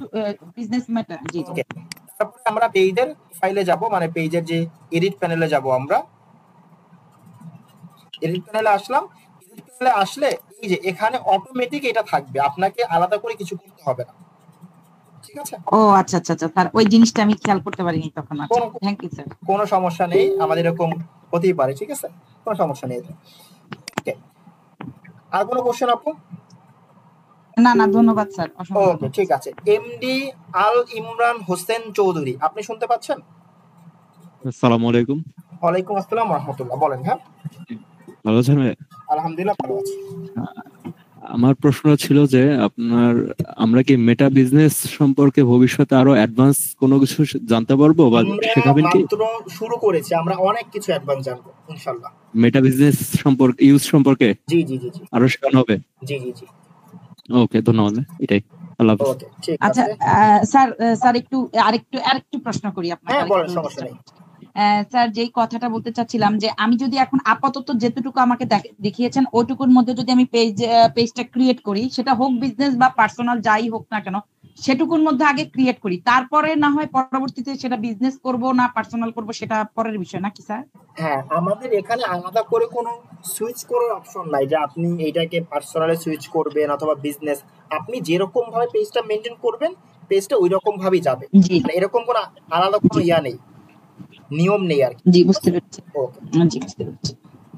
বিজনেস মেটা। জি ওকে, তারপরে আমরা পেজের ফাইলে যাব, মানে পেজের যে এডিট প্যানেলে যাব। আমরা এডিট প্যানেলে আসলাম, এডিট প্যানেলে আসলে এই যে এখানে অটোমেটিক এটা থাকবে, আপনাকে আলাদা করে কিছু করতে হবে না, ঠিক আছে। ও আচ্ছা আচ্ছা আচ্ছা, স্যার ওই জিনিসটা আমি খেয়াল করতে পারিনি তখন। আচ্ছা থ্যাংক ইউ স্যার। কোনো সমস্যা নেই, আমাদের এরকম হতেই পারে, ঠিক আছে, কোনো সমস্যা নেই। ওকে, আর কোনো কোশ্চেন আপু? না না ধন্যবাদ স্যার। ওকে ঠিক আছে। এমডি আল ইমরান হোসেন চৌধুরী, আপনি শুনতে পাচ্ছেন? আসসালামু আলাইকুম। ওয়ালাইকুম আসসালাম ওয়া রাহমাতুল্লাহ, বলেন। হ্যাঁ ভালো আছেন? আলহামদুলিল্লাহ ভালো আছি। আমার প্রশ্ন ছিল যে আমরা কি মেটা বিজনেস সম্পর্কে ভবিষ্যতে আরো অ্যাডভান্স কোনো কিছু জানতে পারবো বা শেখাবেন কি? মাত্র শুরু করেছি, আমরা অনেক কিছু অ্যাডভান্স জানবো ইনশাআল্লাহ। মেটা বিজনেস সম্পর্কে, ইউজ সম্পর্কে জি জি জি জি আরো শেখানো হবে? জি জি জি ওকে, ধন্যবাদ, এটাই। আল্লাহ হাফেজ। ওকে ঠিক আছে। আচ্ছা স্যার একটু আরেকটু প্রশ্ন করি আপনাকে। হ্যাঁ বলেন, সমস্যা নেই। স্যার যেই কথাটা বলতে চাচ্ছিলাম যে আমি যদি এখন আপাতত যেটুকু আমাকে দেখিয়েছেন ওইটুকুর মধ্যে যদি আমি পেজটা ক্রিয়েট করি, সেটা হোক বিজনেস বা পার্সোনাল যাই হোক না কেন, সেটুকুর মধ্যে আগে ক্রিয়েট করি, তারপরে না হয় পরবর্তীতে সেটা বিজনেস করব না পার্সোনাল করব সেটা পরের বিষয়, নাকি স্যার? হ্যাঁ, আমাদের এখানে আলাদা করে কোনো সুইচ করার অপশন নাই যে আপনি এইটাকে পার্সোনালে সুইচ করবেন অথবা বিজনেস। আপনি যেরকম ভাবে পেজটা মেনটেন করবেন, পেজটা ওই রকম ভাবেই যাবে, মানে এরকম কোনো আলাদা কোনো নেই, নিয়ম নেই আর কি। জি বুঝতে পেরেছি। ওকে জি বুঝতে পেরেছি।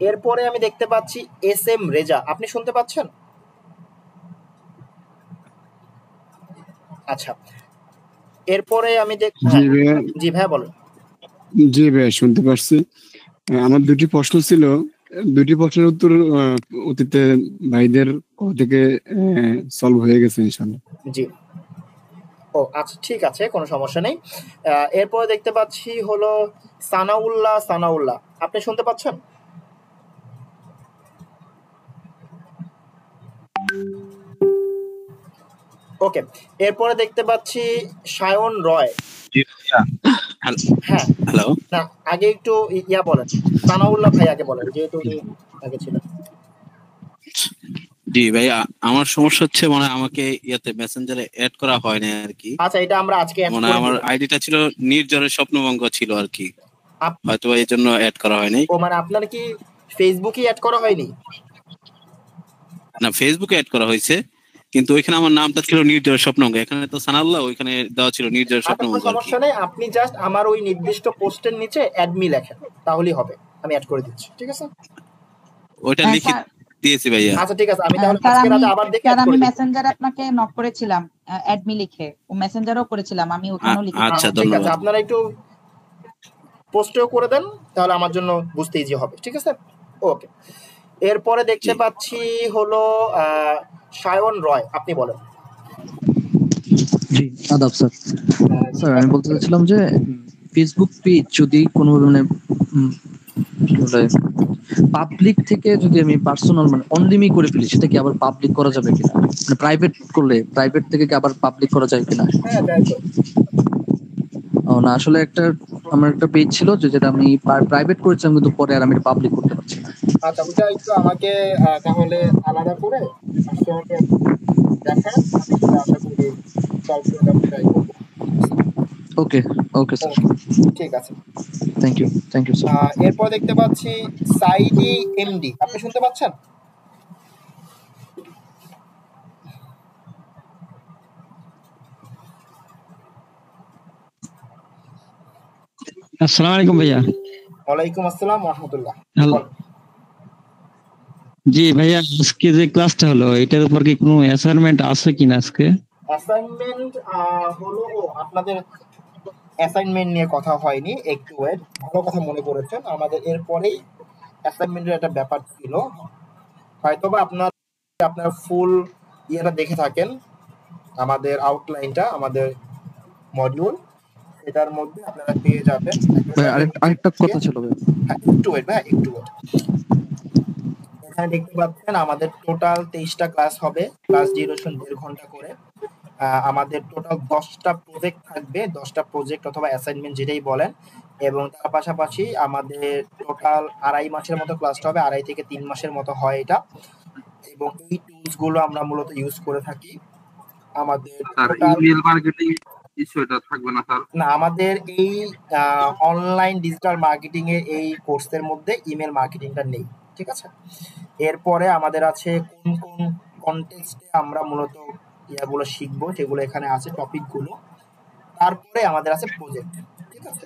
এরপরে আমি দেখতে পাচ্ছি এস এম রেজা, আপনি শুনতে পাচ্ছেন? আচ্ছা, এরপরে আমি জি ভাইয়া বলেন। জি ভাইয়া শুনতে পাচ্ছি। আমার দুটি প্রশ্ন ছিল, দুটি প্রশ্নের উত্তর অতীতে ভাইদের থেকে সলভ হয়ে গেছে ইনশাআল্লাহ। জি ও আচ্ছা ঠিক আছে, কোনো সমস্যা নেই। এরপরে দেখতে পাচ্ছি হলো সানাউল্লাহ, আপনি শুনতে পাচ্ছেন? ওকে, এরপরে দেখতে পাচ্ছি সায়ন রয়। হ্যাঁ হ্যালো, না আগে একটু ইয়া বলেন, সানাউল্লাহ ভাই আগে বলেন, যেহেতু উনি আগে ছিলেন। জি ভাই, আমার সমস্যা হচ্ছে মানে আমাকে ইয়াতে মেসেঞ্জারে অ্যাড করা হয় না আর কি। আচ্ছা, এটা আমরা আজকে মানে আমার আইডিটা ছিল নির্জরের স্বপ্নভঙ্গ ছিল আর কি। হয়তো এই জন্য অ্যাড করা হয়নি। ও মানে আপনার কি ফেসবুকে অ্যাড করা হয়নি? না, ফেসবুকে অ্যাড করা হয়েছে, কিন্তু ওইখানে আমার নামটা ছিল নির্জয় স্বপ্নঙ্গ, এখানে তো সানাউল্লাহ, ওইখানে দেওয়া ছিল নির্জয় স্বপ্নঙ্গ আর কি। সমস্যা নেই, আপনি জাস্ট আমার ওই নির্দিষ্ট পোস্টের নিচে অ্যাডমি লেখেন, তাহলেই হবে। আমি অ্যাড করে দিচ্ছি, ঠিক আছে? ওইটা লিখে দিয়েছি ভাইয়া। আচ্ছা ঠিক আছে, আমি তাহলে স্যার আজকে রাতে আবার দেখে স্যার অ্যাড আমি করে দিচ্ছি। মেসেঞ্জারে আপনাকে নক করেছিলাম অ্যাডমি লিখে, ও মেসেঞ্জারও করেছিলাম, আমি ওখানেও লিখেছি। আচ্ছা ঠিক আছে, ধন্যবাদ। আপনারা একটু পোস্টেও করে দেন, তাহলে আমার জন্য বুঝতে ইজি হবে, ঠিক আছে? ওকে, এরপরে দেখতে পাচ্ছি হলো সায়ন রয়, আপনি বলেন। জি আদাব স্যার। স্যার আমি বলতে চাচ্ছিলাম যে ফেসবুক পেজ যদি কোনো মানে পাবলিক থেকে যদি আমি পার্সোনাল মানে অনলিমি করে ফেলি, সেটা কি আবার পাবলিক করা যাবে কিনা? মানে প্রাইভেট করলে প্রাইভেট থেকে কি আবার পাবলিক করা যায় কিনা? হ্যাঁ যায় তো। ও না, আসলে আমার একটা পেজ ছিল যেটা আমি প্রাইভেট করেছিলাম, কিন্তু পরে আর আমি পাবলিক করতে পারছি না। আচ্ছা, ওটা একটু আমাকে তাহলে আলাদা করে দেখান, আমি সেটা আশা করি সলভ করে দেওয়ার ট্রাই করব। ওকে ওকে স্যার, ঠিক আছে, থ্যাংক ইউ স্যার। এরপর দেখতে পাচ্ছি সাইদি এমডি, আপনি শুনতে পাচ্ছেন? আসসালামু আলাইকুম ভাইয়া। ওয়ালাইকুম আসসালাম ওয়া রাহমাতুল্লাহ। হ্যালো। জি ভাইয়া, আজকে যে ক্লাসটা হলো এটার উপর কি কোনো অ্যাসাইনমেন্ট আছে কিনা আজকে? অ্যাসাইনমেন্ট হলো, আপনাদের অ্যাসাইনমেন্ট নিয়ে কথা হয়নি, একটু ওয়েট, ভালো কথা মনে করেছেন। আমাদের এরপরেই অ্যাসাইনমেন্টের একটা ব্যাপার ছিল, হয়তোবা আপনার ফুল ইয়েটা দেখে থাকেন, আমাদের আউটলাইনটা, আমাদের মডিউল, এটার মধ্যে আপনারা পেয়ে যাবেন। ভাই আরেকটা কথা ছিল ভাই, একটু ওয়েট ভাই, একটু ওয়েট। এখানে দেখতে পাচ্ছেন আমাদের টোটাল 23টা ক্লাস হবে, ক্লাস ডিউরেশন 1.5 ঘন্টা করে। আমাদের টোটাল 10টা প্রজেক্ট থাকবে, 10টা প্রজেক্ট অথবা অ্যাসাইনমেন্ট যেটাই বলেন, এবং তার পাশাপাশি আমাদের টোটাল 2.5 মাসের মতো ক্লাসটা হবে, 2.5 থেকে 3 মাসের মতো হয় এটা। এবং এই টুলস গুলো আমরা মূলত ইউজ করে থাকি। আমাদের ইমেল মার্কেটিং বিষয়টা থাকবে না স্যার? না, আমাদের এই অনলাইন ডিজিটাল মার্কেটিং এর এই কোর্সের মধ্যে ইমেল মার্কেটিংটা নেই, ঠিক আছে? এরপরে আমাদের আছে কোন কোন কনটেক্সটে আমরা মূলত ইয়াগুলো শিখবো, সেগুলো এখানে আছে টপিকগুলো। তারপরে আমাদের আছে প্রজেক্ট, ঠিক আছে?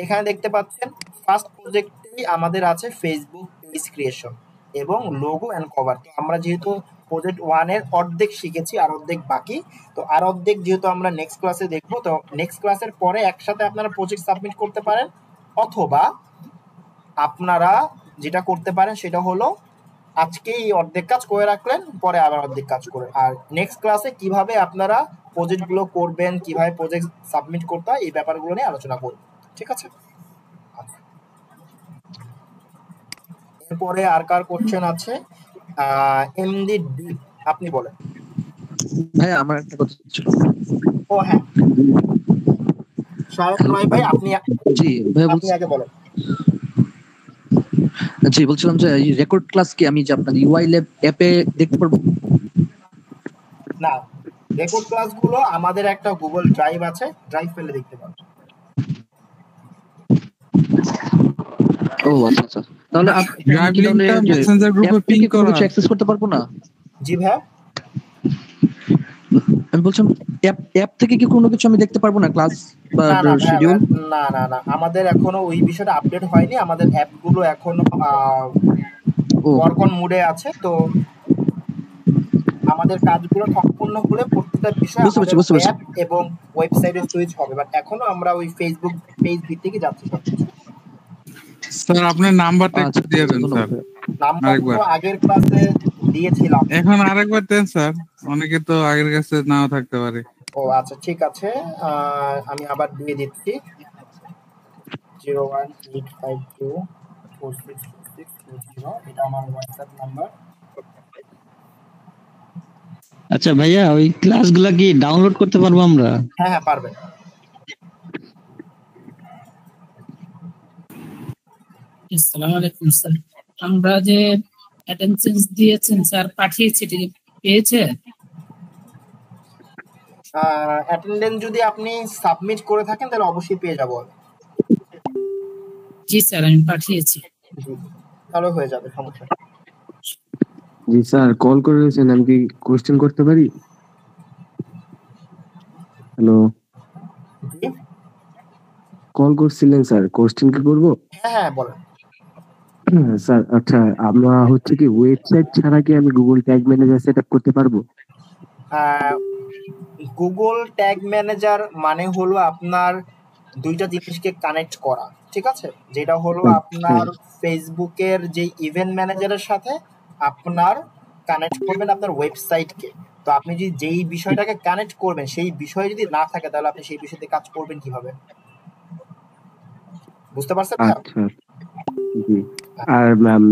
এখানে দেখতে পাচ্ছেন ফার্স্ট প্রজেক্টেই আমাদের আছে ফেসবুক পেজ ক্রিয়েশন এবং লোগো অ্যান্ড কভার। তো আমরা যেহেতু প্রজেক্ট 1 এর অর্ধেক শিখেছি, আর অর্ধেক বাকি, তো আর অর্ধেক যেহেতু আমরা নেক্সট ক্লাসে দেখবো, তো নেক্সট ক্লাসের পরে একসাথে আপনারা প্রজেক্ট সাবমিট করতে পারেন, অথবা আপনারা যেটা করতে পারেন সেটা হলো আজকেই অর্ধেক কাজ করে রাখলেন, পরে আবার অর্ধেক কাজ করে। আর নেক্সট ক্লাসে কিভাবে আপনারা প্রজেক্টগুলো করবেন, কিভাবে প্রজেক্ট সাবমিট করতে হয়, এই ব্যাপারগুলো নিয়ে আলোচনা করব, ঠিক আছে? এরপরে আর কার কোশ্চেন আছে? এমডি ডি, আপনি বলেন। ভাই আমার একটা কথা ছিল। ও হ্যাঁ, শায়ক রয় ভাই, আপনি জি ভাই আপনি আগে বলেন। জি বলছিলাম যে এই রেকর্ড ক্লাস কি আমি যে আপনার ইউআই ল্যাব অ্যাপে দেখতে পারবো? না, রেকর্ড ক্লাসগুলো আমাদের একটা গুগল ড্রাইভ আছে, ড্রাইভ ফেলে দেখতে পারবেন। ও আচ্ছা আচ্ছা, তাহলে ড্রাইভ লিংকটা মেসেঞ্জার গ্রুপে পিং করা আছে, অ্যাক্সেস করতে পারবো না? জি ভাই, আমি বলছিলাম অ্যাপ থেকে কি কোনো কিছু আমি দেখতে পারবো না, ক্লাস বা শিডিউল? না না না, আমাদের এখনো ওই বিষয়টা আপডেট হয়নি, আমাদের অ্যাপগুলো এখনো ওয়ার্ক অন মোডে আছে। তো আমাদের কাজগুলো সম্পূর্ণ হলে প্রত্যেকটা বিষয় আমাদের অ্যাপ এবং ওয়েবসাইটে সুইচ হবে, বাট এখনো আমরা ওই ফেসবুক পেজ ভিত্তিকই যাচ্ছি সবকিছু। স্যার আপনার নাম্বারটা একটু দিয়ে দেন স্যার। নাম্বার তো আগের ক্লাসে দিয়েছিলাম, এখন আরেকবার দেন স্যার, অনেকে তো আগের কাছে নাও থাকতে পারে। ও আচ্ছা ঠিক আছে, আমি আবার দিয়ে দিচ্ছি 01852464620, এটা আমার হোয়াটসঅ্যাপ নাম্বার। আচ্ছা ভাইয়া, ওই ক্লাসগুলো কি ডাউনলোড করতে পারবো আমরা? হ্যাঁ হ্যাঁ পারবেন। আসসালামু আলাইকুম স্যার, আমরা যে অ্যাটেনডেন্স দিয়েছেন স্যার পাঠিয়েছি, পেয়েছে? অ্যাটেনডেন্স যদি আপনি সাবমিট করে থাকেন তাহলে অবশ্যই পেয়ে যাবো। জি স্যার আমি পাঠিয়েছি। জি, তাহলে হয়ে যাবে, সমস্যা নেই। জি স্যার, কল করেছেন, আমি কি কোশ্চেন করতে পারি? হ্যালো, জি কল করছিলেন স্যার, কোশ্চেন কি করবো? হ্যাঁ হ্যাঁ বলেন। স্যার আচ্ছা, আমরা হচ্ছে কি ওয়েবসাইট ছাড়া কি আমি Google tag manager set up করতে পারবো? গুগল ট্যাগ ম্যানেজার মানে হলো আপনার দুইটা জিনিসকে কানেক্ট করা, ঠিক আছে? যেটা হলো আপনার ফেসবুকের যে ইভেন্ট ম্যানেজারের সাথে আপনার কানেক্ট করবেন আপনার ওয়েবসাইটকে। তো আপনি যদি যেই বিষয়টাকে কানেক্ট করবেন সেই বিষয় যদি না থাকে তাহলে আপনি সেই বিষয়তে কাজ করবেন কিভাবে? বুঝতে পারছেন? আচ্ছা জি। আর ম্যাম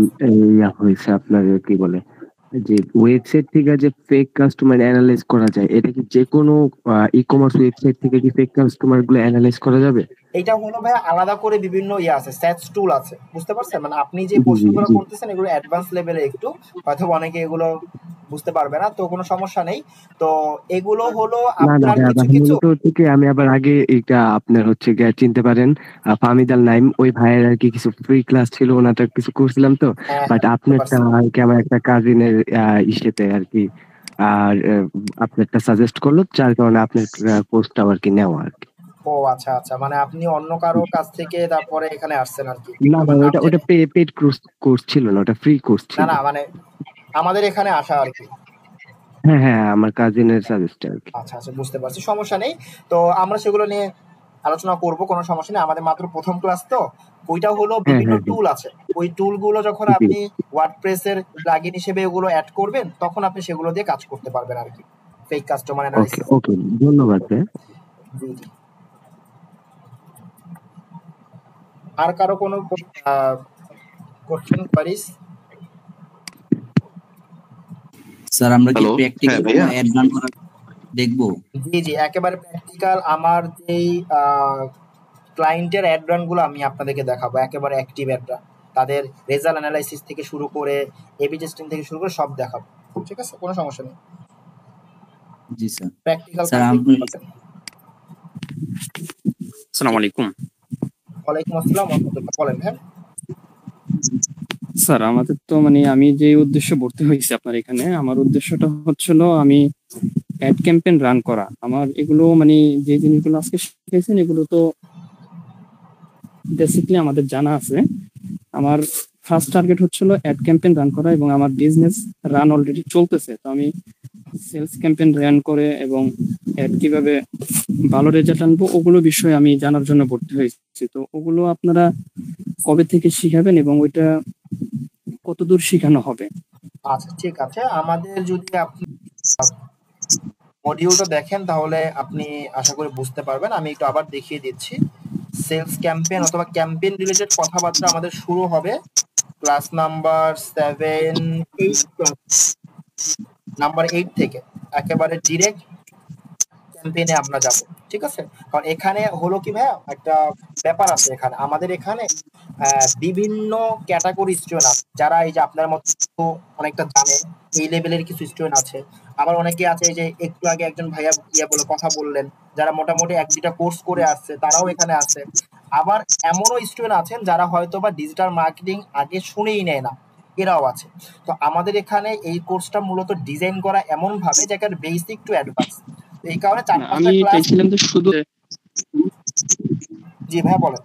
হয়েছে আপনার কি বলে যে ওয়েবসাইট থেকে যে ফেক কাস্টমার অ্যানালাইজ করা যায়, এটা কি যে কোনো ই কমার্স ওয়েবসাইট থেকে কি ফেক কাস্টমার গুলো অ্যানালাইজ করা যাবে? এটা হলো ভাই আলাদা করে বিভিন্ন আছে, স্যাটস টুল আছে, বুঝতে পারছেন? মানে আপনি যে প্রশ্নগুলো করতেছেন এগুলো অ্যাডভান্স লেভেলে, একটু হয়তো অনেকে এগুলো বুঝতে পারবে না, তো কোনো সমস্যা নেই। তো এগুলো হলো আপনার কিছু কিছু থেকে আমি আবার আগে এটা আপনার হচ্ছে গিয়ে চিনতে পারেন ফাহমিদ আল নাইম, ওই ভাইয়ের আর কি কিছু ফ্রি ক্লাস ছিল, ওনাটা কিছু করছিলাম তো, বাট আপনারটা আর কি আমার একটা কাজিনের ইসেতে আর কি, আর আপনারটা সাজেস্ট করলো, যার কারণে আপনার কোর্সটা আর কি নেওয়া আর কি। ও আচ্ছা আচ্ছা, মানে আপনি অন্য কারো কাছ থেকে তারপরে এখানে আসছেন আর কি? না না, ওটা পেড কোর্স ছিল না, ওটা ফ্রি কোর্স ছিল। না না, মানে আমাদের এখানে আসা আর কি। হ্যাঁ হ্যাঁ, আমার কাজিনের সাজেস্ট আর কি। আচ্ছা আচ্ছা, বুঝতে পারছি, সমস্যা নেই। তো আমরা সেগুলো নিয়ে আলোচনা করব, কোনো সমস্যা নেই। আমাদের মাত্র প্রথম ক্লাস তো, ওইটা হলো বিভিন্ন টুল আছে, ওই টুলগুলো যখন আপনি ওয়ার্ডপ্রেসের প্লাগইন হিসেবে ওগুলো অ্যাড করবেন তখন আপনি সেগুলো দিয়ে কাজ করতে পারবেন আর কি, ফেক কাস্টমার অ্যানালাইসিস। ওকে, ধন্যবাদ স্যার। জি জি। আর কারো কোনো কোশ্চেন পারিস? স্যার আমরা কি প্র্যাকটিক্যাল অ্যাড রান করা দেখব? জি জি, একেবারে প্র্যাকটিক্যাল। আমার যেই ক্লায়েন্টের অ্যাড রান গুলো আমি আপনাদেরকে দেখাবো, একেবারে অ্যাক্টিভ অ্যাড রান, তাদের রেজাল্ট অ্যানালাইসিস থেকে শুরু করে এবি টেস্টিং থেকে শুরু করে সব দেখাবো, ঠিক আছে? কোনো সমস্যা নেই। জি স্যার। প্র্যাকটিক্যাল। আসসালামু আলাইকুম। ওয়ালাইকুম আসসালাম ওয়া রাহমাতুল্লাহ। বলেন। হ্যাঁ স্যার, আমাদের তো মানে আমি যে উদ্দেশ্যে ভর্তি হয়েছি আপনার এখানে, আমার উদ্দেশ্যটা হচ্ছিল আমি অ্যাড ক্যাম্পেইন রান করা। আমার এগুলো মানে যে জিনিসগুলো আজকে শিখেছেন এগুলো তো বেসিক্যালি আমাদের জানা আছে। আমার ফার্স্ট টার্গেট হচ্ছিল অ্যাড ক্যাম্পেইন রান করা, এবং আমার বিজনেস রান অলরেডি চলতেছে। তো আমি সেলস ক্যাম্পেইন রান করে এবং অ্যাড কিভাবে ভালো রেজাল্ট আনবো ওগুলো বিষয়ে আমি জানার জন্য ভর্তি হয়েছি। তো ওগুলো আপনারা কবে থেকে শিখাবেন এবং ওইটা কতদূর শেখানো হবে? আচ্ছা ঠিক আছে, আমাদের যদি আপনি মডিউলটা দেখেন তাহলে আপনি আশা করি বুঝতে পারবেন। আমি একটু আবার দেখিয়ে দিচ্ছি। সেলস ক্যাম্পেইন অথবা ক্যাম্পেইন রিলেটেড কথাবার্তা আমাদের শুরু হবে ক্লাস নাম্বার 8 থেকে, একেবারে ডিরেক্ট ক্যাম্পেইনে আমরা যাব, ঠিক আছে? কারণ এখানে হলো কি ভাইয়া, একটা ব্যাপার আছে এখানে, আমাদের এখানে বিভিন্ন ক্যাটাগরি স্টুডেন্ট আছে, যারা এই যে আপনার মতো অনেকটা জানে, এই লেভেলের কিছু স্টুডেন্ট আছে। আবার অনেকে আছে এই যে একটু আগে একজন ভাইয়া বলে কথা বললেন, যারা মোটামুটি 1-2টা কোর্স করে আসছে, তারাও এখানে আছে। আবার এমনও স্টুডেন্ট আছেন যারা হয়তো বা ডিজিটাল মার্কেটিং আগে শুনেই নেয় না, এরাও আছে। তো আমাদের এখানে এই কোর্সটা মূলত ডিজাইন করা এমন ভাবে যে একটা বেসিক টু অ্যাডভান্স, এই কারণে 4-5টা ক্লাস। চাইছিলাম তো শুধু। জি ভাইয়া বলেন।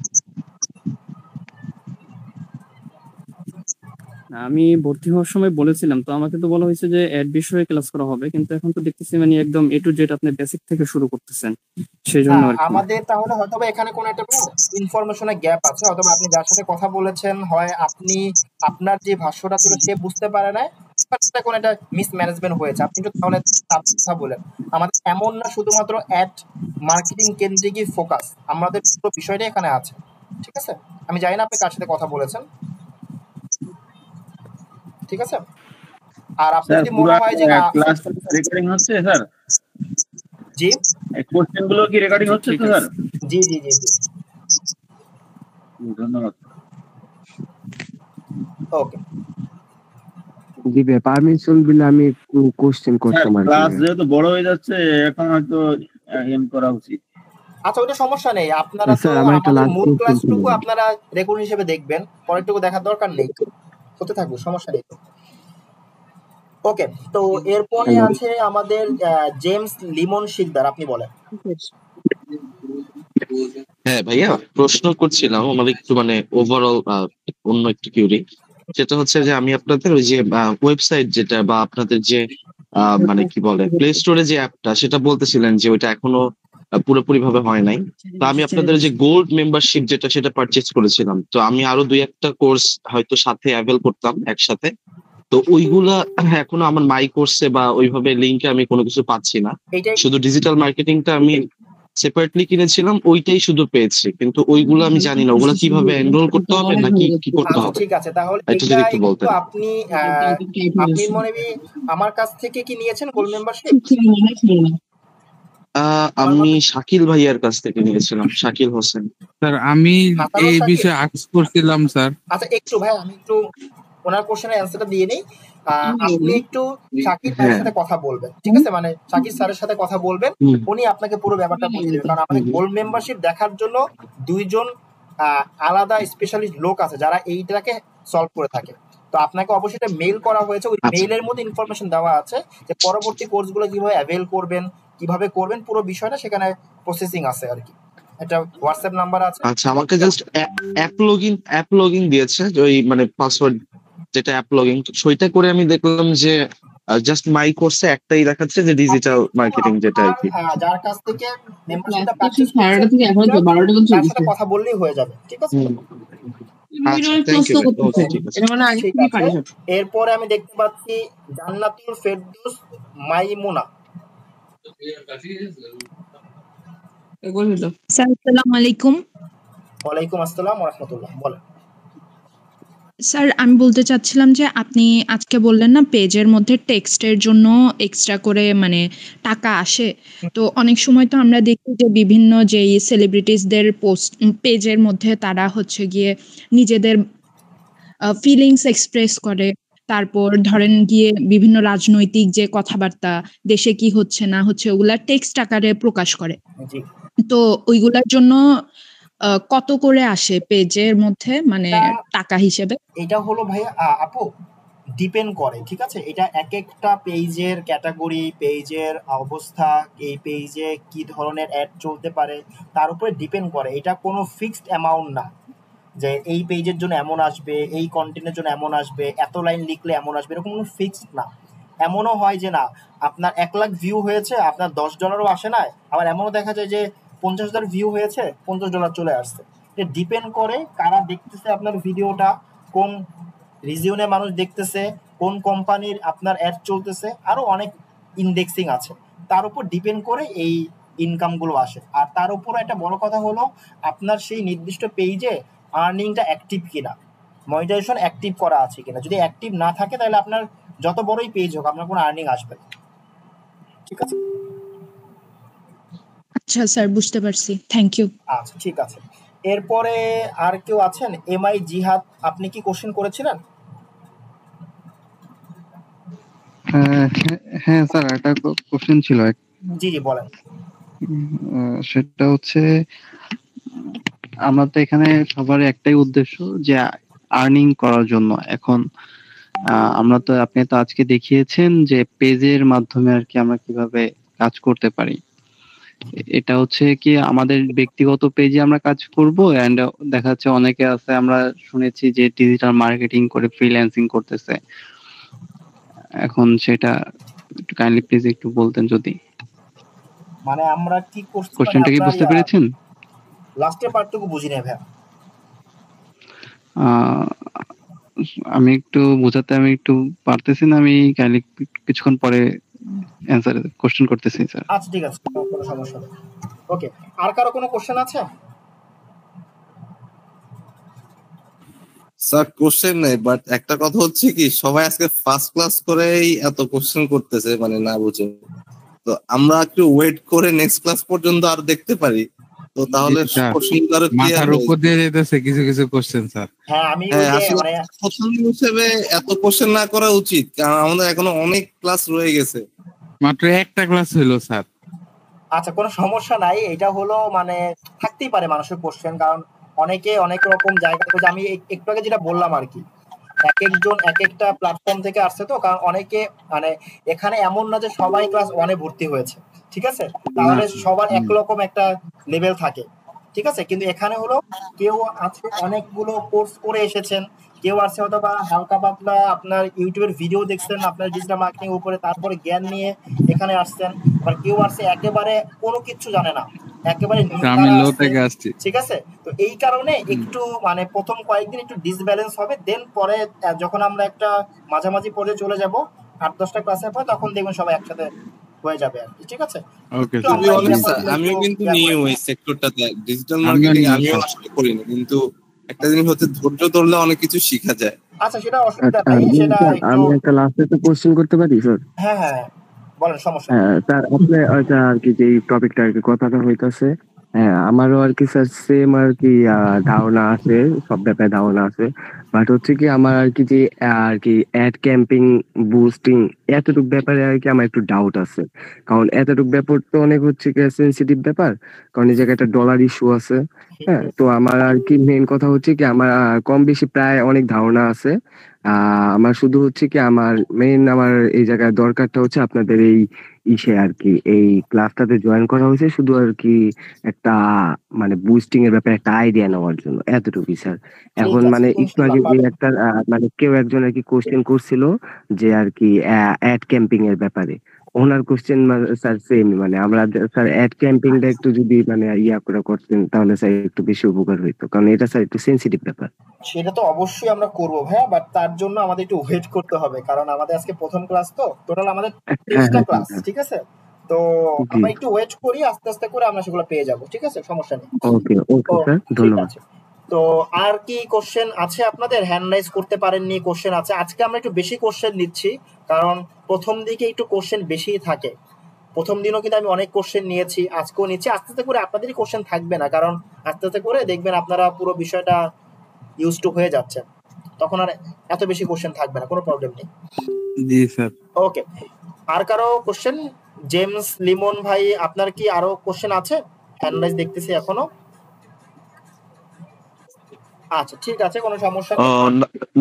আমি ভর্তি হওয়ার সময় বলেছিলাম, তো আমাকে তো বলা হয়েছে যে অ্যাড বিষয়ে ক্লাস করা হবে, কিন্তু এখন তো দেখতেছি মানে একদম এ টু জেড আপনি বেসিক থেকে শুরু করতেছেন, সেই জন্য আর কি। আমাদের তাহলে হয়তো এখানে কোনো একটা ইনফরমেশনের গ্যাপ আছে, অথবা আপনি যার সাথে কথা বলেছেন হয় আপনি আপনার যে ভাষ্যটা ছিল সে বুঝতে পারে না, কোনো একটা মিসম্যানেজমেন্ট হয়েছে। আপনি একটু তাহলে কথা বলেন। আমাদের এমন না শুধুমাত্র অ্যাড মার্কেটিং কেন্দ্রিকই ফোকাস, আমাদের পুরো বিষয়টা এখানে আছে, ঠিক আছে? আমি জানি না আপনি কার সাথে কথা বলেছেন, ঠিক আছে? আর আপনি যদি মনে হয় যে ক্লাস রেকর্ডিং হচ্ছে স্যার? জি, এই কোশ্চেন গুলো কি রেকর্ডিং হচ্ছে তো স্যার? জি জি জি জি, ধন্যবাদ। ওকে জি ভাই, পারমিশন দিলে আমি কোশ্চেন করতে পারি। ক্লাস যেহেতু বড় হয়ে যাচ্ছে এখন হয়তো এম করা উচিত। আচ্ছা ওটা সমস্যা নেই, আপনারা তো স্যার আমার একটা আমাদের লাস্ট মূল কোশ্চেন ছিল। ক্লাসটুকু আপনারা রেকর্ড হিসেবে দেখবেন, পরেরটুকু দেখার দরকার নেই, হতে থাকবে, সমস্যা নেই। ওকে, তো এরপরে আছে আমাদের জেমস লিমন শিকদার, আপনি বলেন। হ্যাঁ ভাইয়া, প্রশ্ন করছিলাম আমার একটু মানে ওভারঅল অন্য একটু কিউরি, সেটা হচ্ছে যে আমি আপনাদের ওই যে ওয়েবসাইট যেটা বা আপনাদের যে মানে কি বলে প্লে স্টোরে যে অ্যাপটা, সেটা বলতেছিলেন যে ওইটা এখনো পুরোপুরি ভাবে হয় নাই। তো আমি আপনাদের যে গোল্ড মেম্বারশিপ যেটা, সেটা পারচেজ করেছিলাম। তো আমি আরো 2-1টা কোর্স হয়তো সাথে অ্যাভেল করতাম একসাথে। তো ওইগুলা এখনো আমার মাই কোর্সে বা ওইভাবে লিঙ্কে আমি কোনো কিছু পাচ্ছি না। শুধু ডিজিটাল মার্কেটিংটা আমি সেপারেটলি কিনেছিলাম, ওইটাই শুধু পেয়েছি, কিন্তু ওইগুলো আমি জানি না ওগুলো কিভাবে এনরোল করতে হবে নাকি কি করতে হবে। ঠিক আছে, তাহলে এটা যদি একটু বলতেন। আপনি আপনি মনে হয় আমার কাছ থেকে কি নিয়েছেন গোল্ড মেম্বারশিপ? আমি শাকিল ভাইয়ার কাছ থেকে নিয়েছিলাম, শাকিল হোসেন। স্যার আমি এই বিষয়ে আক্স করছিলাম স্যার। আচ্ছা একটু ভাই, আমি একটু ওনার কোশ্চেনের অ্যান্সারটা দিয়ে নেই। আপনি একটু শাকিল ভাইয়ের সাথে কথা বলবেন, ঠিক আছে? মানে শাকিল স্যারের সাথে কথা বলবেন, উনি আপনাকে পুরো ব্যাপারটা বুঝিয়ে দেবেন। কারণ আমাদের গোল্ড মেম্বারশিপ দেখার জন্য 2জন আলাদা স্পেশালিস্ট লোক আছে যারা এইটাকে সলভ করে থাকে। তো আপনাকে অবশ্যই মেইল করা হয়েছে, ওই মেইলের মধ্যে ইনফরমেশন দেওয়া আছে যে পরবর্তী কোর্সগুলো কিভাবে অ্যাভেল করবেন, কিভাবে করবেন, পুরো বিষয়টা সেখানে প্রসেসিং আছে আর কি। একটা হোয়াটসঅ্যাপ নাম্বার আছে। আচ্ছা, আমাকে জাস্ট অ্যাপ লগইন দিয়েছে, ওই মানে পাসওয়ার্ড যেটা অ্যাপ লগইন, সেটা করে আমি দেখলাম যে জাস্ট মাই কোর্সে একটাই দেখাচ্ছে যে ডিজিটাল মার্কেটিং যেটা আর কি। যার কাছ থেকে মেম্বারশিপটা পারচেজ করছেন তার সাথে কথা বললেই হয়ে যাবে, ঠিক আছে? এরপরে আমি দেখতে পাচ্ছি জান্নাতুল ফেরদৌস মাইমুনা। স্যার আসসালামু আলাইকুম। ওয়ালাইকুম আসসালাম ওয়া রাহমাতুল্লাহ, বলেন। স্যার আমি বলতে চাচ্ছিলাম যে আপনি আজকে বললেন না পেজের মধ্যে টেক্সটের জন্য এক্সট্রা করে মানে টাকা আসে, তো অনেক সময় তো আমরা দেখি যে বিভিন্ন যেই সেলিব্রিটিসদের পোস্ট পেজের মধ্যে তারা হচ্ছে গিয়ে নিজেদের ফিলিংস এক্সপ্রেস করে, তারপর ধরেন গিয়ে বিভিন্ন রাজনৈতিক যে কথাবার্তা, দেশে কি হচ্ছে না হচ্ছে ওগুলা টেক্সট আকারে প্রকাশ করে। তো ওইগুলার জন্য কত করে আসে পেজের মধ্যে মানে টাকা হিসেবে? এটা হলো ভাই আপু ডিপেন্ড করে, ঠিক আছে? এটা এক একটা পেজের ক্যাটাগরি, পেজের অবস্থা, এই পেজে কি ধরনের অ্যাড চলতে পারে তার উপরে ডিপেন্ড করে। এটা কোনো ফিক্সড অ্যামাউন্ট না যে এই পেজের জন্য এমন আসবে, এই কন্টেন্টের জন্য এমন আসবে, এত লাইন লিখলে এমন আসবে, এরকম কোনো ফিক্সড না। এমনও হয় যে না আপনার 1 লাখ ভিউ হয়েছে, আপনার $10ও আসে না, আবার এমনও দেখা যায় যে 50,000 ভিউ হয়েছে, $50 চলে আসছে। এটা ডিপেন্ড করে কারা দেখতেছে আপনার ভিডিওটা, কোন রিজিয়নে মানুষ দেখতেছে, কোন কোম্পানির আপনার অ্যাড চলতেছে, আরো অনেক ইন্ডেক্সিং আছে, তার উপর ডিপেন্ড করে এই ইনকামগুলো আসে। আর তার উপর একটা বড় কথা হলো আপনার সেই নির্দিষ্ট পেজে আর্নিংটা অ্যাক্টিভ কিনা, মনিটাইজেশন অ্যাক্টিভ করা আছে কিনা। যদি অ্যাক্টিভ না থাকে তাহলে আপনার যত বড়ই পেজ হোক আপনার কোনো আর্নিং আসবে না, ঠিক আছে? আচ্ছা স্যার, বুঝতে পারছি, থ্যাংক ইউ। আচ্ছা ঠিক আছে, এরপরে আর কেউ আছেন? এমআই জিহাদ, আপনি কি কোশ্চেন করেছিলেন? হ্যাঁ স্যার, একটা কোশ্চেন ছিল। জি জি বলেন। সেটা হচ্ছে আমরা তো এখানে সবার একটাই উদ্দেশ্য যে আর্নিং করার জন্য। এখন আমরা তো আপনি তো আজকে দেখিয়েছেন যে পেজের মাধ্যমে আর কি আমরা কিভাবে কাজ করতে পারি। এটা হচ্ছে কি আমাদের ব্যক্তিগত পেজে আমরা কাজ করব, এন্ড দেখা যাচ্ছে অনেকে আছে আমরা শুনেছি যে ডিজিটাল মার্কেটিং করে ফ্রিল্যান্সিং করতেছে। এখন সেটা একটু কাইন্ডলি প্লিজ একটু বলতেন যদি। মানে আমরা কি করতে কোশ্চেনটা কি বুঝতে পেরেছেন? লাস্টের পার্টটুকু বুঝি নাই ভাই। আমি একটু বোঝাতে আমি একটু পারতেছি না, আমি কাইন্ডলি কিছুক্ষণ পরে অ্যানসার কোশ্চেন করতেছি স্যার। আচ্ছা ঠিক আছে, কোনো সমস্যা নেই। ওকে, আর কারো কোনো কোশ্চেন আছে? স্যার কোশ্চেন নেই, বাট একটা কথা হচ্ছে কি সবাই আজকে ফার্স্ট ক্লাস করেই এত কোশ্চেন করতেছে মানে না বুঝে। তো আমরা একটু ওয়েট করে নেক্সট ক্লাস পর্যন্ত আর দেখতে পারি, তো তাহলে কোশ্চেনগুলো আরো ক্লিয়ার মাথার উপর দিয়ে যেতেছে কিছু কিছু কোশ্চেন স্যার। হ্যাঁ আমি আসলে প্রথম হিসেবে এত কোশ্চেন না করা উচিত, কারণ আমাদের এখনো অনেক ক্লাস রয়ে গেছে। মাত্র একটা ক্লাস হলো স্যার। আচ্ছা, কোনো সমস্যা নাই। এটা হলো মানে থাকতেই পারে মানুষের কোশ্চেন, কারণ অনেকে অনেক রকম জায়গা থেকে, আমি একটু আগে যেটা বললাম আর কি, এক একজন এক একটা প্ল্যাটফর্ম থেকে আসছে, তো কারণ অনেকে মানে এখানে এমন না যে সবাই ক্লাস 1 এ ভর্তি হয়েছে, ঠিক আছে? তাহলে সবার একরকম একটা লেভেল থাকে, ঠিক আছে? কিন্তু এখানে হলো কেউ আছে অনেকগুলো কোর্স করে এসেছেন, কেউ আছে হয়তো বা হালকা পাতলা আপনার ইউটিউবের ভিডিও দেখছেন আপনার ডিজিটাল মার্কেটিং উপরে, তারপরে জ্ঞান নিয়ে এখানে আসছেন। আবার কেউ আছে একেবারে কোনো কিছু জানে না, একেবারে আমি লো থেকে আসছি। ঠিক আছে? তো এই কারণে একটু মানে প্রথম কয়েকদিন একটু ডিসব্যালেন্স হবে, দেন পরে যখন আমরা একটা মাঝামাঝি পর্যায়ে চলে যাব 8-10টা ক্লাসের পর, তখন দেখবেন সবাই একসাথে হয়ে যাবে আর কি, ঠিক আছে? ওকে, আমিও কিন্তু নিউ এই সেক্টরটাতে ডিজিটাল মার্কেটিং আমিও আসলে করিনি, কিন্তু একটা জিনিস হচ্ছে ধৈর্য ধরলে অনেক কিছু শেখা যায়। আচ্ছা, সেটা অসুবিধা নাই, সেটা আমি একটা লাস্টে একটা কোশ্চেন করতে পারি স্যার? হ্যাঁ হ্যাঁ বলেন, সমস্যা স্যার আপনি ওইটা আর কি যে টপিকটা আর কি কথাটা হইতাছে, হ্যাঁ আমারও আর কি স্যার সেম আর কি ধারণা আছে, সব ব্যাপারে ধারণা আছে, বাট হচ্ছে কি আমার আর কি যে আর কি অ্যাড ক্যাম্পিং বুস্টিং এতটুকু ব্যাপারে আর কি আমার একটু ডাউট আছে, কারণ এতটুকু ব্যাপার তো অনেক হচ্ছে কি সেন্সিটিভ ব্যাপার, কারণ এই জায়গায় একটা ডলার ইস্যু আছে। হ্যাঁ, তো আমার আর কি মেইন কথা হচ্ছে কি আমার কম বেশি প্রায় অনেক ধারণা আছে। আমার শুধু হচ্ছে কি আমার মেইন আমার এই জায়গায় দরকারটা হচ্ছে আপনাদের এই ইসে আর কি এই ক্লাসটাতে জয়েন করা হয়েছে শুধু আর কি একটা মানে বুস্টিং এর ব্যাপারে একটা আইডিয়া নেওয়ার জন্য, এতটুকুই স্যার। এখন মানে একটু আগে যে একটা মানে কেউ একজন আর কি কোশ্চেন করছিল যে আর কি অ্যাড ক্যাম্পিং এর ব্যাপারে, ওনার কোশ্চেন স্যার সেম, মানে আমরা স্যার অ্যাড ক্যাম্পিংটা একটু যদি মানে ইয়া করে করতেন তাহলে স্যার একটু বেশি উপকার হইতো, কারণ এটা স্যার একটু সেন্সিটিভ ব্যাপার। সেটা তো অবশ্যই আমরা করবো ভাইয়া, বাট তার জন্য আমাদের একটু ওয়েট করতে হবে, কারণ আমাদের আজকে প্রথম ক্লাস, তো টোটাল আমাদের 23টা ক্লাস, ঠিক আছে? তো আমরা একটু ওয়েট করি, আস্তে আস্তে করে আমরা সেগুলো পেয়ে যাব, ঠিক আছে? সমস্যা নেই। ওকে ওকে স্যার, ধন্যবাদ। তো আর কি কোশ্চেন আছে আপনাদের? হ্যান্ড রাইজ করতে পারেননি, কোশ্চেন আছে? আজকে আমরা একটু বেশি কোশ্চেন নিচ্ছি, কারণ প্রথম দিকে একটু কোশ্চেন বেশি থাকে। প্রথম দিনও কিন্তু আমি অনেক কোশ্চেন নিয়েছি, আজকেও নিচ্ছি। আস্তে আস্তে করে আপনাদেরই কোশ্চেন থাকবে না, কারণ আস্তে আস্তে করে দেখবেন আপনারা পুরো বিষয়টা ইউজ টু হয়ে যাচ্ছে, তখন আর এত বেশি কোশ্চেন থাকবে না, কোনো প্রবলেম নেই। জি স্যার। ওকে, আর কারো কোশ্চেন? জেমস লিমন ভাই, আপনার কি আরো কোশ্চেন আছে? হ্যান্ড রাইজ দেখতেছি এখনো। আচ্ছা ঠিক আছে, কোনো সমস্যা নেই।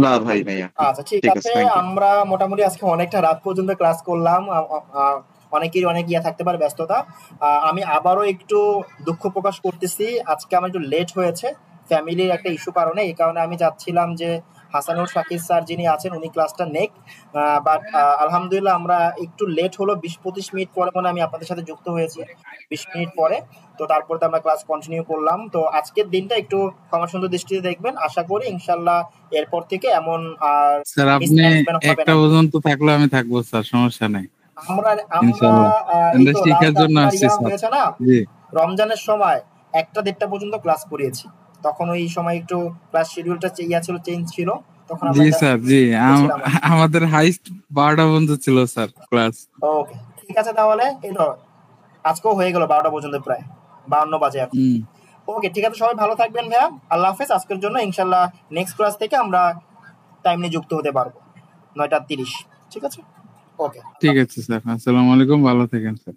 না ভাই ভাইয়া। আচ্ছা ঠিক আছে, আমরা মোটামুটি আজকে অনেকটা রাত পর্যন্ত ক্লাস করলাম, অনেকেরই অনেক ইয়া থাকতে পারে, ব্যস্ততা। আমি আবারও একটু দুঃখ প্রকাশ করতেছি, আজকে আমার একটু লেট হয়েছে ফ্যামিলির একটা ইস্যু কারণে। এই কারণে আমি চাচ্ছিলাম যে হাসানুর শাকির স্যার যিনি আছেন উনি ক্লাসটা নেক, বাট আলহামদুলিল্লাহ আমরা একটু লেট হলো, 20-25 মিনিট পরে মানে আমি আপনাদের সাথে যুক্ত হয়েছি, 20 মিনিট পরে। তো তারপরে তো আমরা ক্লাস কন্টিনিউ করলাম। তো আজকের দিনটা একটু ক্ষমা সুন্দর দৃষ্টিতে দেখবেন, আশা করি ইনশাআল্লাহ এরপর থেকে এমন আর স্যার আপনি একটা পর্যন্ত থাকলে আমি থাকবো স্যার, সমস্যা নাই। আমরা শিক্ষার জন্য আসছি স্যার। জি, রমজানের সময় 1টা-1.5টা পর্যন্ত ক্লাস করিয়েছি, তখন ওই সময় একটু ক্লাস শিডিউলটা ইয়া ছিল, চেঞ্জ ছিল তখন। জি স্যার, জি আমাদের হাইস্ট 12টা পর্যন্ত ছিল স্যার ক্লাস। ওকে ঠিক আছে, তাহলে এই ধর আজকেও হয়ে গেল 12টা পর্যন্ত, প্রায় 52 বাজে এখন। ওকে ঠিক আছে, সবাই ভালো থাকবেন ভাইয়া, আল্লাহ হাফেজ আজকের জন্য। ইনশাআল্লাহ নেক্সট ক্লাস থেকে আমরা টাইম নিয়ে যুক্ত হতে পারবো 9টা 30, ঠিক আছে? ওকে ঠিক আছে স্যার, আসসালামু আলাইকুম, ভালো থাকেন স্যার।